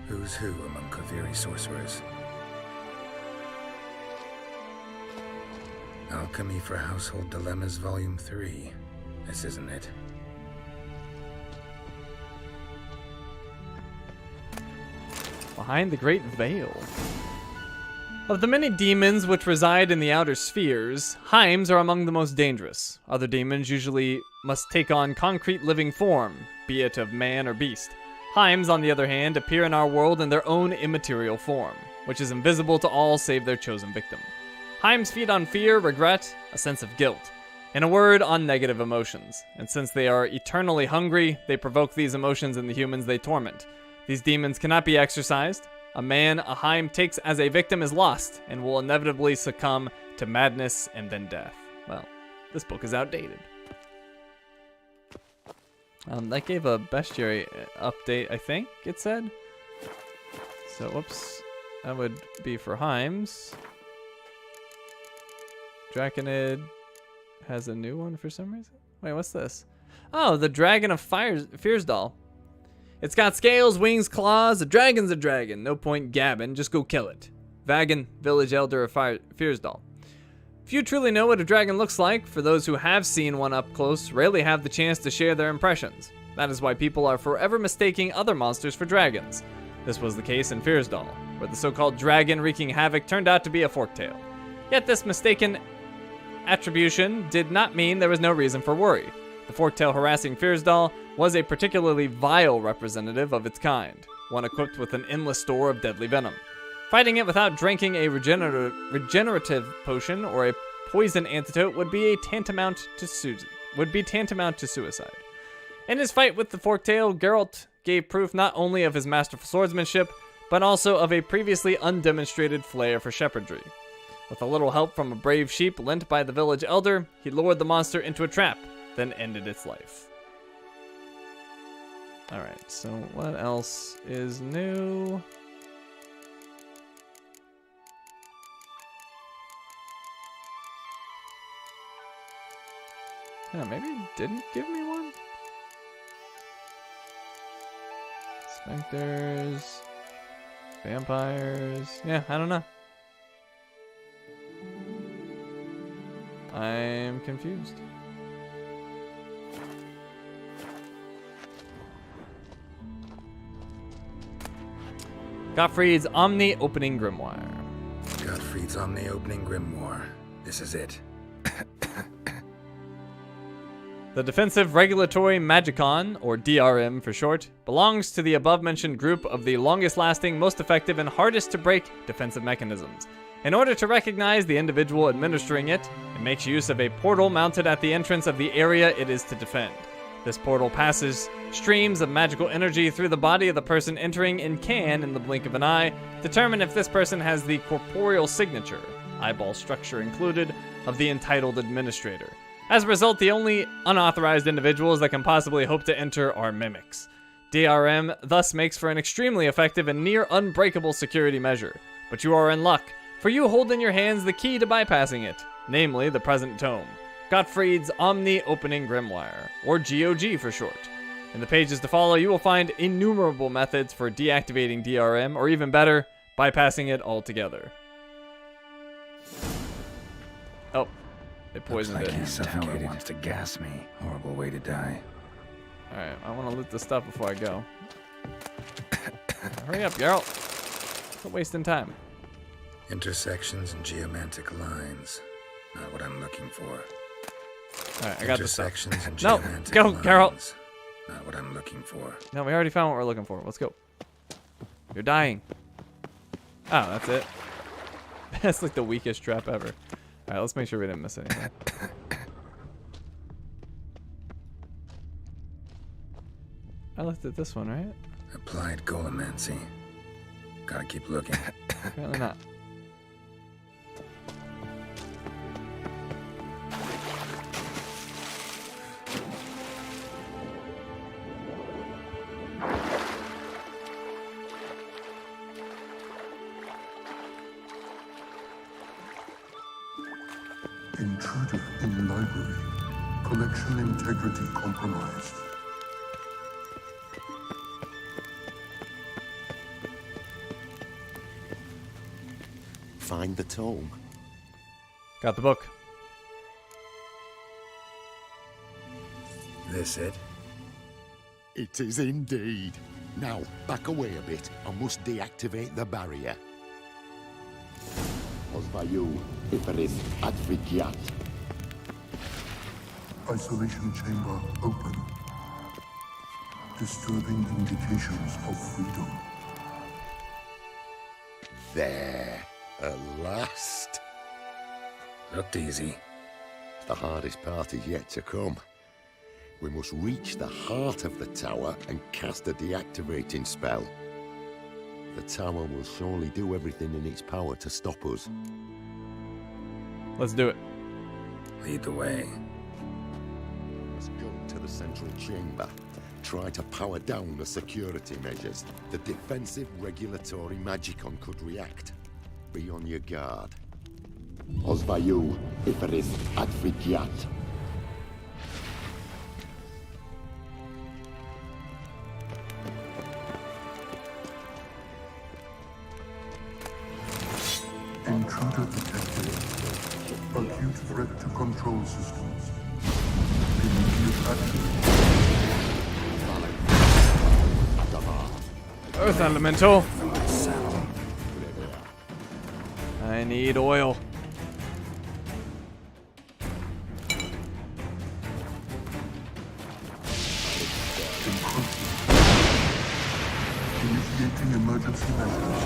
Who's who among Kaviri sorcerers? Alchemy for Household Dilemmas, Volume 3. This isn't it. Behind the Great Veil. Of the many demons which reside in the outer spheres, Heims are among the most dangerous. Other demons usually must take on concrete living form, be it of man or beast. Heims, on the other hand, appear in our world in their own immaterial form, which is invisible to all save their chosen victim. Heims feed on fear, regret, a sense of guilt. In a word, on negative emotions. And since they are eternally hungry, they provoke these emotions in the humans they torment. These demons cannot be exorcised. A man a Heim takes as a victim is lost and will inevitably succumb to madness and then death. Well, this book is outdated. That gave a bestiary update, I think it said. So, whoops. That would be for Heims. Draconid has a new one for some reason. Wait, what's this? Oh, the Dragon of Fiersdal. It's got scales, wings, claws. A dragon's a dragon. No point gabbing. Just go kill it. Vagan, village elder of Fiersdal. Few truly know what a dragon looks like. For those who have seen one up close, rarely have the chance to share their impressions. That is why people are forever mistaking other monsters for dragons. This was the case in Fyrsdal, where the so-called dragon wreaking havoc turned out to be a forktail. Yet this mistaken attribution did not mean there was no reason for worry. The forktail harassing Fyrsdal was a particularly vile representative of its kind, one equipped with an endless store of deadly venom. Fighting it without drinking a regenerative potion or a poison antidote would be tantamount to suicide. In his fight with the forktail, Geralt gave proof not only of his masterful swordsmanship, but also of a previously undemonstrated flair for shepherdry. With a little help from a brave sheep lent by the village elder, he lured the monster into a trap, then ended its life. Alright, so what else is new? Yeah, maybe it didn't give me one? Specters, vampires. Yeah, I don't know. I'm confused. Gottfried's Omni Opening Grimoire. Gottfried's Omni Opening Grimoire. This is it. The Defensive Regulatory Magicon, or DRM for short, belongs to the above-mentioned group of the longest-lasting, most effective, and hardest-to-break defensive mechanisms. In order to recognize the individual administering it, it makes use of a portal mounted at the entrance of the area it is to defend. This portal passes streams of magical energy through the body of the person entering and can, in the blink of an eye, determine if this person has the corporeal signature, eyeball structure included, of the entitled administrator. As a result, the only unauthorized individuals that can possibly hope to enter are mimics. DRM thus makes for an extremely effective and near unbreakable security measure. But you are in luck, for you hold in your hands the key to bypassing it, namely the present tome, Gottfried's Omni Opening Grimoire, or GOG for short. In the pages to follow, you will find innumerable methods for deactivating DRM, or even better, bypassing it altogether. Oh. It poisoned Looks like it. he suffocated. Wants to gas me. Horrible way to die. Alright, I want to loot this stuff before I go. Hurry up, Geralt. Quit wasting time. Intersections and geomantic lines. Not what I'm looking for. Alright, I got this stuff. Intersections and No, geomantic go, lines. Geralt. Not what I'm looking for. No, we already found what we're looking for. Let's go. You're dying. Oh, that's it. That's like the weakest trap ever. Alright, let's make sure we didn't miss anything. I looked at this one, right? Applied Golemancy. Gotta keep looking. Apparently not. Intruder in library. Collection integrity compromised. Find the tome. Got the book. This it? It is indeed. Now, back away a bit. I must deactivate the barrier. Osvayu, Iferin, Advigiat. Isolation chamber open. Disturbing indications of freedom. There. At last. Looked easy. The hardest part is yet to come. We must reach the heart of the tower and cast a deactivating spell. The tower will surely do everything in its power to stop us. Let's do it. Lead the way. Let's go to the central chamber. Try to power down the security measures. The defensive regulatory magicon could react. Be on your guard. Osvayu, Iferis, Advigiat. Intruder detected. Acute threat to control systems. Immediate action. Earth Elemental. I need oil. Initiating emergency measures.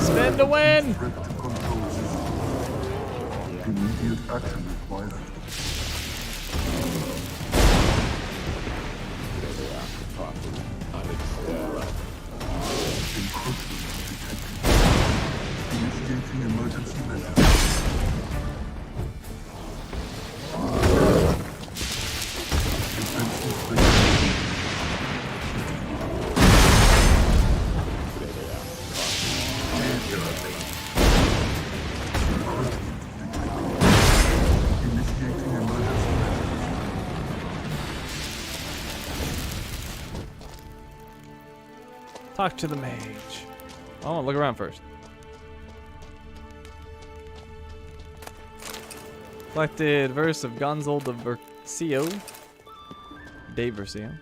Spin to win! Threat to control system. Immediate action required. Encroachment detected. Initiating emergency measures. Defensive breakthrough. Initiating emergency measures. Talk to the mage. Oh, look around first. Collected verse of Gonzalo de Versio. De Versio.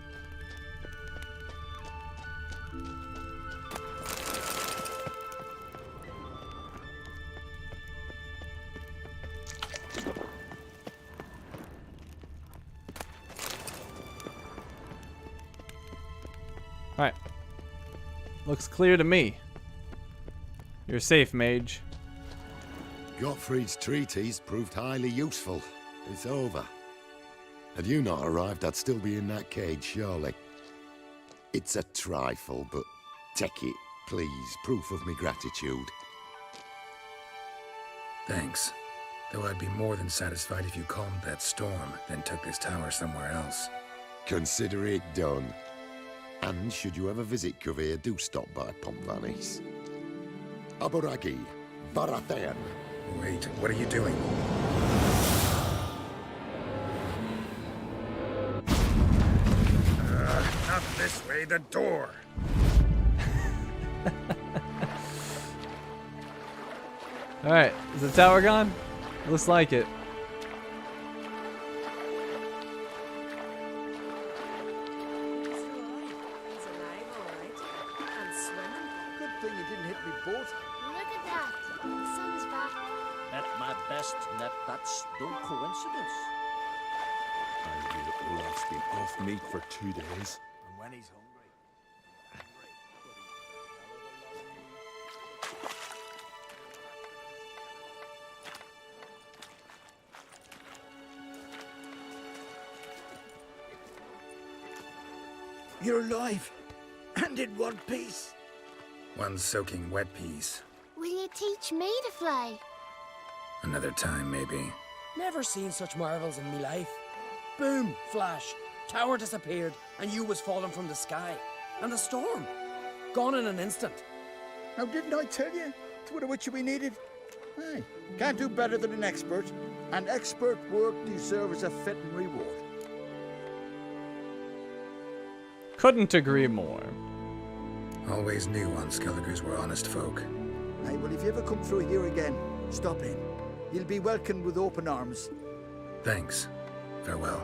Alright. Looks clear to me. You're safe, mage. Gottfried's treatise proved highly useful. It's over. Had you not arrived, I'd still be in that cage, surely. It's a trifle, but take it, please. Proof of me gratitude. Thanks. Though I'd be more than satisfied if you calmed that storm, then took this tower somewhere else. Consider it done. And should you ever visit Kaer, do stop by Pompvanis. Aboragi, Barathan. Wait, what are you doing? Not this way, the door! Alright, is the tower gone? Looks like it. Good thing you didn't hit me boat. Look at that. The sun's back. At my best, Ned, that's no coincidence. I hear Olaf's been off meat for 2 days. And when he's hungry. You're alive. And in one piece. One soaking wet piece. Will you teach me to fly? Another time, maybe. Never seen such marvels in me life. Boom, flash, tower disappeared, and you was falling from the sky. And the storm, gone in an instant. Now, didn't I tell you? It's what a witcher we needed. Hey, can't do better than an expert. And expert work deserves a fitting reward. Couldn't agree more. Always knew Skelligers were honest folk. Hey, well, if you ever come through here again, stop in. You'll be welcomed with open arms. Thanks. Farewell.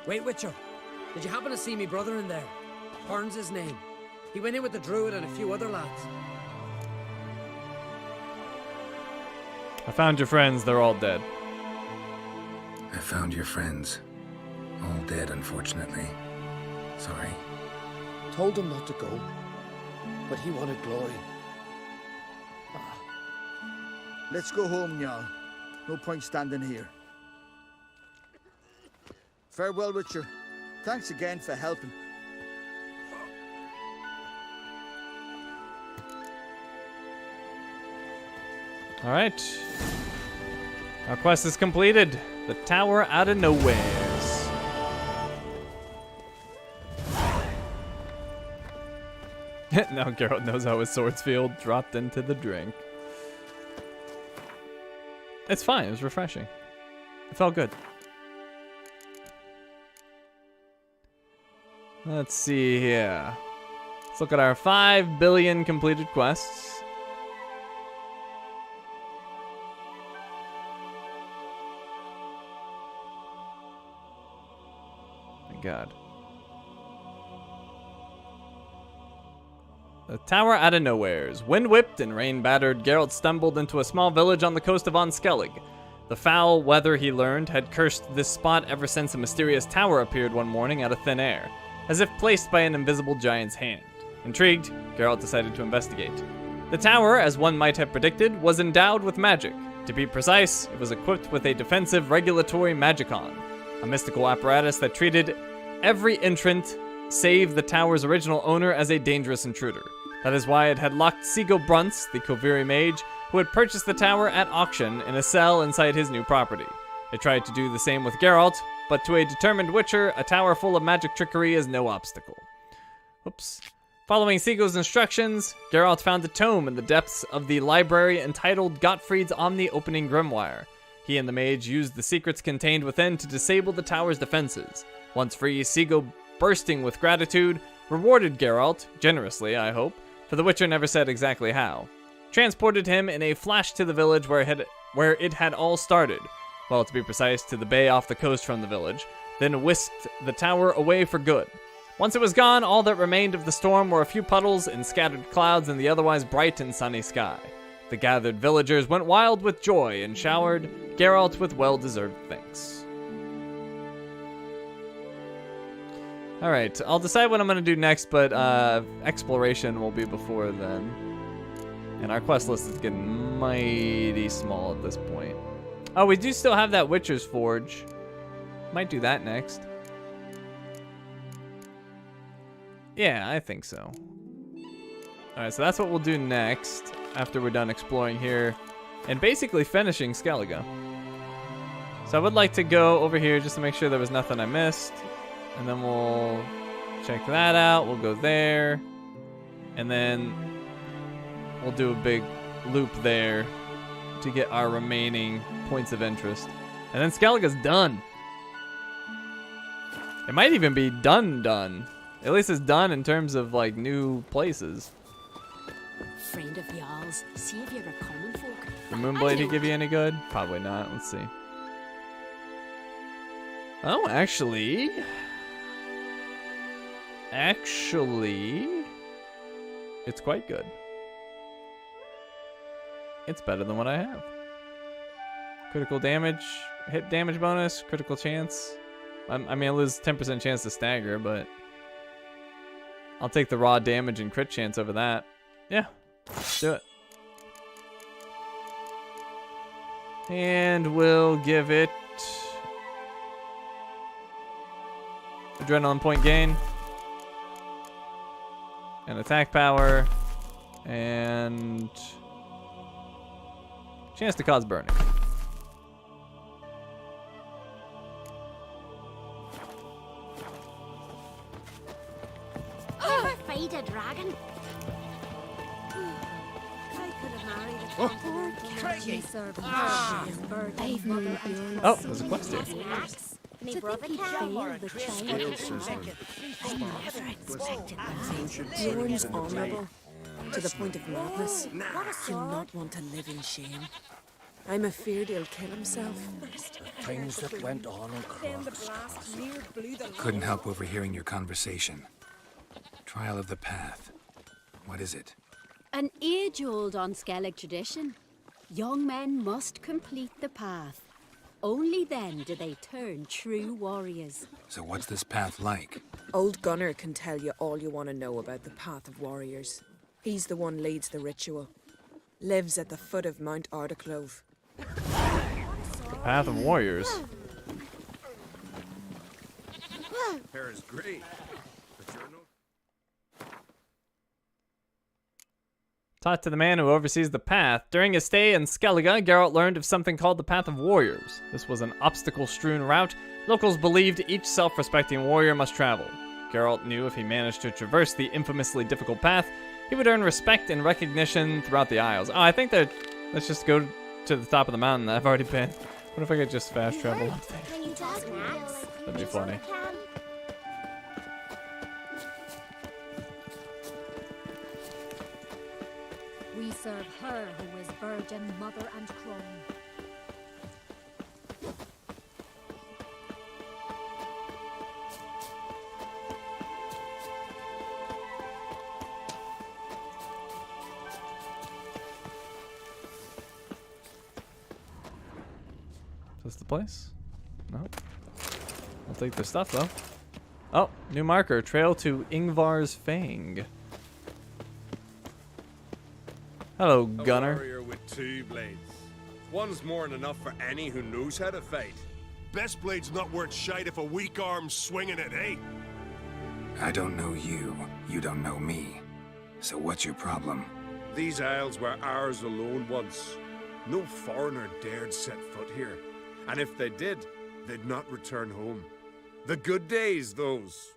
Wait, Witcher. Did you happen to see me brother in there? Horn's his name. He went in with the druid and a few other lads. I found your friends, they're all dead. I found your friends. All dead, unfortunately. Sorry. Told him not to go, but he wanted glory. Let's go home, Jarl. No point standing here. Farewell, Witcher. Thanks again for helping. Alright. Our quest is completed. The tower out of nowheres. Now Geralt knows how his swords feel dropped into the drink. It's fine, it was refreshing. It felt good. Let's see here. Let's look at our 5 billion completed quests. my god. The tower out of nowheres. Wind-whipped and rain-battered, Geralt stumbled into a small village on the coast of Skellige. The foul weather, he learned, had cursed this spot ever since a mysterious tower appeared one morning out of thin air, as if placed by an invisible giant's hand. Intrigued, Geralt decided to investigate. The tower, as one might have predicted, was endowed with magic. To be precise, it was equipped with a defensive regulatory magicon, a mystical apparatus that treated every entrant save the tower's original owner as a dangerous intruder. That is why it had locked Sigo Brunts, the Koviri mage, who had purchased the tower at auction, in a cell inside his new property. It tried to do the same with Geralt, but to a determined witcher, a tower full of magic trickery is no obstacle. Oops. Following Sigo's instructions, Geralt found a tome in the depths of the library entitled Gottfried's Omni-Opening Grimoire. He and the mage used the secrets contained within to disable the tower's defenses. Once free, Sigo, bursting with gratitude, rewarded Geralt, generously I hope, for the Witcher never said exactly how. Transported him in a flash to the village where it had all started, well, to be precise, to the bay off the coast from the village, then whisked the tower away for good. Once it was gone, all that remained of the storm were a few puddles and scattered clouds in the otherwise bright and sunny sky. The gathered villagers went wild with joy and showered Geralt with well-deserved thanks. Alright, I'll decide what I'm going to do next, but exploration will be before then. And our quest list is getting mighty small at this point. Oh, we do still have that Witcher's Forge. Might do that next. Yeah, I think so. Alright, so that's what we'll do next, after we're done exploring here, and basically finishing Skellige. So I would like to go over here just to make sure there was nothing I missed. And then we'll check that out. We'll go there. And then we'll do a big loop there to get our remaining points of interest. And then Skellige's done. It might even be done. At least it's done in terms of like new places. Friend of y'all's, see if you're a common folk. The Moonblade he give you any good? Probably not. Let's see. Oh, actually, it's quite good. It's better than what I have. Critical damage, hit damage bonus, critical chance. I mean, I lose 10% chance to stagger, but I'll take the raw damage and crit chance over that. Yeah, let's do it. And we'll give it adrenaline point gain, and attack power, and chance to cause burning. Ever fight a dragon? Oh, there's a quest here. My brother can. Bjorn's honourable, to the point of madness. He'll not want to live in shame. I'm afeard he'll kill himself. Things that went on across. Couldn't help overhearing your conversation. Trial of the Path. What is it? An age-old Skellige tradition. Young men must complete the path. Only then do they turn true warriors. So what's this path like? Old Gunnar can tell you all you want to know about the Path of Warriors. He's the one leads the ritual. Lives at the foot of Mount Ardaclove. Path of Warriors. Hair is great. Talk to the man who oversees the path. During his stay in Skellige, Geralt learned of something called the Path of Warriors. This was an obstacle-strewn route locals believed each self-respecting warrior must travel. Geralt knew if he managed to traverse the infamously difficult path, he would earn respect and recognition throughout the Isles. Oh, I think that... Let's just go to the top of the mountain that I've already been. What if I could just fast travel up there? That'd be funny. We serve her who is virgin, mother, and crone. this the place? No. I'll take their stuff though. Oh, new marker. Trail to Ingvar's Fang. Hello, Gunner. A warrior with 2 blades. One's more than enough for any who knows how to fight. Best blade's not worth shite if a weak arm's swinging it, eh? I don't know you. You don't know me. So what's your problem? These isles were ours alone once. No foreigner dared set foot here. And if they did, they'd not return home. The good days, those.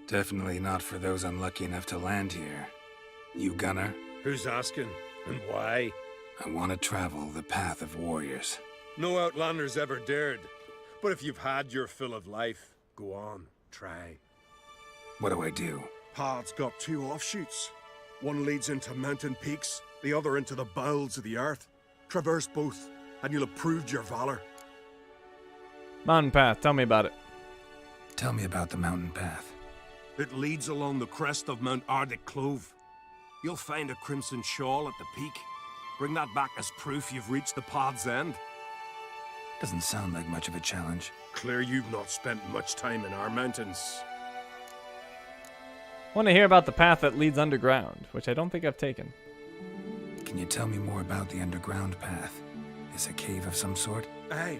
Definitely not for those unlucky enough to land here. You Gunner? Who's asking? And why? I want to travel the path of warriors. No outlanders ever dared. But if you've had your fill of life, go on, try. What do I do? Path's got 2 offshoots. One leads into mountain peaks, the other into the bowels of the earth. Traverse both, and you'll have proved your valor. Mountain path, tell me about it. Tell me about the mountain path. It leads along the crest of Mount Ardic Clove. You'll find a crimson shawl at the peak. Bring that back as proof you've reached the path's end. Doesn't sound like much of a challenge. Clear you've not spent much time in our mountains. I want to hear about the path that leads underground, which I don't think I've taken. Can you tell me more about the underground path? Is a cave of some sort? Aye,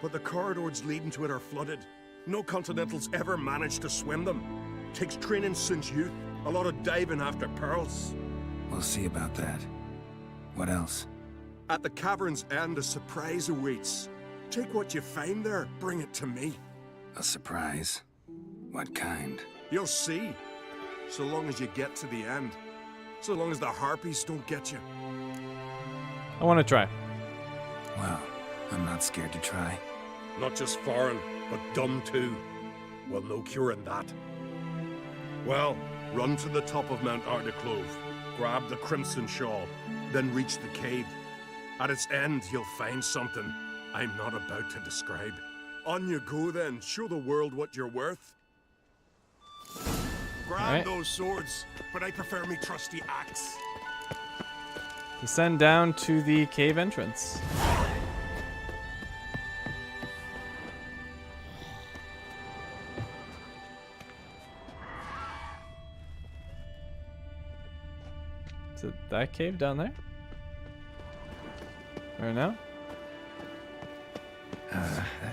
but the corridors leading to it are flooded. No Continentals ever managed to swim them. Takes training since youth. A lot of diving after pearls. We'll see about that. What else? At the cavern's end, a surprise awaits. Take what you find there, bring it to me. A surprise? What kind? You'll see. So long as you get to the end. So long as the harpies don't get you. I want to try. Well, I'm not scared to try. Not just foreign, but dumb too. Well, no curing that. Well, run to the top of Mount Ardiclove, grab the crimson shawl, then reach the cave. At its end, you'll find something I'm not about to describe. On you go then, show the world what you're worth. Grab those swords, but I prefer me trusty axe. Descend down to the cave entrance. Is it that cave down there? Or no?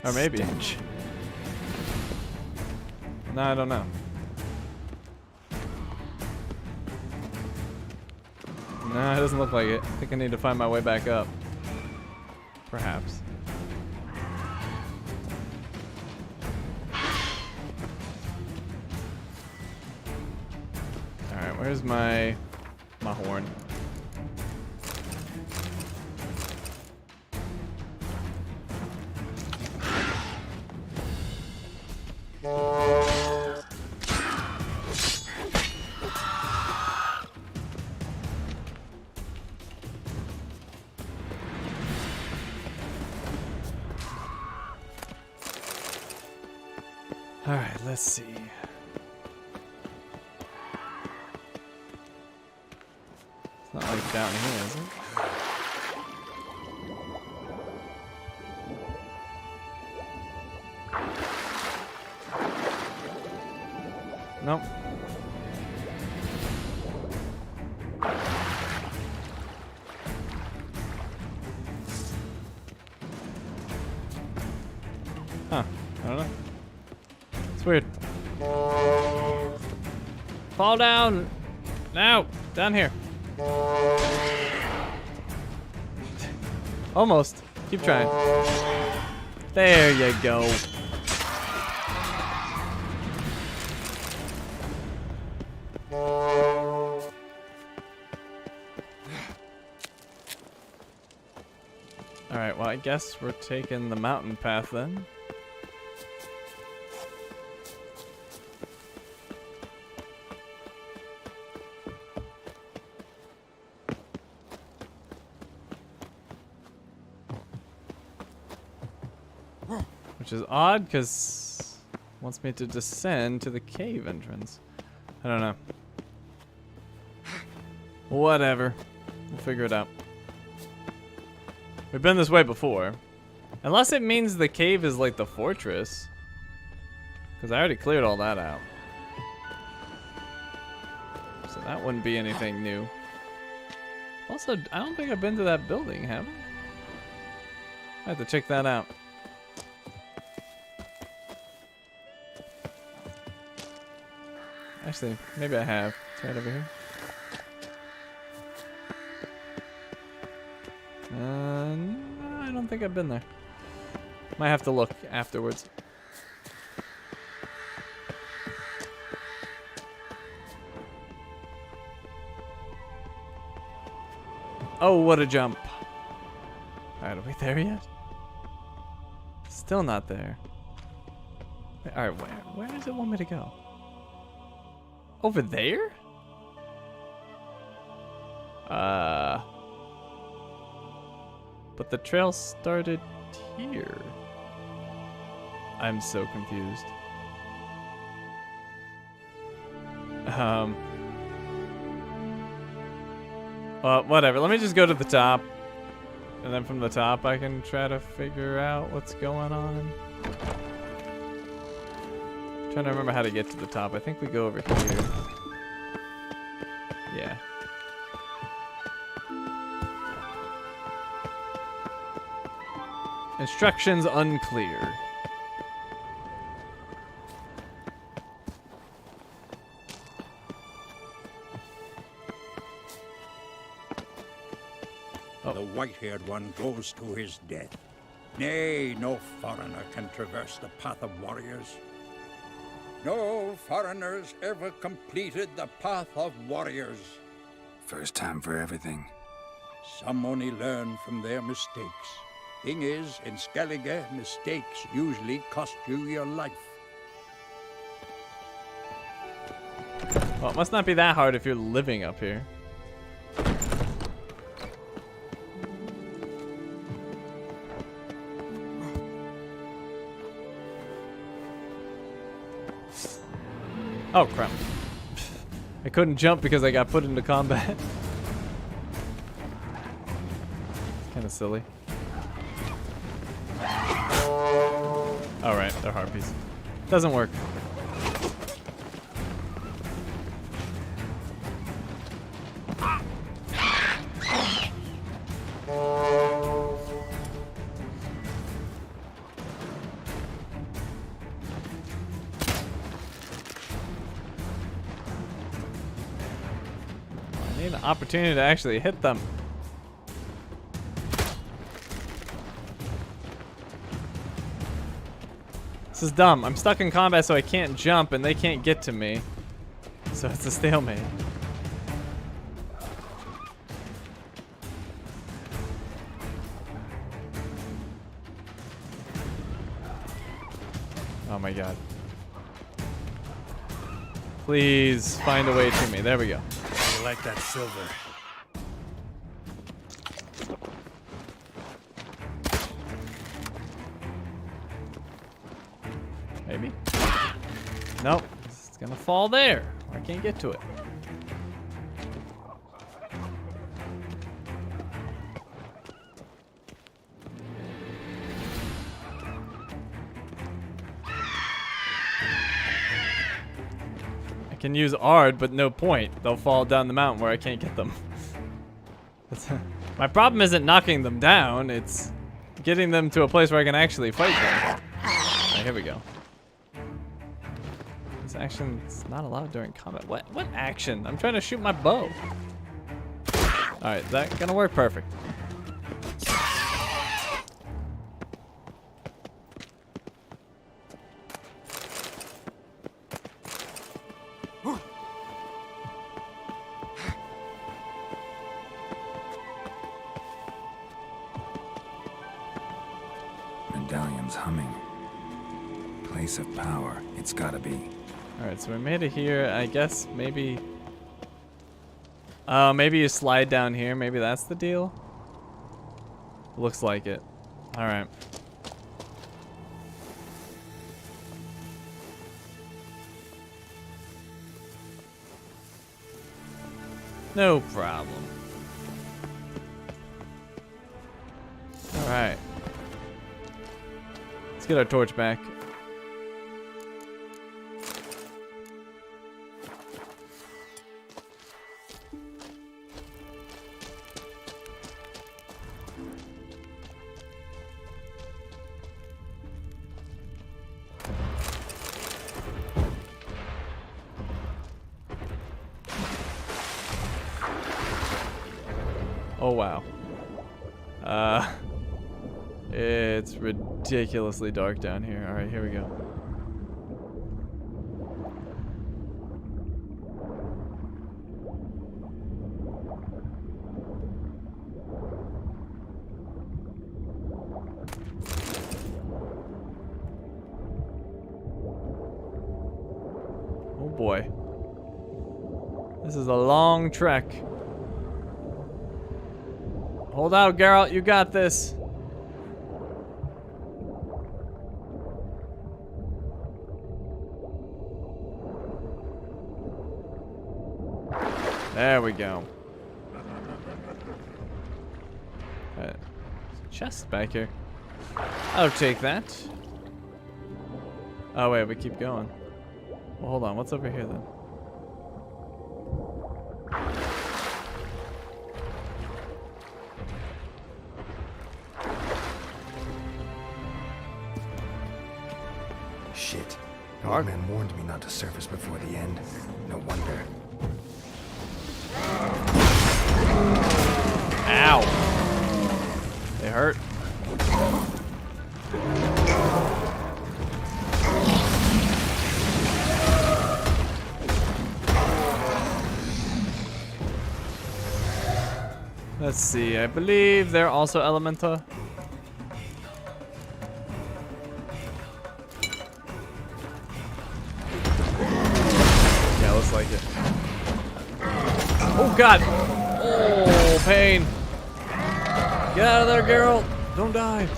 Or maybe. Stench. No, I don't know. No, it doesn't look like it. I think I need to find my way back up. Perhaps. Alright, where's my horn? Alright, let's see. It's not like down here, is it? Nope. Huh, I don't know. It's weird. Fall down! Now! Down here. Almost. Keep trying. There you go. Alright, well I guess we're taking the mountain path then. Which is odd, because it wants me to descend to the cave entrance. I don't know. Whatever. We'll figure it out. We've been this way before. Unless it means the cave is like the fortress. Because I already cleared all that out. So that wouldn't be anything new. Also, I don't think I've been to that building, have I? I have to check that out. Actually, maybe I have. It's right over here. No, I don't think I've been there. Might have to look afterwards. Oh, what a jump. Alright, are we there yet? Still not there. Alright, where does it want me to go? Over there? But the trail started here. I'm so confused. Whatever. Let me just go to the top. And then from the top, I can try to figure out what's going on. I'm trying to remember how to get to the top. I think we go over here. Yeah. Instructions unclear. The white-haired one goes to his death. Nay, no foreigner can traverse the path of warriors. No foreigners ever completed the path of warriors. First time for everything. Some only learn from their mistakes. Thing is, in Skellige, mistakes usually cost you your life. Well, it must not be that hard if you're living up here. Oh, crap. I couldn't jump because I got put into combat. Kind of silly. Alright, they're harpies. Doesn't work. I need an opportunity to actually hit them. This is dumb. I'm stuck in combat, so I can't jump, and they can't get to me. So it's a stalemate. Oh my god. Please find a way to me. There we go. You like that silver? Maybe. Nope. It's gonna fall there. I can't get to it. I can use Ard, but no point. They'll fall down the mountain where I can't get them. My problem isn't knocking them down, it's getting them to a place where I can actually fight them. Alright, here we go. This action is not allowed during combat. What action? I'm trying to shoot my bow. Alright, that's gonna work perfect. Medallion's humming. Place of power. It's gotta be. Alright, so we made it here. I guess maybe... Oh, maybe you slide down here. Maybe that's the deal? Looks like it. Alright. No problem. Alright. get our torch back. Oh wow. It's ridiculously dark down here. All right, here we go. Oh boy. This is a long trek. Hold out, Geralt. You got this. There we go. Chest back here. I'll take that. Oh wait, we keep going. Well, hold on. What's over here then? Shit. The old man warned me not to surface before the end. No wonder. Ow. They hurt. Let's see. I believe they're also Elementa. Yeah, looks like it. Oh God! Oh, pain! Get out of there, Geralt! Don't die!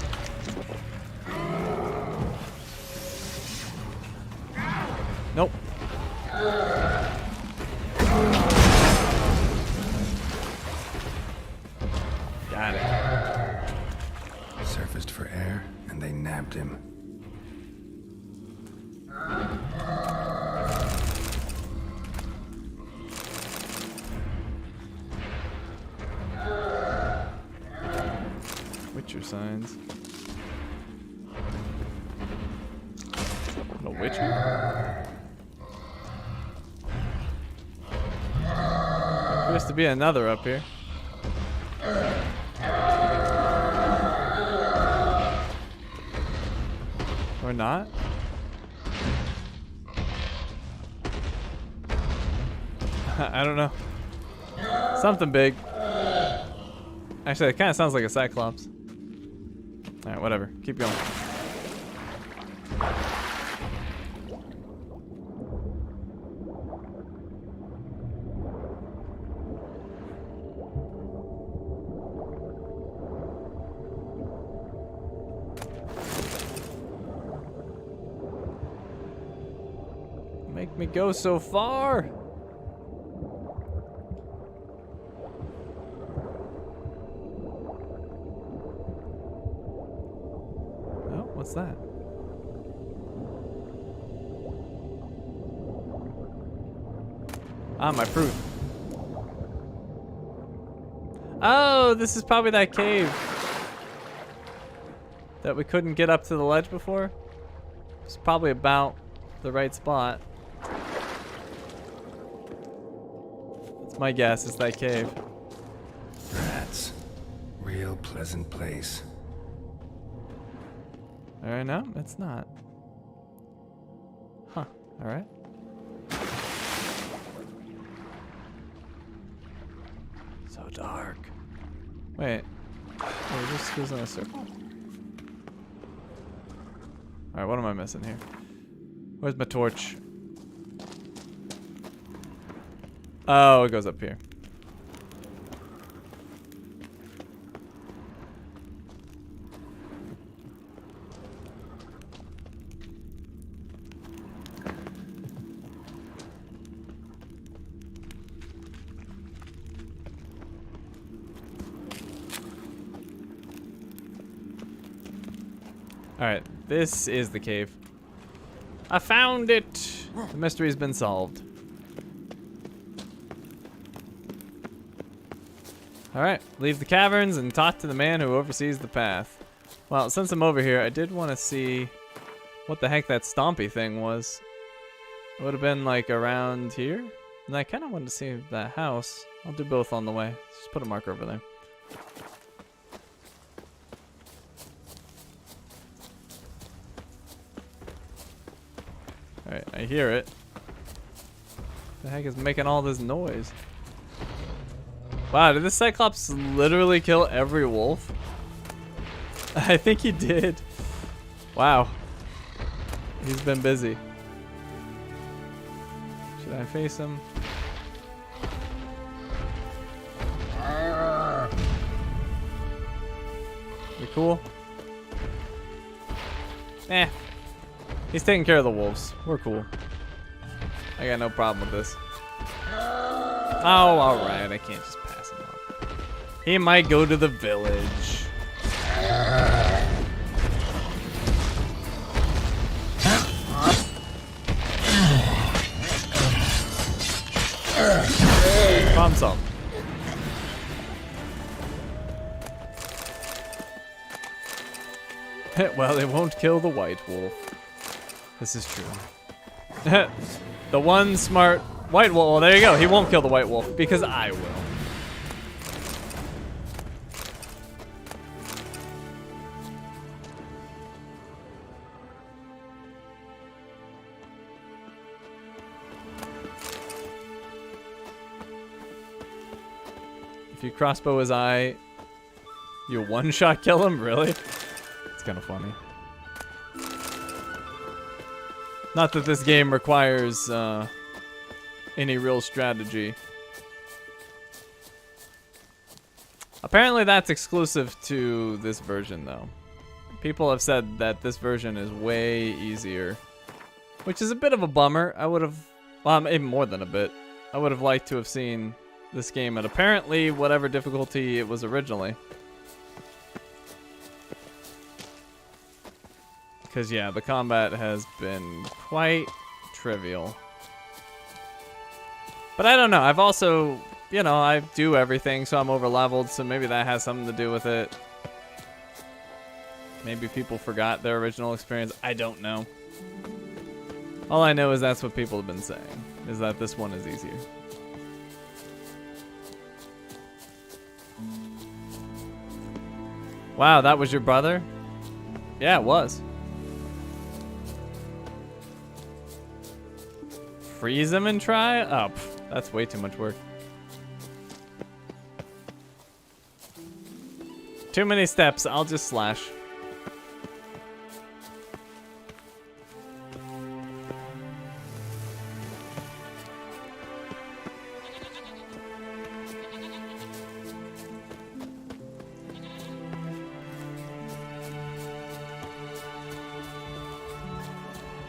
Nope. Got it. Surfaced for air, and they nabbed him. Witcher signs. No Witcher? There appears to be another up here. Or not? I don't know. Something big. Actually, it kind of sounds like a Cyclops. Alright, whatever. Keep going. Make me go so far. Oh, what's that? Ah, my fruit. Oh, this is probably that cave that we couldn't get up to the ledge before. It's probably about the right spot. That's my guess, it's that cave. Rats. Real pleasant place. Alright, no, it's not. Huh, alright. So dark. Wait. This goes in a circle? Alright, what am I missing here? Where's my torch? Oh, it goes up here. Alright, This is the cave. I found it. The mystery's been solved. Alright, leave the caverns and talk to the man who oversees the path. Well, since I'm over here, I did want to see what the heck that stompy thing was. It would have been like around here. And I kind of wanted to see that house. I'll do both on the way. Just put a marker over there. Alright, I hear it. The heck is making all this noise? Wow, did this Cyclops literally kill every wolf? I think he did. Wow. He's been busy. Should I face him? You cool? Eh. He's taking care of the wolves. We're cool. I got no problem with this. Oh, alright. I can't just pass him up. He might go to the village. Problem solved. Well, it won't kill the white wolf. This is true. The one smart white wolf. Well, there you go. He won't kill the white wolf because I will. If you crossbow his eye, you one-shot kill him? Really? It's kind of funny. Not that this game requires any real strategy. Apparently that's exclusive to this version, though. People have said that this version is way easier, which is a bit of a bummer. I would have, well, even more than a bit. I would have liked to have seen this game at apparently whatever difficulty it was originally. Because, yeah, the combat has been quite trivial. But I don't know. I've also, you know, I do everything, so I'm over-leveled, so maybe that has something to do with it. Maybe people forgot their original experience. I don't know. All I know is that's what people have been saying, is that this one is easier. Wow, that was your brother? Yeah, it was. Freeze him and try? Oh, that's way too much work. Too many steps. I'll just slash.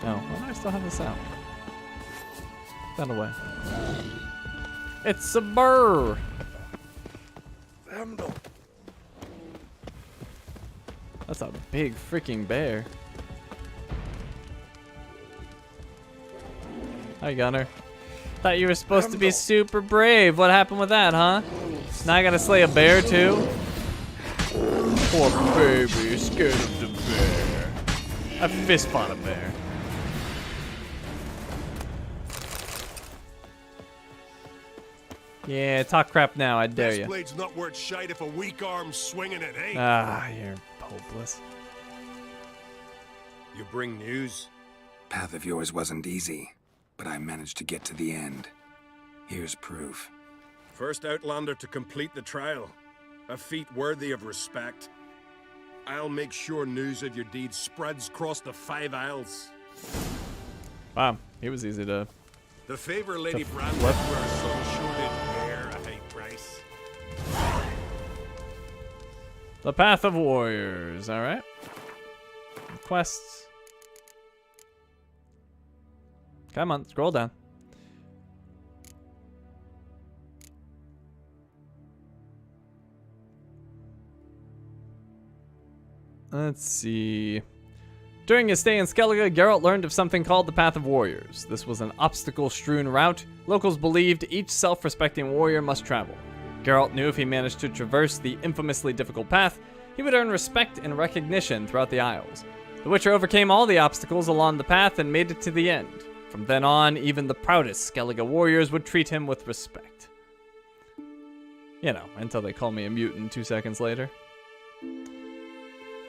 Oh, why do I still have this out? That away. It's a burr. That's a big freaking bear. Hi, Gunner. Thought you were supposed to be super brave. What happened with that, huh? Now I gotta slay a bear too? Poor baby, scared of the bear. I fist fought a bear. Yeah, talk crap now, I dare you. Blade's not worth shite if a weak arm's swinging it, hey? Ah, you're hopeless. You bring news? Path of yours wasn't easy, but I managed to get to the end. Here's proof. First Outlander to complete the trial. A feat worthy of respect. I'll make sure news of your deeds spreads across the 5 Isles. Wow, he was easy to... The favor Lady Brand flip. for her son sure did bear a high price. The Path of Warriors, alright. Quests. Come on, scroll down. Let's see. During his stay in Skellige, Geralt learned of something called the Path of Warriors. This was an obstacle-strewn route locals believed each self-respecting warrior must travel. Geralt knew if he managed to traverse the infamously difficult path, he would earn respect and recognition throughout the Isles. The Witcher overcame all the obstacles along the path and made it to the end. From then on, even the proudest Skellige warriors would treat him with respect. You know, until they call me a mutant 2 seconds later.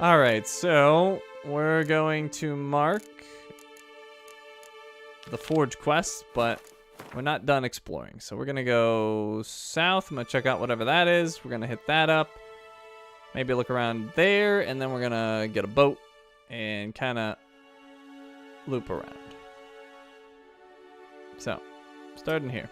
Alright, so we're going to mark the Forge quest, but we're not done exploring. So we're going to go south. I'm going to check out whatever that is. We're going to hit that up. Maybe look around there, and then we're going to get a boat and kind of loop around. So, starting here.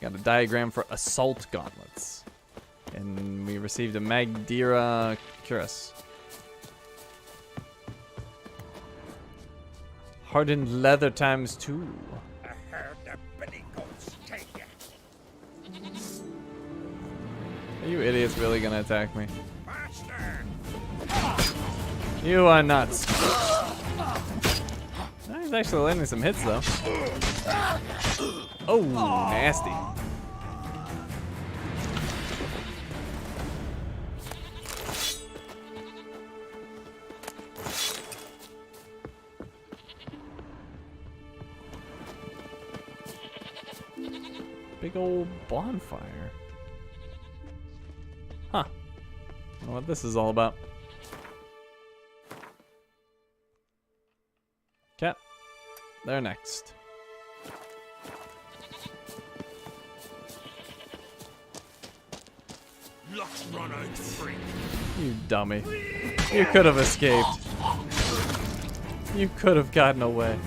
Got a diagram for assault gauntlets. And we received a Magdira cuirass. Hardened leather ×2. I heard the billy goats take you. Are you idiots really gonna attack me? You are nuts. He's actually landing some hits though. Oh, nasty. Big old bonfire. Huh. I don't know what this is all about. Okay. They're next. Luck's run out, freak. You dummy. You could have escaped. You could have gotten away.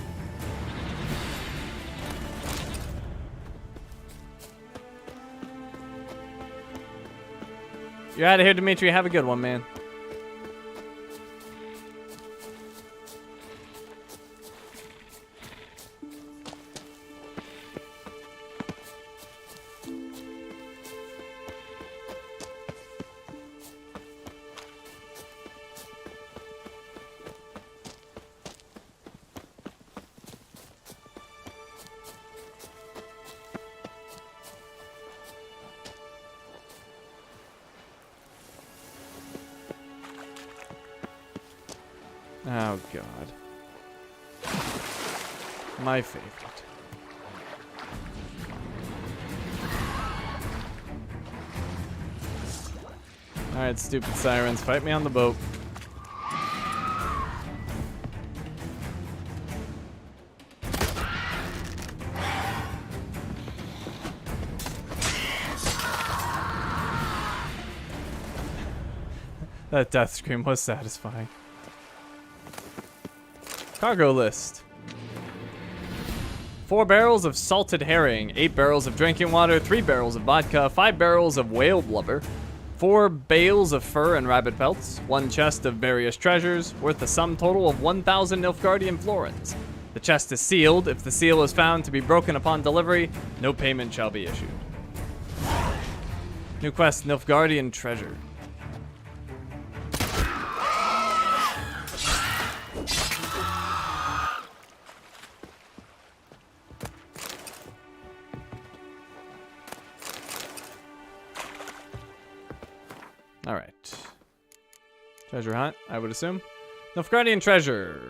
You're out of here, Dimitri. Have a good one, man. Oh, God. My favorite. Alright, stupid sirens, fight me on the boat. That death scream was satisfying. Cargo list. 4 barrels of salted herring, 8 barrels of drinking water, 3 barrels of vodka, 5 barrels of whale blubber, 4 bales of fur and rabbit pelts, 1 chest of various treasures, worth a sum total of 1,000 Nilfgaardian florins. The chest is sealed. If the seal is found to be broken upon delivery, no payment shall be issued. New quest, Nilfgaardian treasure. Alright. Treasure hunt, I would assume. Nilfgaardian treasure.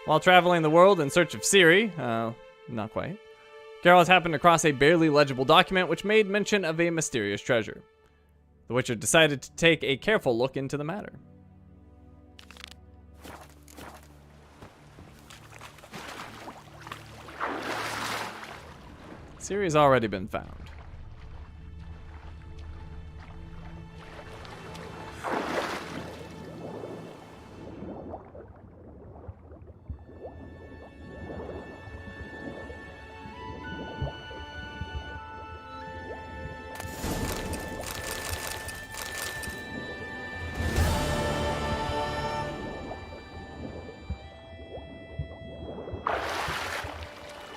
While traveling the world in search of Ciri, not quite, Geralt happened across a barely legible document which made mention of a mysterious treasure. The Witcher decided to take a careful look into the matter. Ciri has already been found.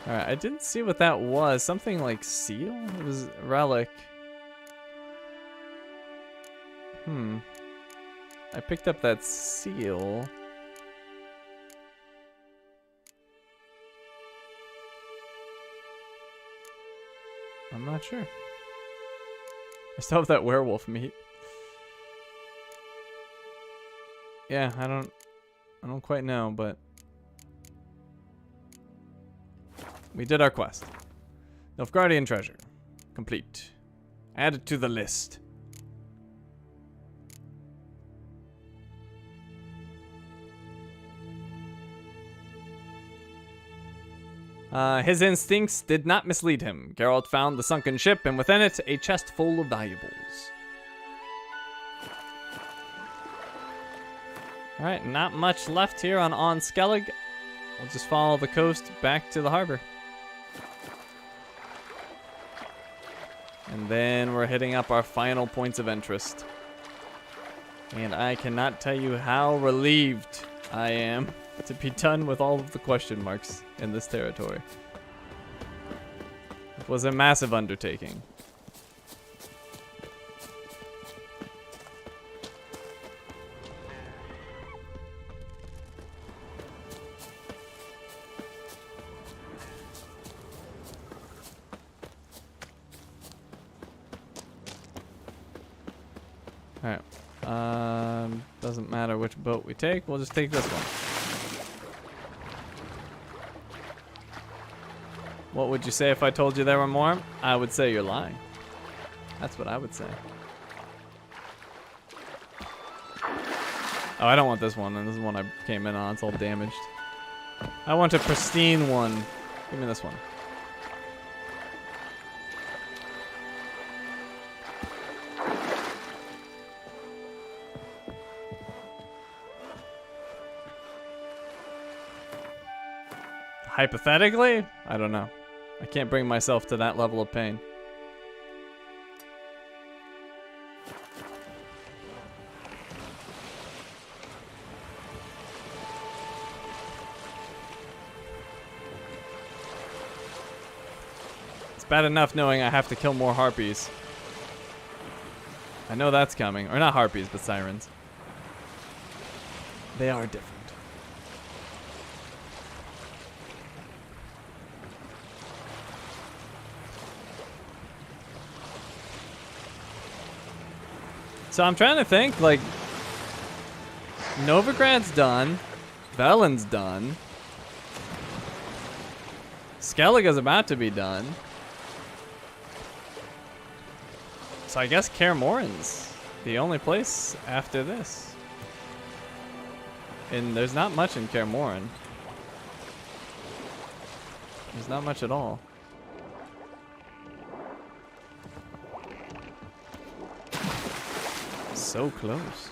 Alright, I didn't see what that was. Something like seal? It was a relic. I picked up that seal. I'm not sure. I still have that werewolf meat. Yeah, I don't quite know, but we did our quest. Nilfgaardian treasure. Complete. Add it to the list. His instincts did not mislead him. Geralt found the sunken ship, and within it, a chest full of valuables. Alright, not much left here on Skellige. We'll just follow the coast back to the harbor. And then we're hitting up our final points of interest. And I cannot tell you how relieved I am to be done with all of the question marks in this territory. It was a massive undertaking. Alright. Doesn't matter which boat we take, we'll just take this one. What would you say if I told you there were more? I would say you're lying. That's what I would say. Oh, I don't want this one, and this is the one I came in on. It's all damaged. I want a pristine one. Give me this one. Hypothetically? I don't know. I can't bring myself to that level of pain. It's bad enough knowing I have to kill more harpies. I know that's coming. Or not harpies, but sirens. They are different. So I'm trying to think, like, Novigrad's done, Velen's done, Skellige's about to be done, so I guess Kaer Morhen's the only place after this. And there's not much in Kaer Morhen. There's not much at all. So close.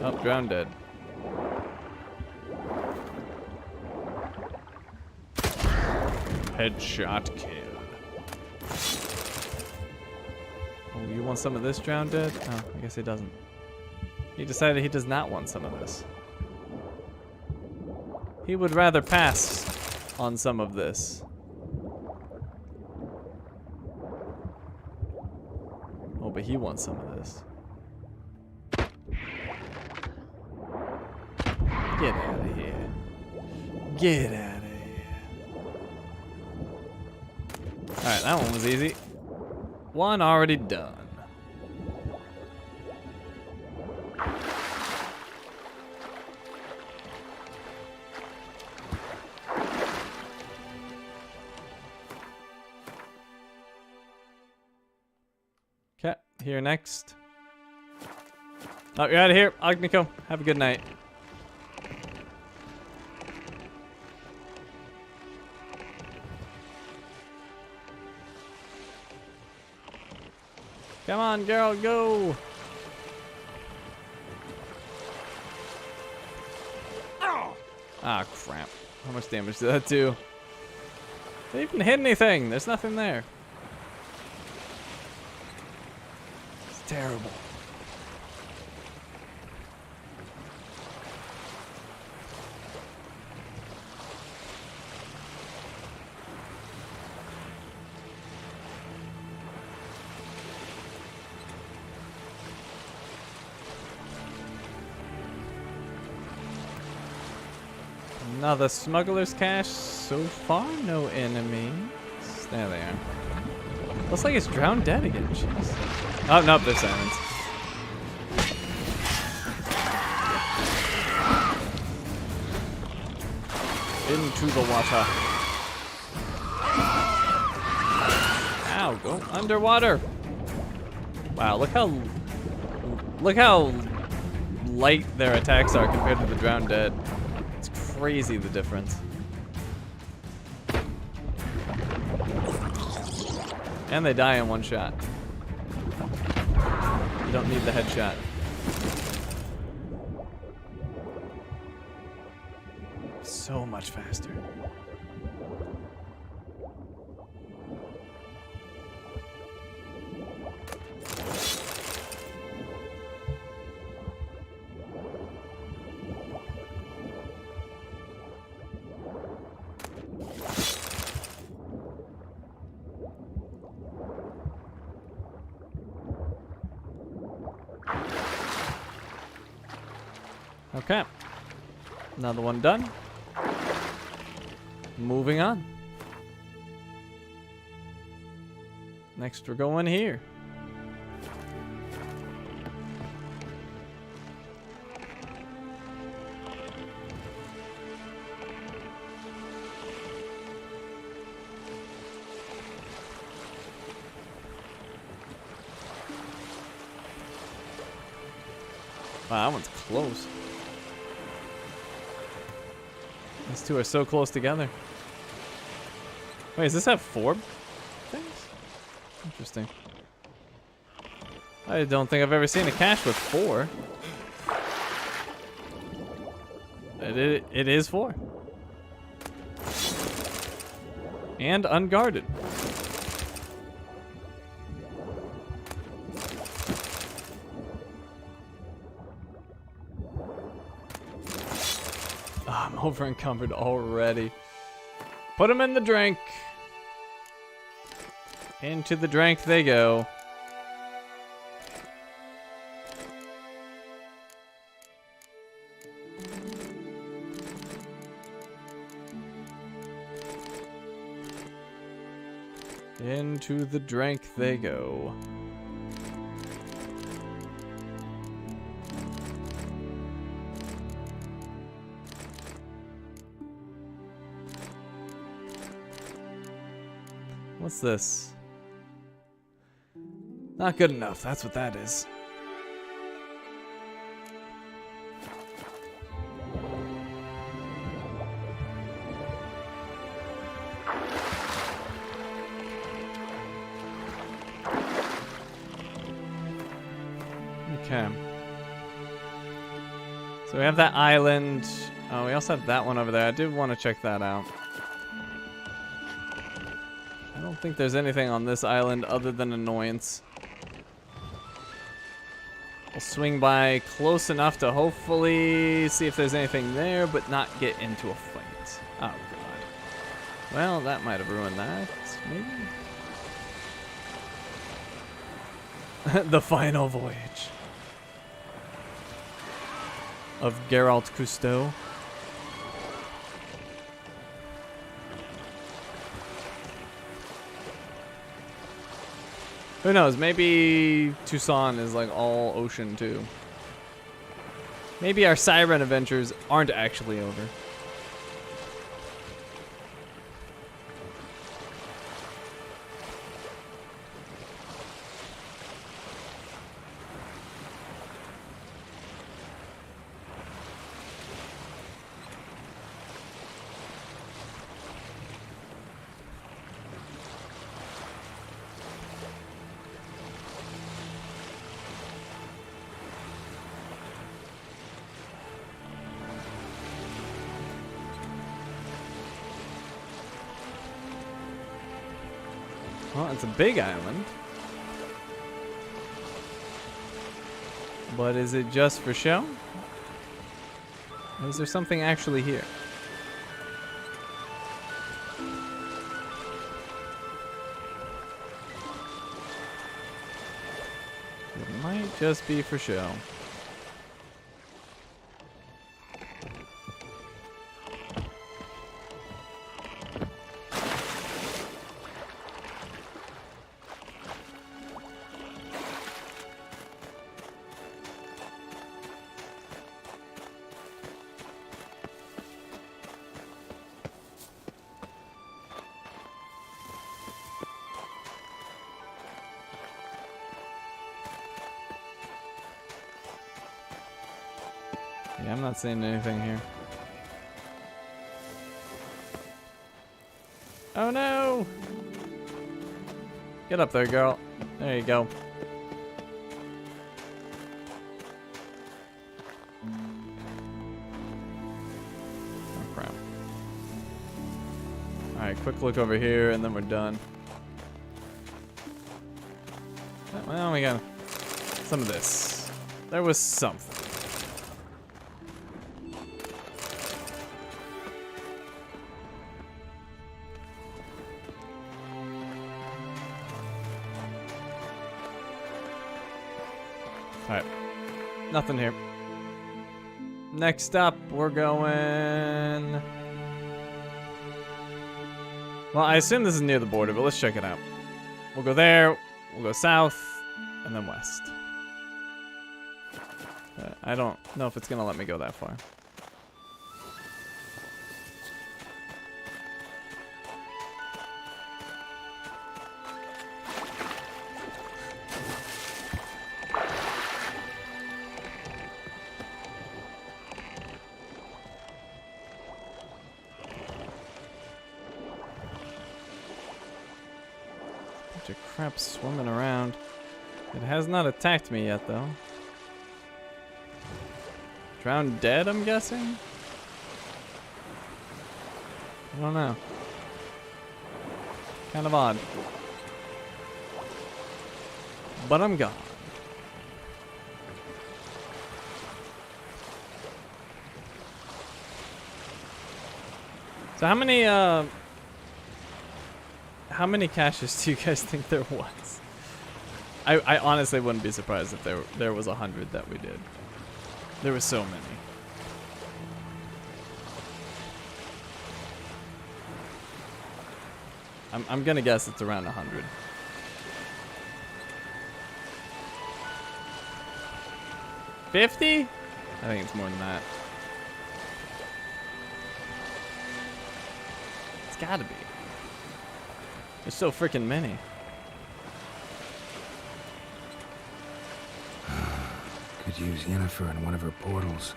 Oh, drowned dead. Headshot kill. Oh, you want some of this drowned dead? Oh, I guess he doesn't. He decided he does not want some of this. He would rather pass on some of this. Oh, but he wants some of this. Get out of here. Get out of here. Alright, that one was easy. One already done. Okay, here next. Oh, you're out of here. Agnico, have a good night. Come on, Geralt, go! Ah, crap. How much damage did that do? They even hit anything. There's nothing there. It's terrible. Another smuggler's cache. So far, no enemies. There they are. Looks like it's drowned dead again. Jeez. Oh, no, there's sirens. Into the water. Ow, go underwater. Wow, look how light their attacks are compared to the drowned dead. It's crazy the difference. And they die in one shot. You don't need the headshot. So much faster. Okay. Another one done. Moving on. Next we're going here. Wow, that one's close. These two are so close together. Wait, does this have 4 things? Interesting. I don't think I've ever seen a cache with 4. It is 4. And unguarded. I'm over encumbered already. Put them in the drink. Into the drink they go. Into the drink they go. What's this? Not good enough, that's what that is. Okay. So we have that island. Oh, we also have that one over there. I did want to check that out. I don't think there's anything on this island other than annoyance. We'll swing by close enough to hopefully see if there's anything there, but not get into a fight. Oh, God. Well, that might have ruined that, maybe? The final voyage of Geralt Cousteau. Who knows? Maybe Tucson is like all ocean too. Maybe our siren adventures aren't actually over. Well, it's a big island. But is it just for show? Or is there something actually here? It might just be for show. Yeah, I'm not seeing anything here. Oh no! Get up there, girl. There you go. Oh crap. Alright, quick look over here and then we're done. Well, we got some of this. There was something. Alright. Nothing here. Next up, we're going... Well, I assume this is near the border, but let's check it out. We'll go there, we'll go south, and then west. But I don't know if it's gonna let me go that far. Bunch of crap swimming around. It has not attacked me yet, though. Drowned dead, I'm guessing? I don't know. Kind of odd. But I'm gone. So how many caches do you guys think there was? I honestly wouldn't be surprised if there was 100 that we did. There were so many. I'm gonna guess it's around 100. $50? I think it's more than that. It's gotta be. There's so freaking many. Could use Yennefer in one of her portals.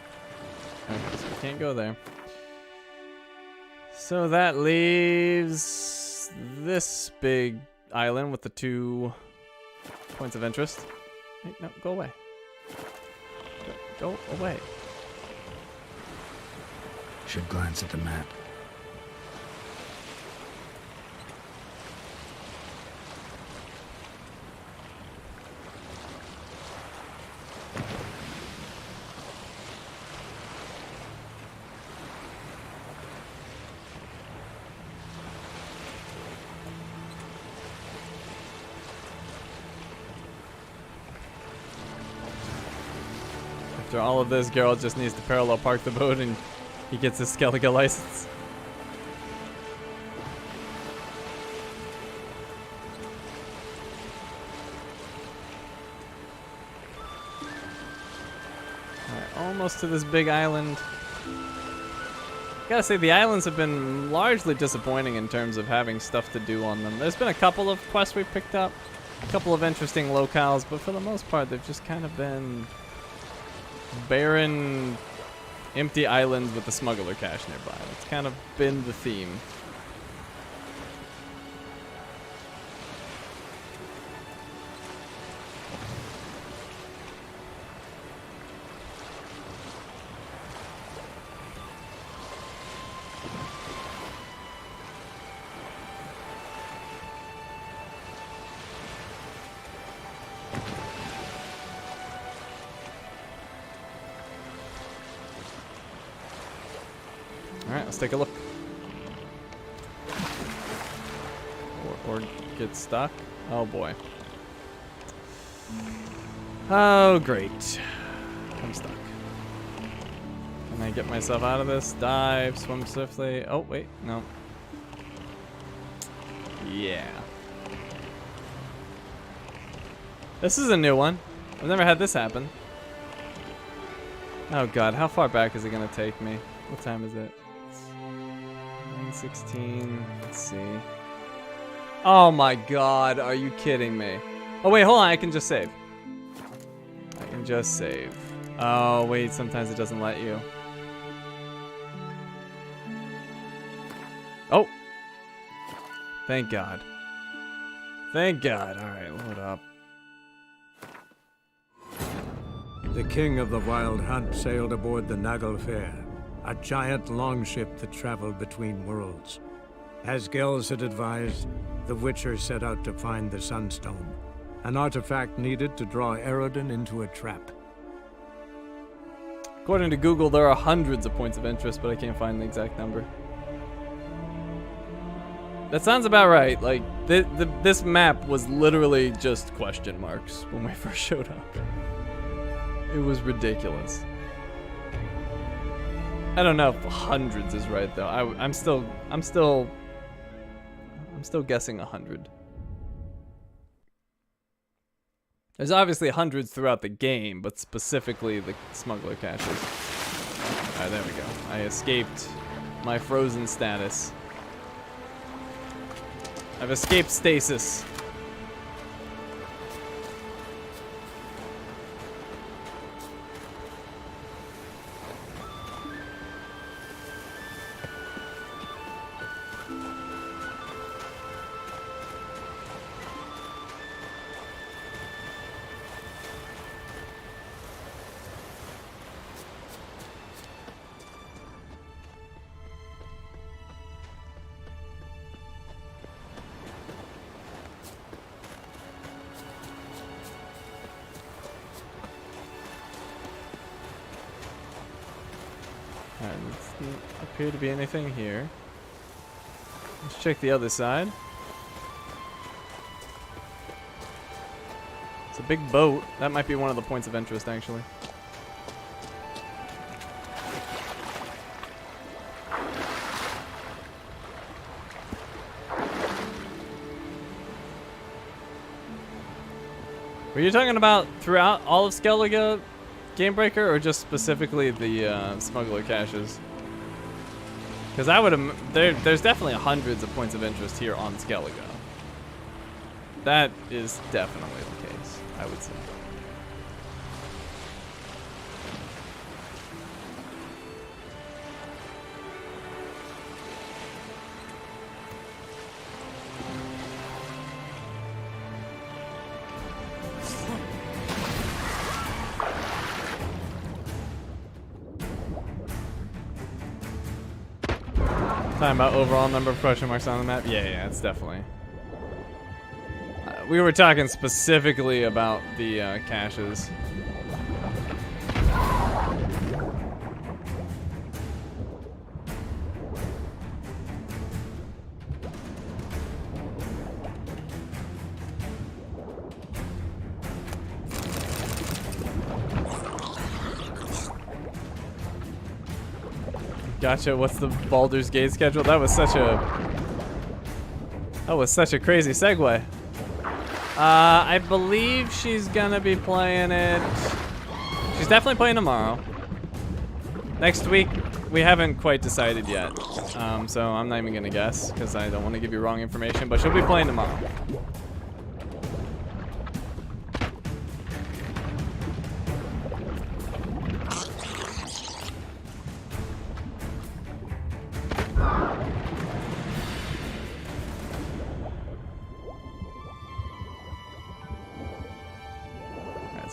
Okay, so we can't go there. So that leaves this big island with the 2 points of interest. Hey, no, go away. Go away. Should glance at the map. After all of this, Geralt just needs to parallel park the boat and he gets his Skellige license. Alright, almost to this big island. Gotta say, the islands have been largely disappointing in terms of having stuff to do on them. There's been a couple of quests we've picked up, a couple of interesting locales, but for the most part, they've just kind of been barren, empty islands with the smuggler cache nearby. It's kind of been the theme. Alright, let's take a look. Or get stuck. Oh boy. Oh great. I'm stuck. Can I get myself out of this? Dive, swim swiftly. Oh wait, no. Yeah. This is a new one. I've never had this happen. Oh god, how far back is it gonna take me? What time is it? 9:16. Let's see. Oh my god, are you kidding me? Oh wait, hold on, I can just save. I can just save. Oh, wait, sometimes it doesn't let you. Oh! Thank God. Thank God. Alright, load up. The king of the Wild Hunt sailed aboard the Naglfar, a giant longship that traveled between worlds. As Gels had advised, the Witcher set out to find the Sunstone, an artifact needed to draw Eredin into a trap. According to Google, there are hundreds of points of interest, but I can't find the exact number. That sounds about right. Like, this map was literally just question marks when we first showed up. It was ridiculous. I don't know if hundreds is right though. I'm still guessing 100. There's obviously hundreds throughout the game, but specifically the smuggler caches. Alright, there we go. I escaped my frozen status. I've escaped stasis. Doesn't appear to be anything here. Let's check the other side. It's a big boat. That might be one of the points of interest, actually. Were you talking about throughout all of Skellige, Gamebreaker, or just specifically the smuggler caches? Because I would there's definitely hundreds of points of interest here on Skellige. That is definitely the case, I would say. Talking about overall number of question marks on the map? Yeah, it's definitely. We were talking specifically about the caches. Gotcha. What's the Baldur's Gate schedule? That was such a crazy segue. I believe she's gonna be playing it. She's definitely playing tomorrow. Next week, we haven't quite decided yet. So I'm not even gonna guess because I don't want to give you wrong information. But she'll be playing tomorrow.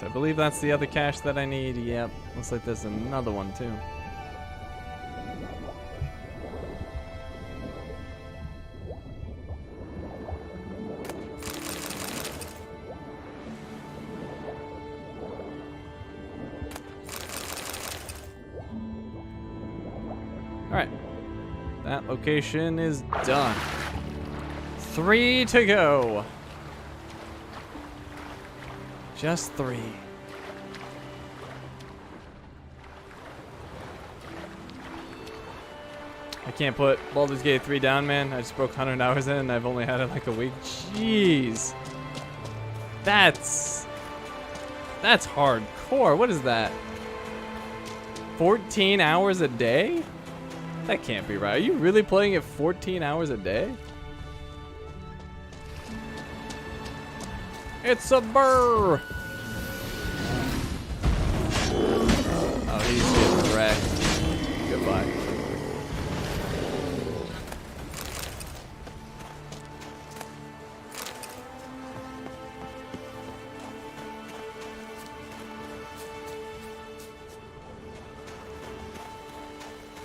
I believe that's the other cache that I need. Yep, looks like there's another one too. Alright, that location is done. 3 to go. Just 3. I can't put Baldur's Gate 3 down, man. I just broke 100 hours in and I've only had it like a week. Jeez. That's hardcore. What is that? 14 hours a day? That can't be right. Are you really playing it 14 hours a day? It's a burr. Oh, he's getting wrecked. Goodbye.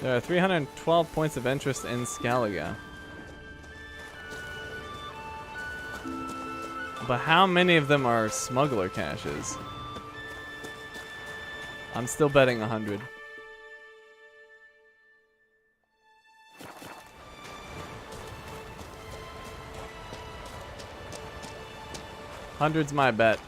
There are 312 points of interest in Skellige. But how many of them are smuggler caches? I'm still betting 100. Hundred's my bet.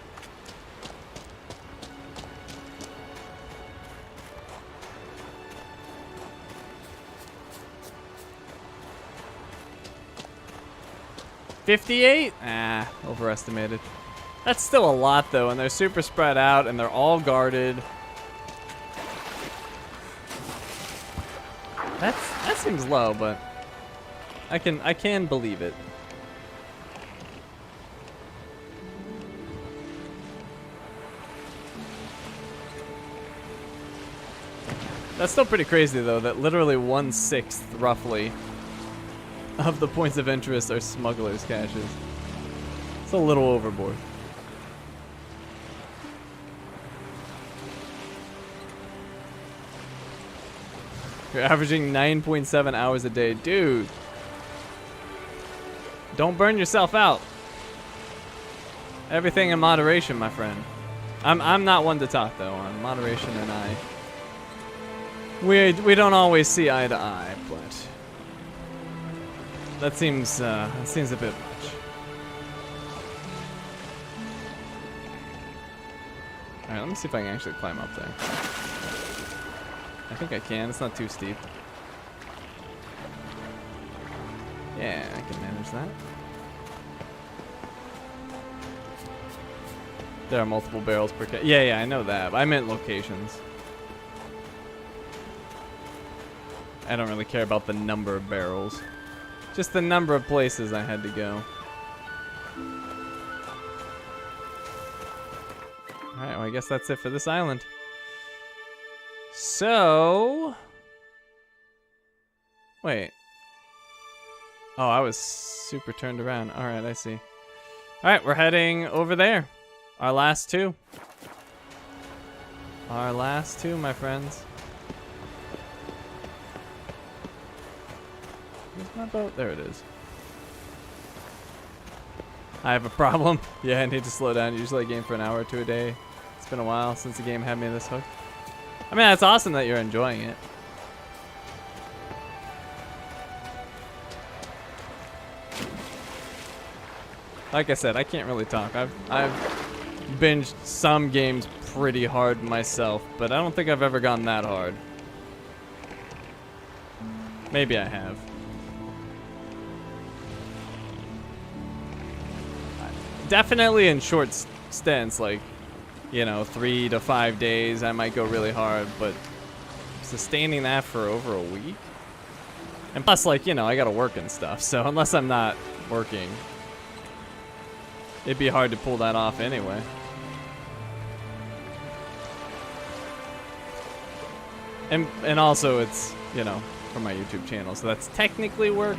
$58? Ah, overestimated. That's still a lot though, and they're super spread out and they're all guarded. That seems low, but I can believe it. That's still pretty crazy though, that literally 1/6 roughly of the points of interest are smugglers' caches. It's a little overboard. You're averaging 9.7 hours a day. Dude. Don't burn yourself out. Everything in moderation, my friend. I'm not one to talk though on moderation, and we don't always see eye to eye, but that seems a bit much. All right, let me see if I can actually climb up there. I think I can. It's not too steep. Yeah, I can manage that. There are multiple barrels per cache. Yeah, I know that. But I meant locations. I don't really care about the number of barrels. Just the number of places I had to go. Alright, well I guess that's it for this island. So... Wait. Oh, I was super turned around. Alright, I see. Alright, we're heading over there. Our last two. Our last two, my friends. Where's my boat? There it is. I have a problem. Yeah, I need to slow down. Usually I game for an hour or two a day. It's been a while since the game had me this hooked. I mean, it's awesome that you're enjoying it. Like I said, I can't really talk. I've binged some games pretty hard myself, but I don't think I've ever gone that hard. Maybe I have. Definitely in short stints, like, you know, 3 to 5 days, I might go really hard, but sustaining that for over a week? And plus, like, you know, I gotta work and stuff, so unless I'm not working, it'd be hard to pull that off anyway. And also it's, you know, for my YouTube channel, so that's technically work.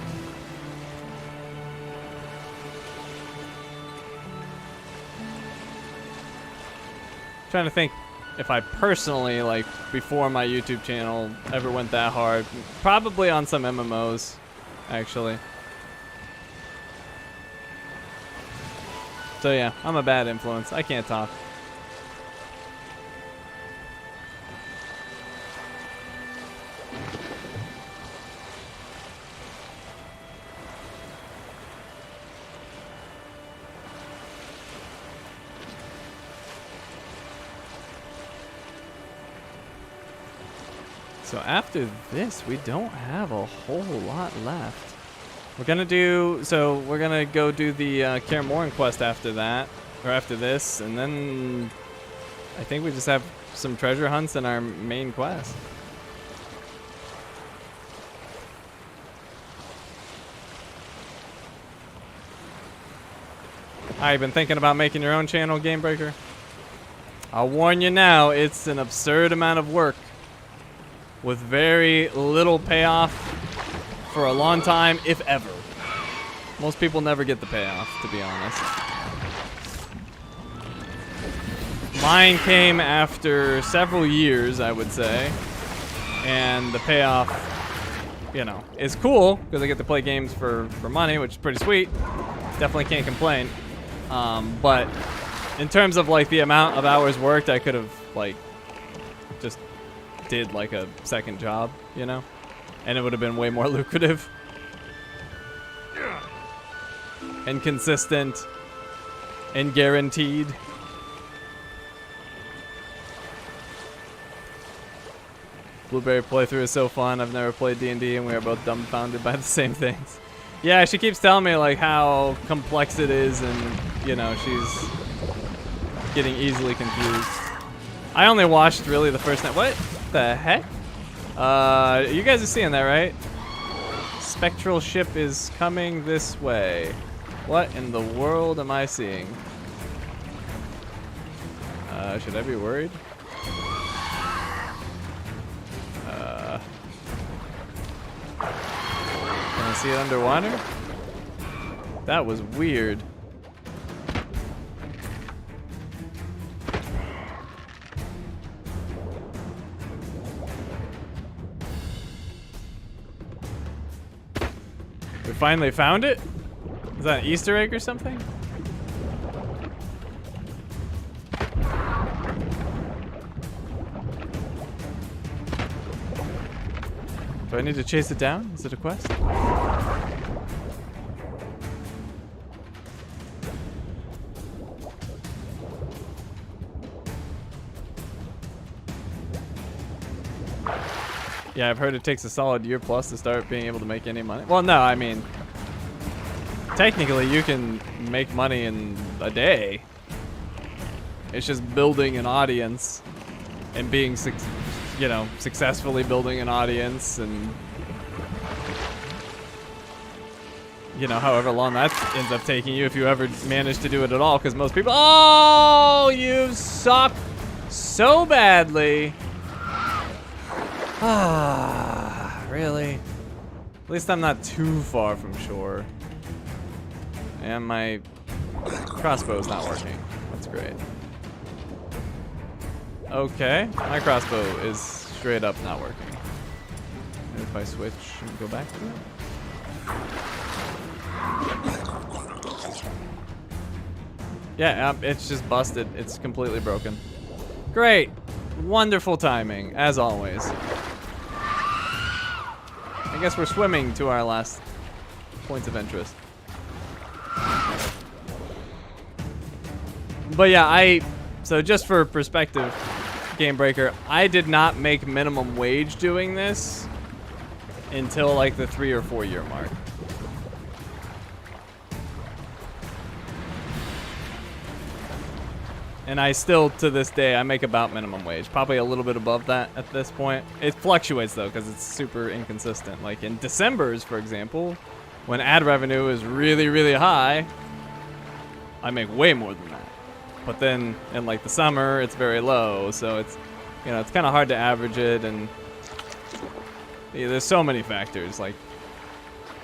Trying to think if I personally, like, before my YouTube channel ever went that hard. Probably on some MMOs, actually. So yeah, I'm a bad influence. I can't talk. So after this, we don't have a whole lot left. We're gonna go do the Kaer Morhen quest after that, or after this, and then I think we just have some treasure hunts in our main quest. I've been thinking about making your own channel, Game Breaker. I'll warn you now, it's an absurd amount of work with very little payoff for a long time, if ever. Most people never get the payoff, to be honest. Mine came after several years, I would say, and the payoff, you know, is cool because I get to play games for money, which is pretty sweet. Definitely can't complain. But in terms of like the amount of hours worked, I could have like just did like a second job, you know, and it would have been way more lucrative and consistent and guaranteed. Blueberry playthrough is so fun. I've never played D&D, and we are both dumbfounded by the same things. Yeah, she keeps telling me like how complex it is, and you know, she's getting easily confused. I only watched really the first night. What the heck? You guys are seeing that, right? Spectral ship is coming this way. What in the world am I seeing? Should I be worried? Can I see it underwater? That was weird. We finally found it? Is that an Easter egg or something? Do I need to chase it down? Is it a quest? Yeah, I've heard it takes a solid year plus to start being able to make any money. Well, no, I mean, technically you can make money in a day. It's just building an audience and being, you know, successfully building an audience, and you know, however long that ends up taking you, if you ever manage to do it at all, because most people, oh, you suck so badly. Ah, really? At least I'm not too far from shore. And my crossbow's not working. That's great. Okay, my crossbow is straight up not working. And if I switch and go back to it? Yeah, it's just busted. It's completely broken. Great. Wonderful timing, as always. I guess we're swimming to our last points of interest. But yeah, so just for perspective, Game Breaker, I did not make minimum wage doing this until like the 3 or 4 year mark. And I still, to this day, I make about minimum wage. Probably a little bit above that at this point. It fluctuates, though, because it's super inconsistent. Like in December's, for example, when ad revenue is really, really high, I make way more than that. But then in like the summer, it's very low. So it's, you know, it's kind of hard to average it. And yeah, there's so many factors, like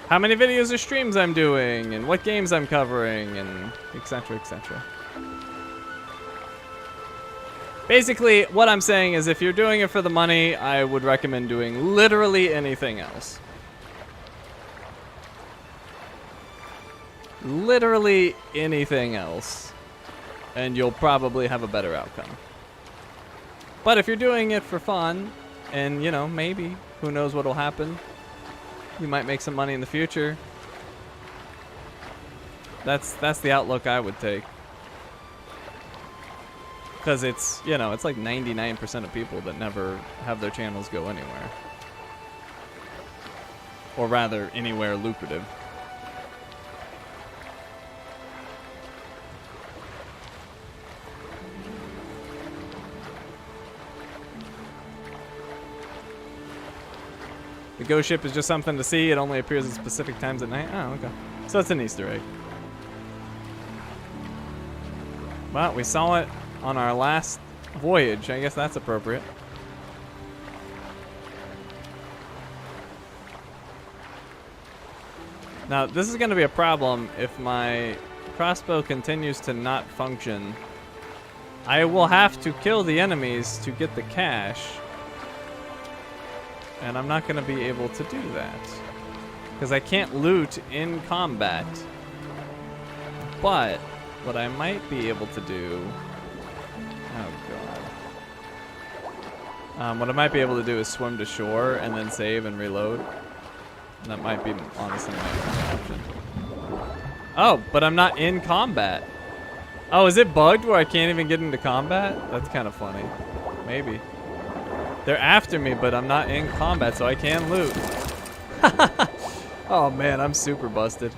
how many videos or streams I'm doing and what games I'm covering and etc., etc. Basically, what I'm saying is if you're doing it for the money, I would recommend doing literally anything else. Literally anything else. And you'll probably have a better outcome. But if you're doing it for fun, and, you know, maybe, who knows what'll happen, you might make some money in the future. That's the outlook I would take. Because it's, you know, it's like 99% of people that never have their channels go anywhere. Or rather, anywhere lucrative. The ghost ship is just something to see. It only appears at specific times at night. Oh, okay. So it's an Easter egg. Well, we saw it on our last voyage. I guess that's appropriate. Now, this is going to be a problem if my crossbow continues to not function. I will have to kill the enemies to get the cash. And I'm not going to be able to do that. Because I can't loot in combat. But what I might be able to do... Oh, God. What I might be able to do is swim to shore and then save and reload. And that might be, honestly, my only option. Oh, but I'm not in combat. Oh, is it bugged where I can't even get into combat? That's kind of funny. Maybe. They're after me, but I'm not in combat, so I can loot. Oh, man, I'm super busted.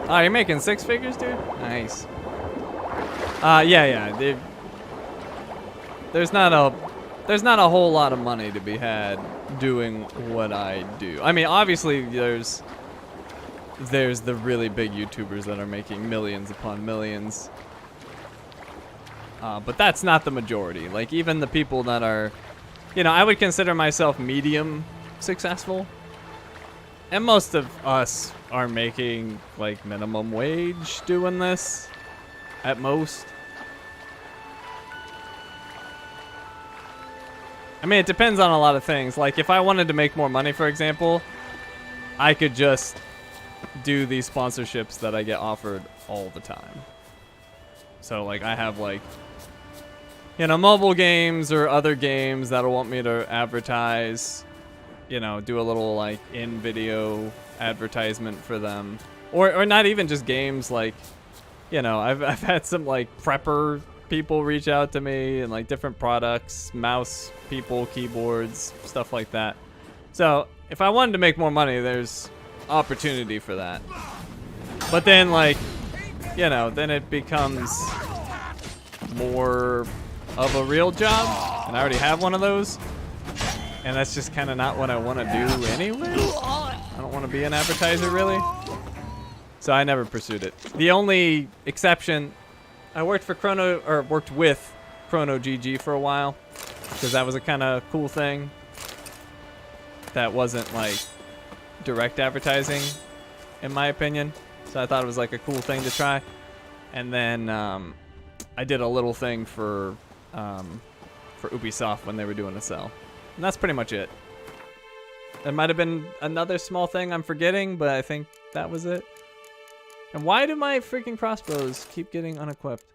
Oh, you're making 6 figures, dude? Nice. Yeah. There's not a whole lot of money to be had doing what I do. I mean, obviously there's the really big YouTubers that are making millions upon millions. But that's not the majority. Like, even the people that are, you know, I would consider myself medium successful. And most of us are making, like, minimum wage doing this, at most. I mean, it depends on a lot of things. Like, if I wanted to make more money, for example, I could just do these sponsorships that I get offered all the time. So, like, I have, like, you know, mobile games or other games that'll want me to advertise, you know, do a little, like, in-video advertisement for them. Or not even just games, like, you know, I've had some, like, prepper people reach out to me and, like, different products, mouse people, keyboards, stuff like that. So, if I wanted to make more money, there's opportunity for that. But then, like, you know, then it becomes more of a real job, and I already have one of those. And that's just kind of not what I want to do anyway. I don't want to be an advertiser, really. So I never pursued it. The only exception, I worked with Chrono GG for a while, because that was a kind of cool thing. That wasn't like direct advertising, in my opinion. So I thought it was like a cool thing to try. And then I did a little thing for Ubisoft when they were doing a sale. And that's pretty much it. There might have been another small thing I'm forgetting, but I think that was it. And why do my freaking crossbows keep getting unequipped?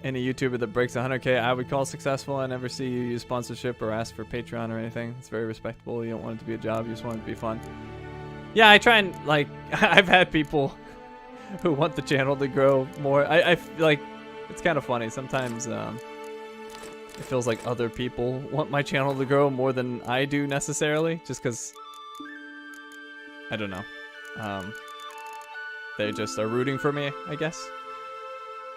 Any YouTuber that breaks 100K, I would call successful. I never see you use sponsorship or ask for Patreon or anything. It's very respectable. You don't want it to be a job. You just want it to be fun. Yeah, I try and, like, I've had people who want the channel to grow more. I feel like it's kind of funny. Sometimes it feels like other people want my channel to grow more than I do necessarily. Just because, I don't know. They just are rooting for me, I guess.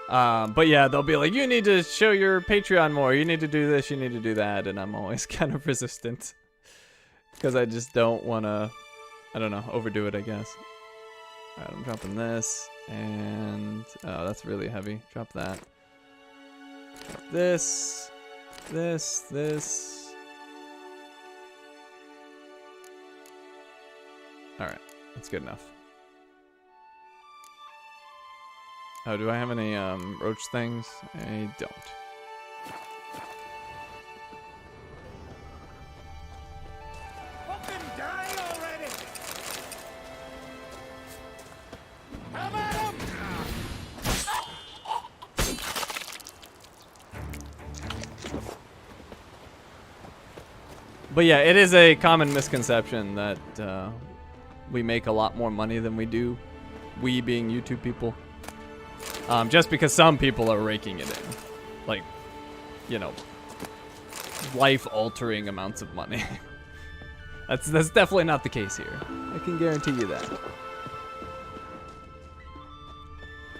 But yeah, they'll be like, you need to show your Patreon more. You need to do this. You need to do that. And I'm always kind of resistant. Because I just don't want to, I don't know, overdo it, I guess. Alright, I'm dropping this. And, oh, that's really heavy. Drop that. Drop this. This. Alright, that's good enough. Oh, do I have any roach things? I don't. Fucking die already! Come at him! But yeah, it is a common misconception that we make a lot more money than we do. We being YouTube people. Just because some people are raking it in. Like, you know, life-altering amounts of money. That's definitely not the case here. I can guarantee you that.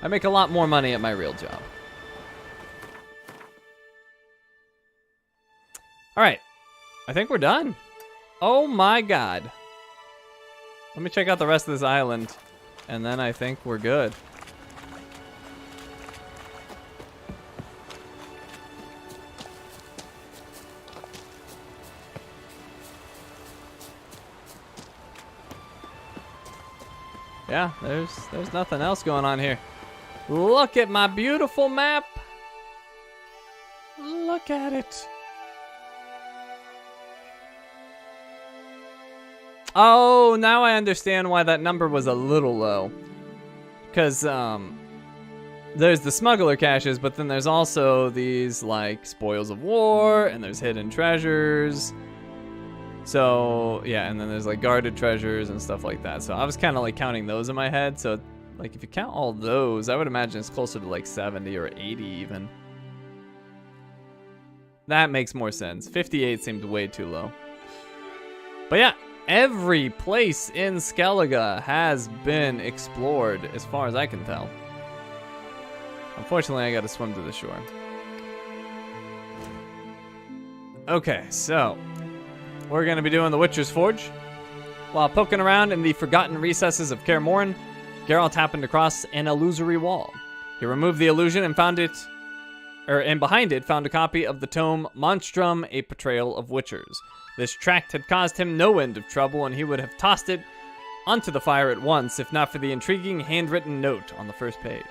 I make a lot more money at my real job. Alright. I think we're done. Oh my god. Let me check out the rest of this island, and then I think we're good. Yeah, there's nothing else going on here. Look at my beautiful map. Look at it. Oh, now I understand why that number was a little low. Because, there's the smuggler caches, but then there's also these, like, spoils of war, and there's hidden treasures. So, yeah, and then there's, like, guarded treasures and stuff like that. So I was kind of, like, counting those in my head. So, like, if you count all those, I would imagine it's closer to, like, 70 or 80 even. That makes more sense. 58 seemed way too low. But yeah. Every place in Skellige has been explored, as far as I can tell. Unfortunately, I gotta swim to the shore. Okay, so we're gonna be doing the Witcher's Forge. While poking around in the forgotten recesses of Kaer Morhen, Geralt happened across an illusory wall. He removed the illusion and found it, and behind it found a copy of the tome Monstrum, A Portrayal of Witchers. This tract had caused him no end of trouble, and he would have tossed it onto the fire at once, if not for the intriguing handwritten note on the first page.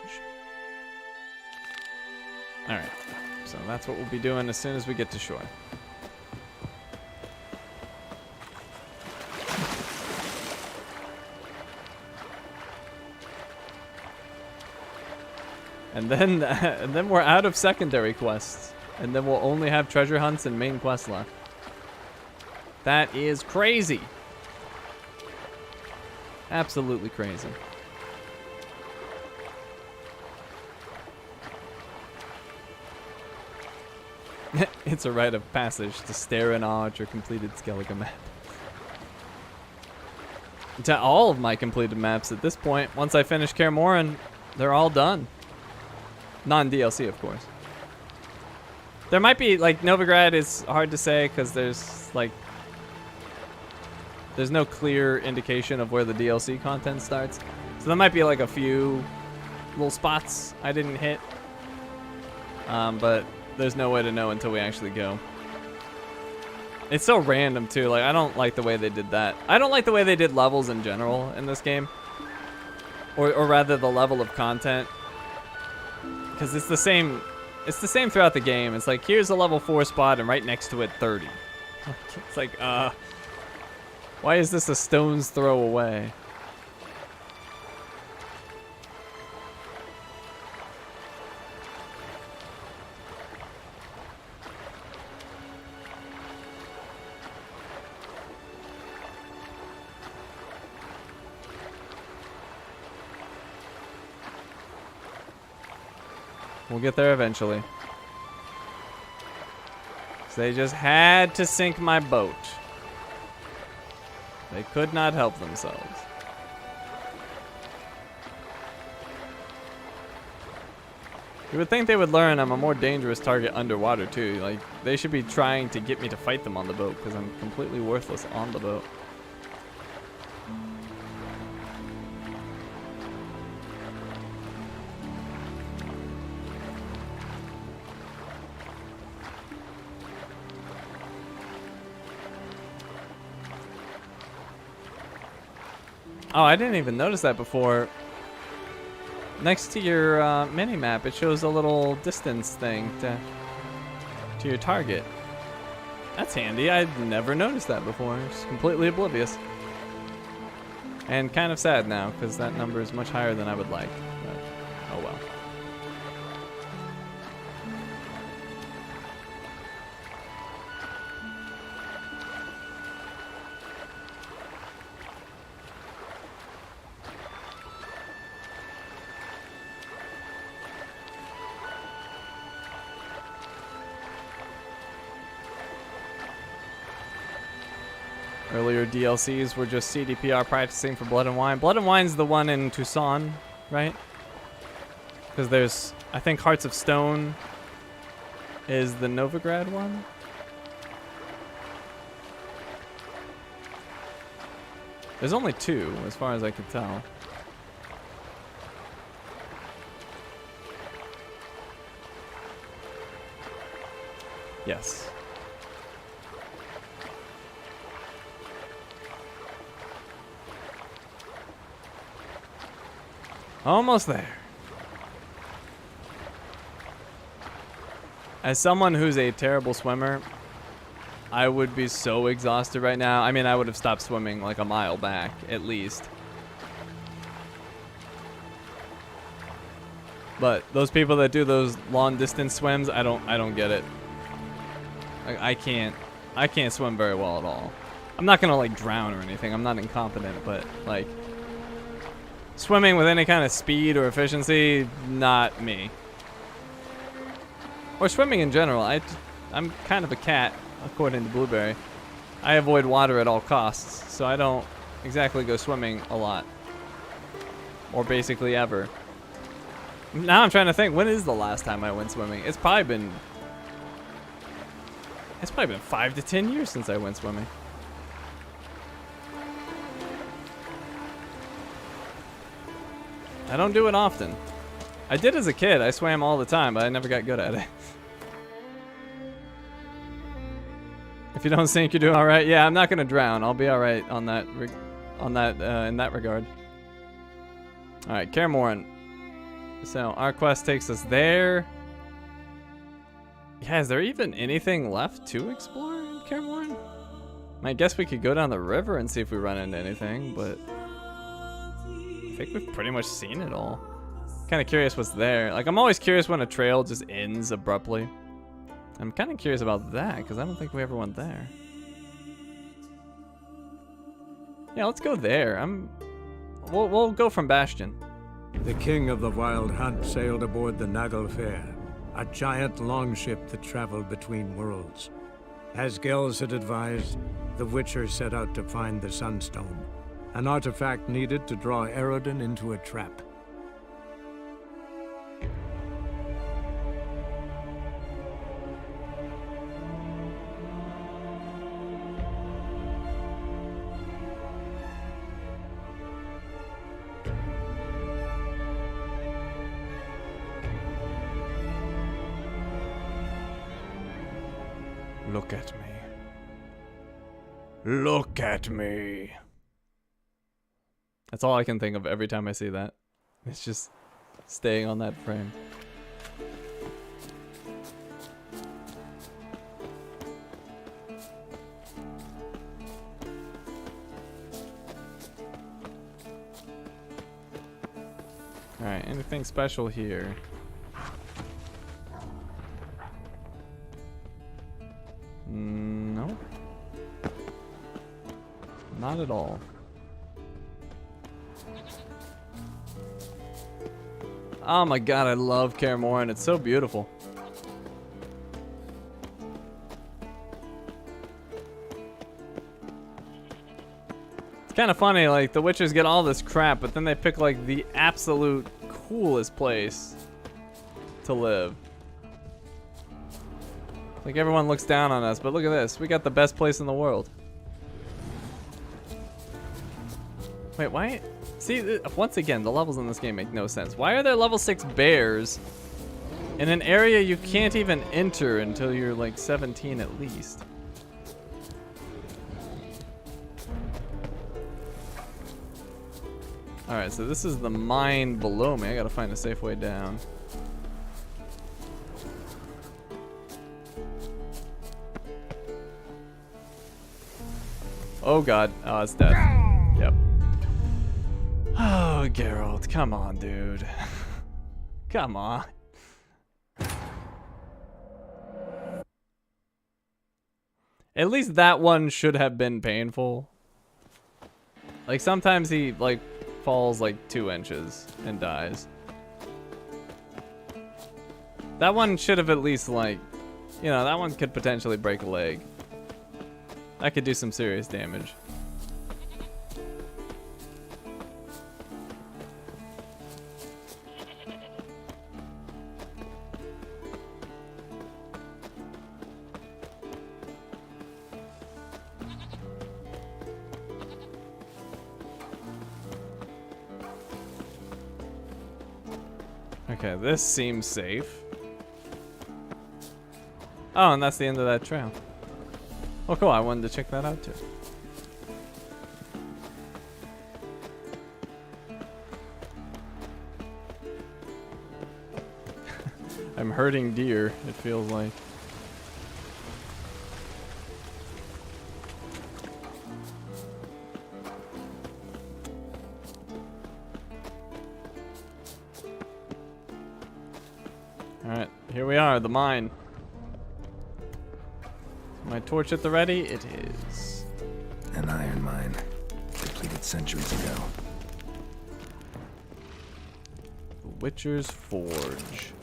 Alright, so that's what we'll be doing as soon as we get to shore. And then we're out of secondary quests, and then we'll only have treasure hunts and main quests left. That is crazy. Absolutely crazy. It's a rite of passage to stare in awe at your completed Skellige map. To all of my completed maps at this point, once I finish Kaer Morhen, they're all done. Non-DLC, of course. There might be, like, Novigrad is hard to say because there's, like, there's no clear indication of where the DLC content starts. So there might be like a few little spots I didn't hit. But there's no way to know until we actually go. It's so random too. Like, I don't like the way they did that. I don't like the way they did levels in general in this game. Or rather the level of content. Because it's the same throughout the game. It's like, here's a level 4 spot and right next to it 30. It's like, why is this a stone's throw away? We'll get there eventually. So they just had to sink my boat. They could not help themselves. You would think they would learn I'm a more dangerous target underwater too. Like, they should be trying to get me to fight them on the boat because I'm completely worthless on the boat. Oh, I didn't even notice that before. Next to your mini-map, it shows a little distance thing to your target. That's handy. I'd never noticed that before. Just completely oblivious. And kind of sad now, because that number is much higher than I would like. But, oh well. Earlier DLCs were just CDPR practicing for Blood and Wine. Blood and Wine's the one in Tucson, right? Because there's, I think Hearts of Stone is the Novigrad one. There's only 2, as far as I could tell. Yes. Almost there. As someone who's a terrible swimmer, I would be so exhausted right now. I mean, I would have stopped swimming like a mile back, at least. But those people that do those long distance swims, I don't get it. Like, I can't swim very well at all. I'm not gonna like drown or anything. I'm not incompetent, but like swimming with any kind of speed or efficiency, not me. Or swimming in general. I'm kind of a cat, according to Blueberry. I avoid water at all costs, so I don't exactly go swimming a lot. Or basically ever. Now I'm trying to think, when is the last time I went swimming? It's probably been 5 to 10 years since I went swimming. I don't do it often. I did as a kid. I swam all the time, but I never got good at it. If you don't sink, you're doing all right. Yeah, I'm not gonna drown. I'll be all right on that. In that regard. All right, Kaer Morhen. So our quest takes us there. Yeah, is there even anything left to explore in Kaer Morhen? I guess we could go down the river and see if we run into anything, but I think we've pretty much seen it all. Kind of curious what's there. Like, I'm always curious when a trail just ends abruptly. I'm kind of curious about that because I don't think we ever went there. Yeah, let's go there. We'll go from Bastion. The king of the Wild Hunt sailed aboard the Naglfar, a giant longship that traveled between worlds. As Gels had advised, the Witcher set out to find the Sunstone, an artifact needed to draw Eredin into a trap. Look at me. Look at me. That's all I can think of every time I see that. It's just staying on that frame. Alright, anything special here? No. Not at all. Oh my god, I love Kaer Morhen. It's so beautiful. It's kind of funny, like, the Witchers get all this crap, but then they pick, like, the absolute coolest place to live. Like, everyone looks down on us, but look at this. We got the best place in the world. Wait, why? See, once again, the levels in this game make no sense. Why are there level 6 bears in an area you can't even enter until you're like 17 at least? Alright, so this is the mine below me. I gotta find a safe way down. Oh god. Oh, it's death. Yep. Oh, Geralt, come on, dude. Come on. At least that one should have been painful. Like, sometimes he, like, falls, like, 2 inches and dies. That one should have at least, like, you know, that one could potentially break a leg. That could do some serious damage. Okay, this seems safe. Oh, and that's the end of that trail. Oh, cool. I wanted to check that out too. I'm herding deer, it feels like. Alright, here we are, the mine. My torch at the ready? It is. An iron mine, depleted centuries ago. The Witcher's Forge.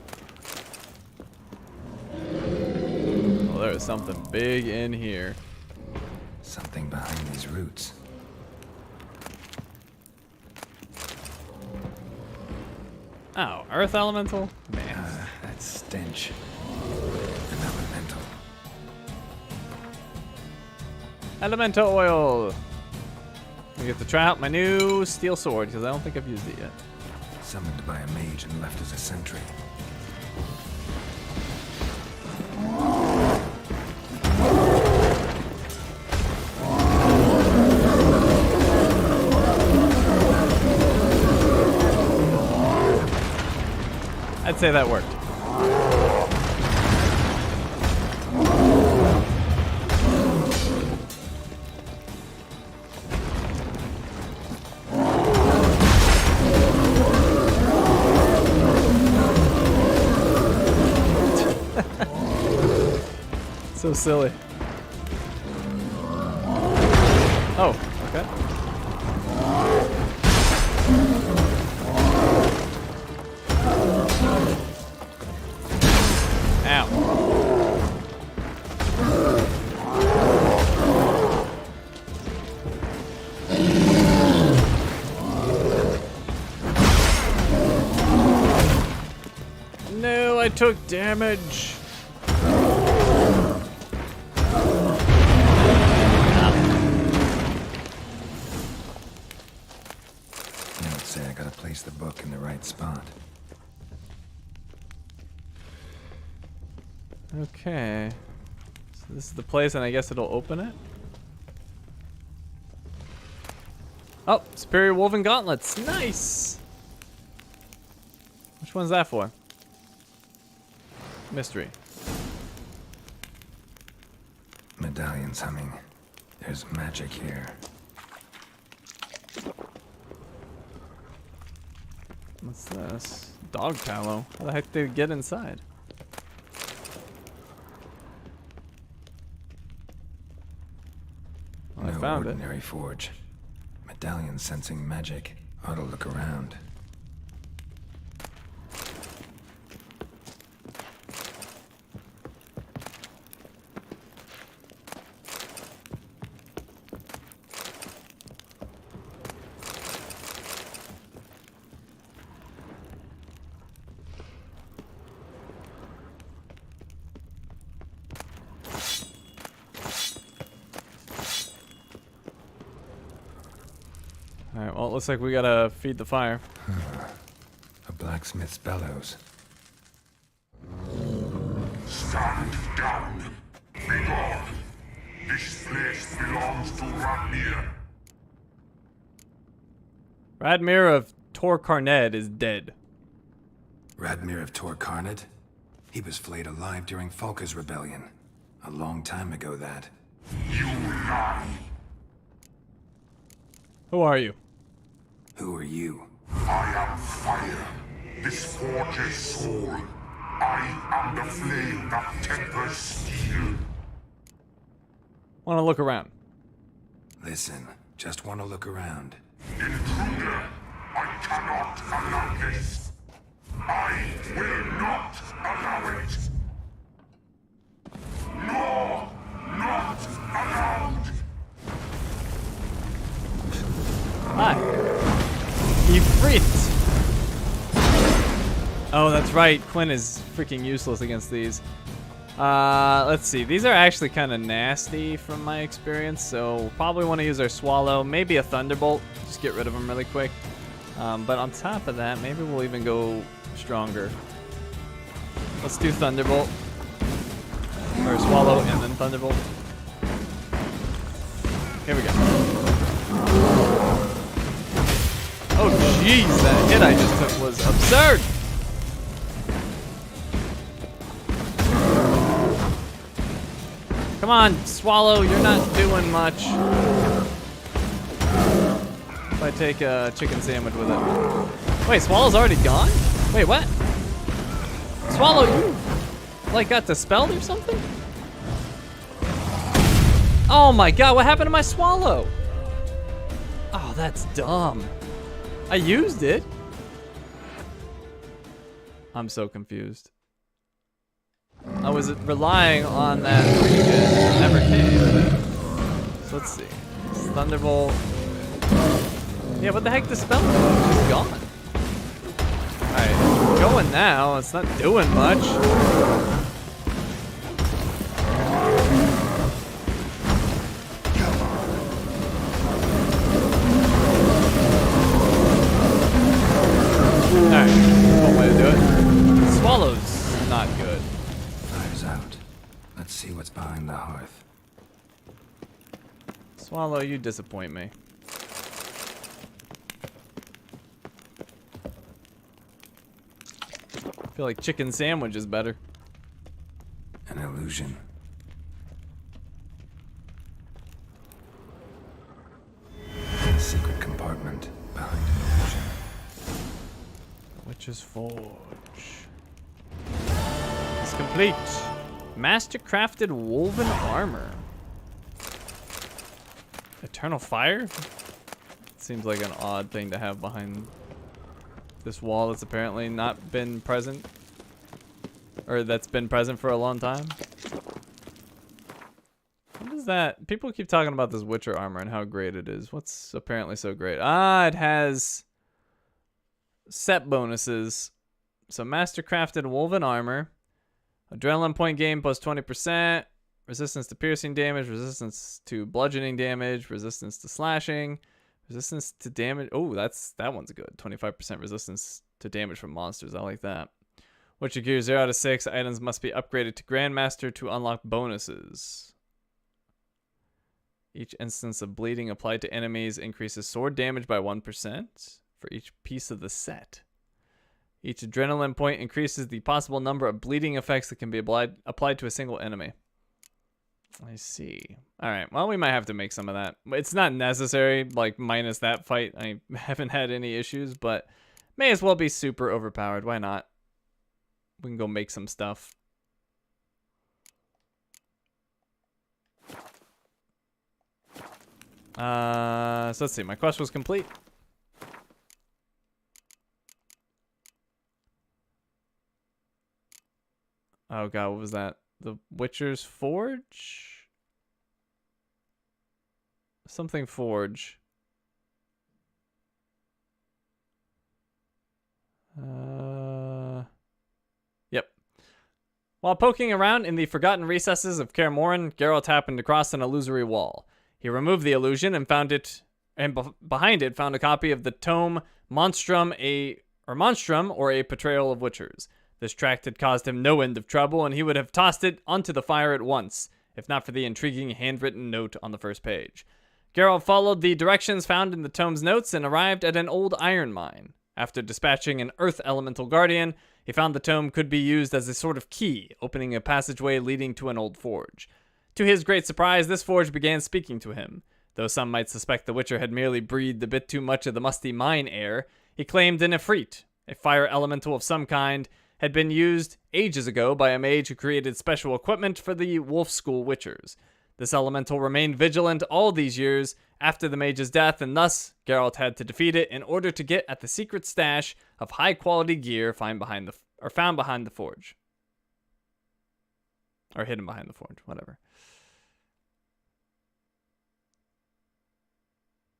Oh, there is something big in here. Something behind these roots. Oh, Earth Elemental? Man. That stench. An elemental. Elemental oil! I get to try out my new steel sword, because I don't think I've used it yet. Summoned by a mage and left as a sentry. I'd say that worked. So silly. Oh, okay. No, I took damage. Notes say I gotta place the book in the right spot. Okay. So this is the place, and I guess it'll open it. Oh, Superior Woven Gauntlets. Nice! Which one's that for? Mystery. Medallion's humming. There's magic here. What's this? Dog tallow. How the heck did it get inside? Well, I found it. No ordinary forge. Medallion sensing magic. Ought to look around. Alright, well, it looks like we gotta feed the fire. A blacksmith's bellows. Stand down. Be gone. This place belongs to Radmir. Radmir of Tor Carned is dead. Radmir of Tor Carned? He was flayed alive during Falka's rebellion. A long time ago, that. You lie. Who are you? Who are you? I am fire, this forge's soul. I am the flame that tempers steel. Wanna look around. Listen, just want to look around. Intruder, I cannot allow this. I will not allow it. No, not allowed. Hi. Ifrit. Oh, that's right. Quinn is freaking useless against these. Let's see. These are actually kind of nasty from my experience, so we'll probably want to use our Swallow. Maybe a Thunderbolt. Just get rid of them really quick. But on top of that, maybe we'll even go stronger. Let's do Thunderbolt. Or Swallow and then Thunderbolt. Here we go. Oh jeez, that hit I just took was absurd! Come on, Swallow, you're not doing much. If I take a chicken sandwich with it. Wait, Swallow's already gone? Wait, what? Swallow, you like got dispelled or something? Oh my god, what happened to my Swallow? Oh, that's dumb. I used it. I'm so confused. I was relying on that regen. It never came. So let's see. Thunderbolt. Yeah, what the heck? Dispel? It's just gone. Alright, going now. It's not doing much. Alright, one way to do it. Swallow's not good. Fire's out. Let's see what's behind the hearth. Swallow, you disappoint me. I feel like chicken sandwich is better. An illusion. Secret compartment behind an illusion. Witch's Forge. It's complete. Master-crafted woven armor. Eternal fire? Seems like an odd thing to have behind this wall that's apparently not been present. Or that's been present for a long time. What is that? People keep talking about this Witcher armor and how great it is. What's apparently so great? Ah, it has set bonuses. So master-crafted woven armor. Adrenaline point gain plus 20%. Resistance to piercing damage. Resistance to bludgeoning damage. Resistance to slashing. Resistance to damage. Oh, that one's good. 25% resistance to damage from monsters. I like that. Witcher gear 0 out of 6. Items must be upgraded to Grandmaster to unlock bonuses. Each instance of bleeding applied to enemies increases sword damage by 1% for each piece of the set. Each adrenaline point increases the possible number of bleeding effects that can be applied to a single enemy. I see. Alright, well, we might have to make some of that. It's not necessary, like, minus that fight. I haven't had any issues, but may as well be super overpowered. Why not? We can go make some stuff. So let's see. My quest was complete. Oh god, what was that? The Witcher's Forge? Something Forge. Yep. While poking around in the forgotten recesses of Kaer Morhen, Geralt happened across an illusory wall. He removed the illusion and found it, and behind it found a copy of the tome Monstrum, or a Portrayal of Witchers. This tract had caused him no end of trouble, and he would have tossed it onto the fire at once, if not for the intriguing handwritten note on the first page. Geralt followed the directions found in the tome's notes and arrived at an old iron mine. After dispatching an earth elemental guardian, he found the tome could be used as a sort of key, opening a passageway leading to an old forge. To his great surprise, this forge began speaking to him. Though some might suspect the Witcher had merely breathed a bit too much of the musty mine air, he claimed an Ifrit, a fire elemental of some kind, had been used ages ago by a mage who created special equipment for the Wolf School Witchers. This elemental remained vigilant all these years after the mage's death, and thus Geralt had to defeat it in order to get at the secret stash of high-quality gear found behind the forge. Or hidden behind the forge, whatever.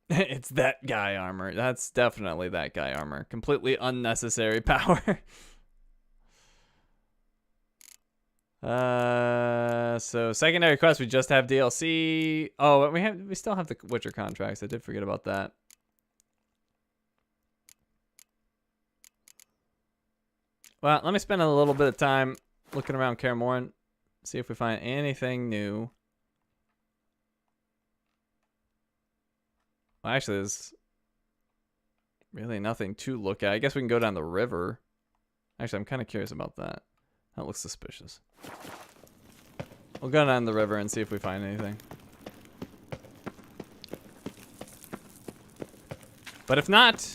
It's that guy armor. That's definitely that guy armor. Completely unnecessary power. So secondary quest, we just have DLC. Oh, we still have the Witcher contracts. I did forget about that. Well, let me spend a little bit of time looking around Kaer Morhen, see if we find anything new. Well, actually, there's really nothing to look at. I guess we can go down the river. Actually, I'm kind of curious about that. That looks suspicious. We'll go down the river and see if we find anything. But if not,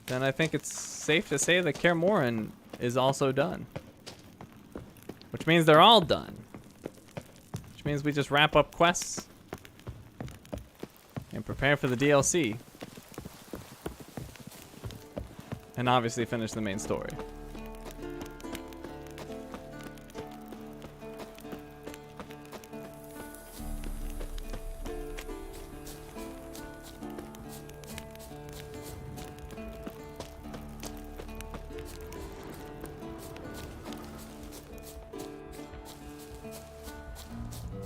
then I think it's safe to say that Kaer Morhen is also done. Which means they're all done. Which means we just wrap up quests and prepare for the DLC. And obviously finish the main story.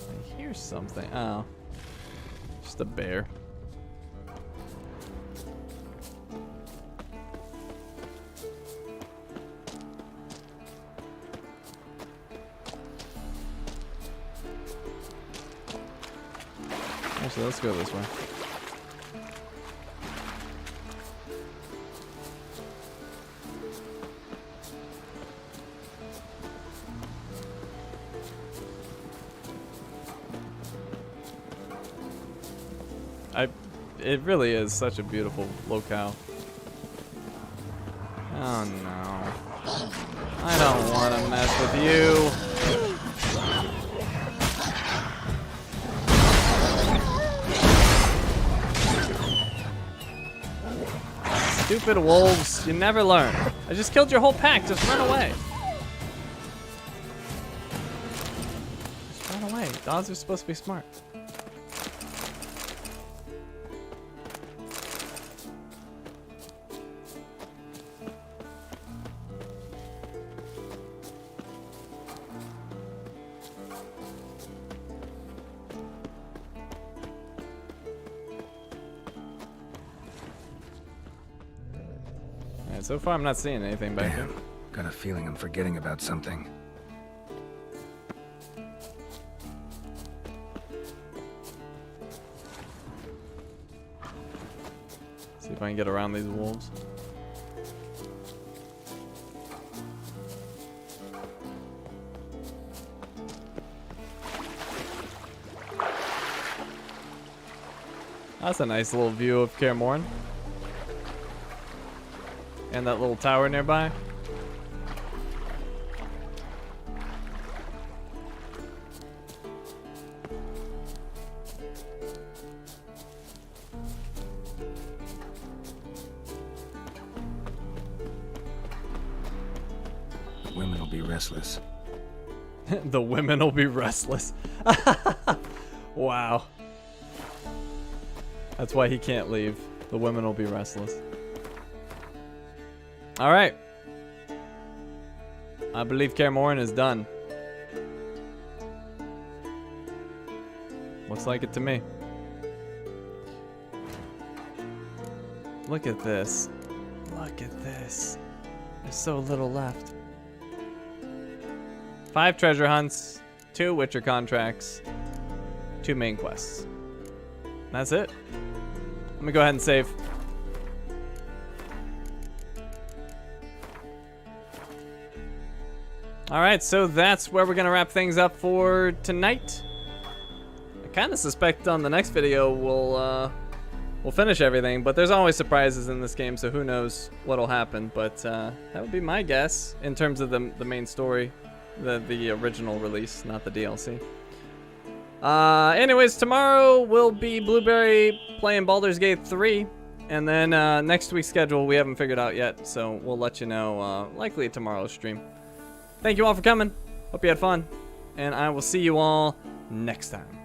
I hear something. Oh. Just a bear. Actually, let's go this way. It really is such a beautiful locale. Oh no. I don't want to mess with you. Stupid wolves, you never learn. I just killed your whole pack, just run away. Just run away. Dogs are supposed to be smart. So far, I'm not seeing anything back here. Got a feeling I'm forgetting about something. See if I can get around these wolves. That's a nice little view of Kaer Morhen. And that little tower nearby. The women will be restless. The women will be restless. Wow. That's why he can't leave. The women will be restless. All right. I believe Kaer Morhen is done. Looks like it to me. Look at this. Look at this. There's so little left. 5 treasure hunts, 2 Witcher contracts, 2 main quests. That's it. Let me go ahead and save. Alright, so that's where we're going to wrap things up for tonight. I kind of suspect on the next video we'll finish everything, but there's always surprises in this game, so who knows what'll happen. But that would be my guess in terms of the main story, the original release, not the DLC. Anyways, tomorrow will be Blueberry playing Baldur's Gate 3. And then next week's schedule we haven't figured out yet, so we'll let you know likely tomorrow's stream. Thank you all for coming. Hope you had fun. And I will see you all next time.